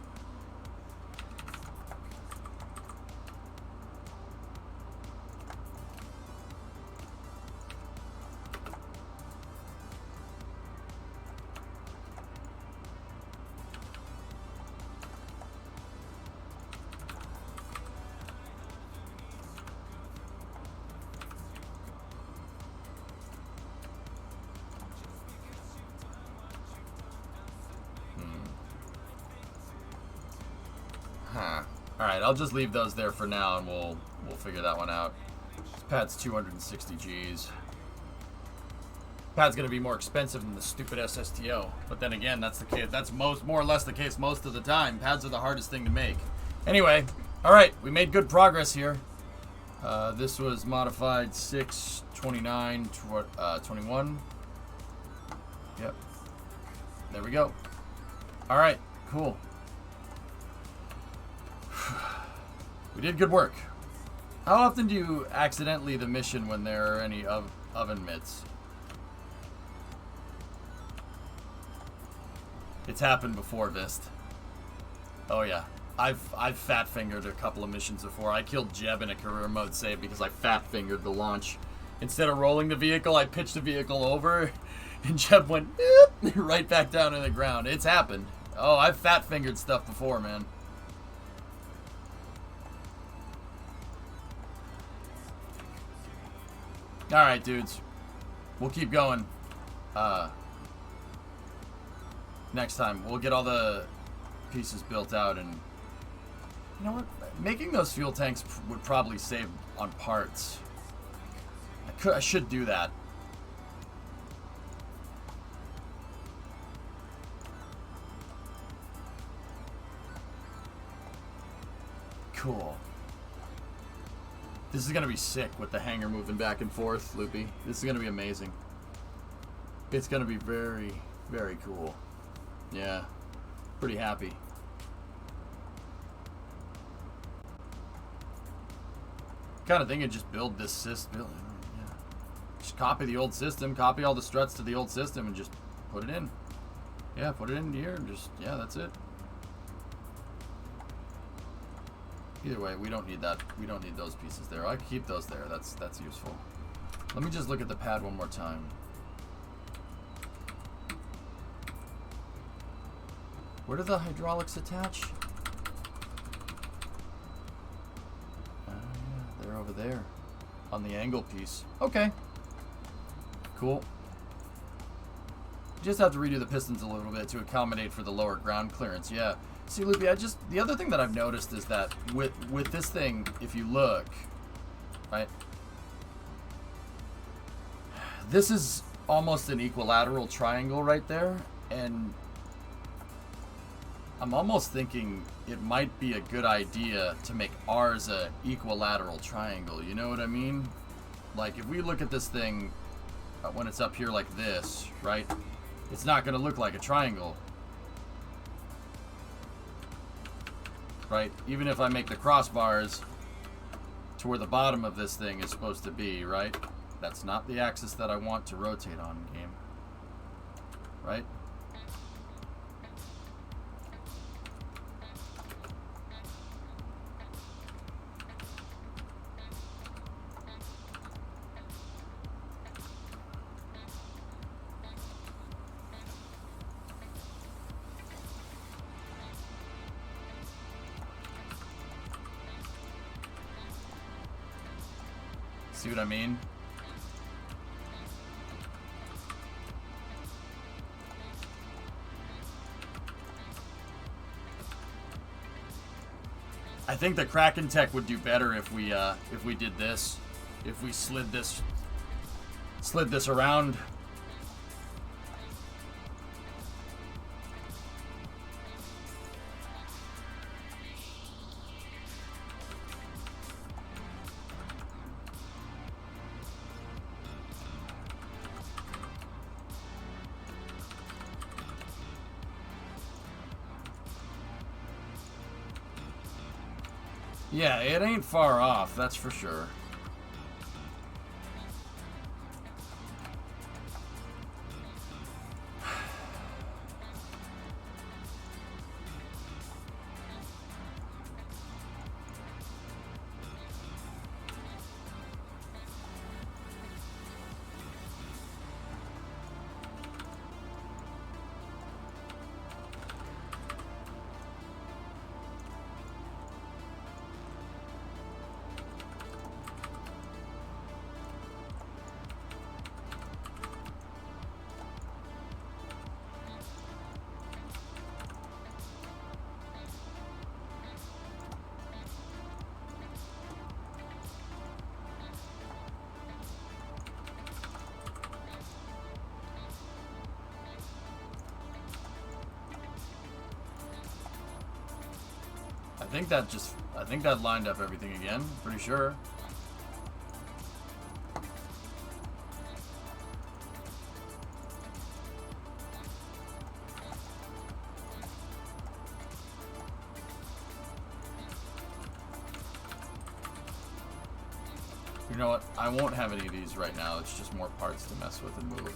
Huh. Alright, I'll just leave those there for now and we'll figure that one out. Pad's 260 Gs. Pad's gonna be more expensive than the stupid SSTO. But then again, that's the case. That's more or less the case most of the time. Pads are the hardest thing to make. Anyway, all right, we made good progress here. This was modified 629 21. Yep. There we go. All right, cool. We did good work. How often do you accidentally the mission when there are any oven mitts? It's happened before, Vist. Oh yeah, I've fat fingered a couple of missions before. I killed Jeb in a career mode save because I fat fingered the launch. Instead of rolling the vehicle, I pitched the vehicle over, and Jeb went right back down to the ground. It's happened. Oh, I've fat fingered stuff before, man. All right, dudes. We'll keep going. Next time, we'll get all the pieces built out, and you know what? Making those fuel tanks would probably save on parts. I should do that. Cool. This is gonna be sick with the hangar moving back and forth, Loopy. This is gonna be amazing. It's gonna be very, very cool. Yeah, pretty happy. Kind of thinking just build this system. Yeah. Just copy the old system, copy all the struts to the old system, and just put it in. Yeah, put it in here, and just, yeah, that's it. Either way, we don't need that. We don't need those pieces there. I can keep those there. That's useful. Let me just look at the pad one more time. Where do the hydraulics attach? Yeah, they're over there on the angle piece. Okay. Cool. Just have to redo the pistons a little bit to accommodate for the lower ground clearance. Yeah. See, Loopy, the other thing that I've noticed is that with this thing, if you look, right, this is almost an equilateral triangle right there, and I'm almost thinking it might be a good idea to make ours a equilateral triangle. You know what I mean? Like, if we look at this thing when it's up here like this, right, it's not going to look like a triangle. Right? Even if I make the crossbars to where the bottom of this thing is supposed to be, right? That's not the axis that I want to rotate on, game. Right? See what I mean? I think the Kraken tech would do better if we did this. If we slid this around. Yeah, it ain't far off, that's for sure. I think that lined up everything again. Pretty sure. You know what? I won't have any of these right now. It's just more parts to mess with and move.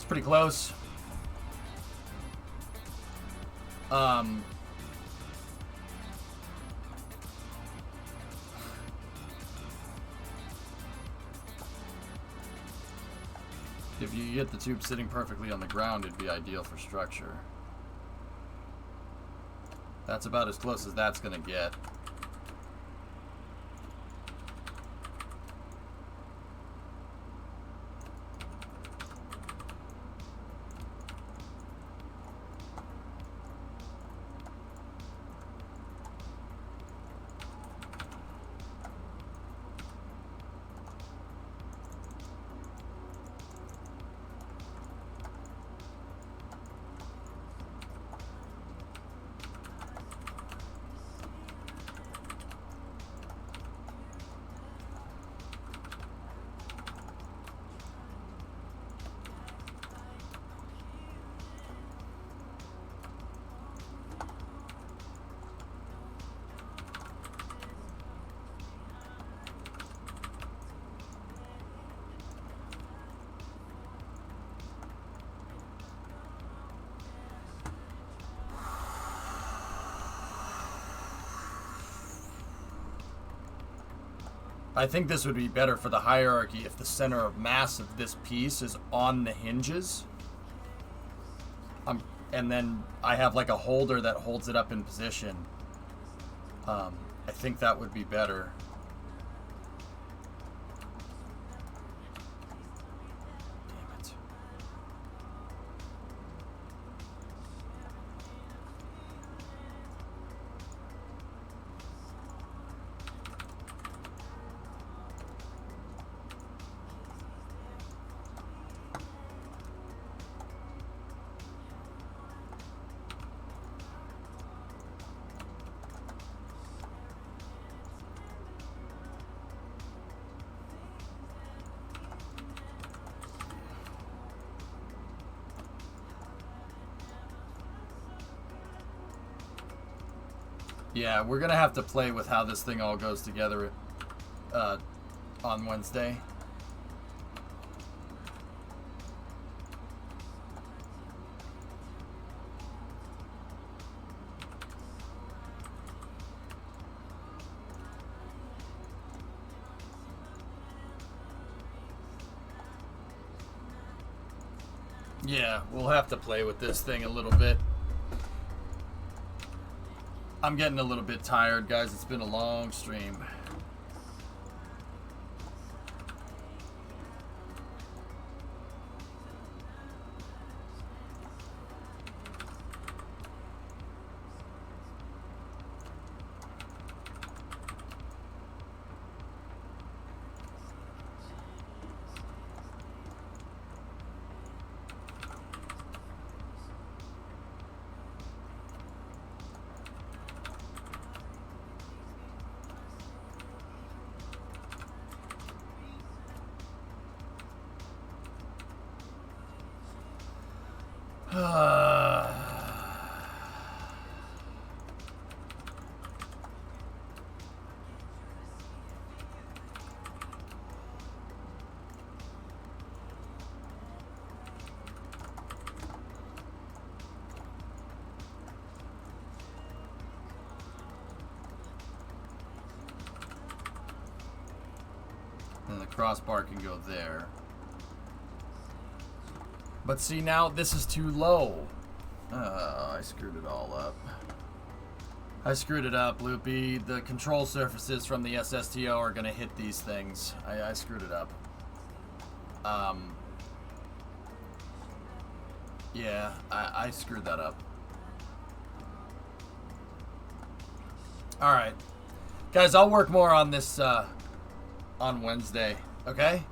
Pretty close. If you get the tube sitting perfectly on the ground, it'd be ideal for structure. That's about as close as that's gonna get. I think this would be better for the hierarchy if the center of mass of this piece is on the hinges. And then I have like a holder that holds it up in position. I think that would be better. Damn it. Yeah, we're gonna have to play with how this thing all goes together on Wednesday. Yeah, we'll have to play with this thing a little bit. I'm getting a little bit tired, guys. It's been a long stream. And the crossbar can go there. But see, now this is too low. I screwed it all up. I screwed it up, Loopy. The control surfaces from the SSTO are going to hit these things. I screwed it up. Yeah, I screwed that up. Alright. Guys, I'll work more on this on Wednesday, okay?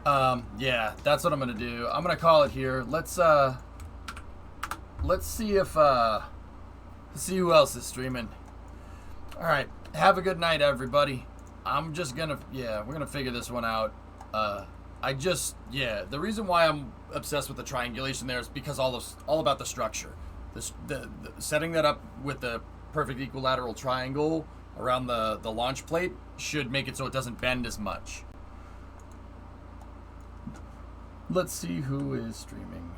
Yeah, that's what I'm going to do. I'm going to call it here. Let's see if, let's see who else is streaming. Alright, have a good night, everybody. I'm just gonna, yeah, we're gonna figure this one out. The reason why I'm obsessed with the triangulation there is because all about the structure. The setting that up with the perfect equilateral triangle around the launch plate should make it so it doesn't bend as much. Let's see who is streaming.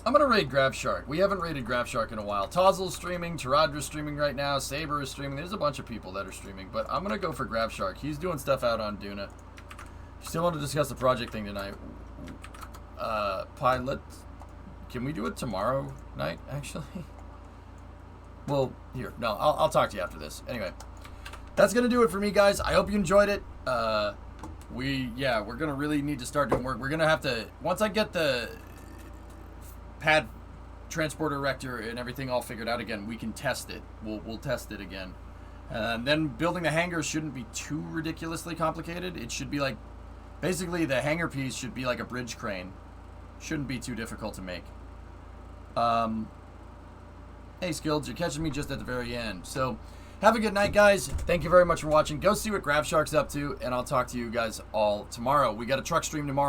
I'm going to raid GravShark. We haven't raided GravShark in a while. Tozzle's streaming. Taradra's streaming right now. Saber is streaming. There's a bunch of people that are streaming. But I'm going to go for GravShark. He's doing stuff out on Duna. Still want to discuss the project thing tonight. Pilot. Can we do it tomorrow night, actually? Well, here. No, I'll talk to you after this. Anyway. That's going to do it for me, guys. I hope you enjoyed it. We're going to really need to start doing work. We're going to have to... Once I get the... pad transporter erector and everything all figured out again, we can test it. We'll test it again. And then building the hangar shouldn't be too ridiculously complicated. It should be like, basically the hangar piece should be like a bridge crane. Shouldn't be too difficult to make. Hey Skills, you're catching me just at the very end. So have a good night, guys. Thank you very much for watching. Go see what GravShark's up to, and I'll talk to you guys all tomorrow. We got a truck stream tomorrow.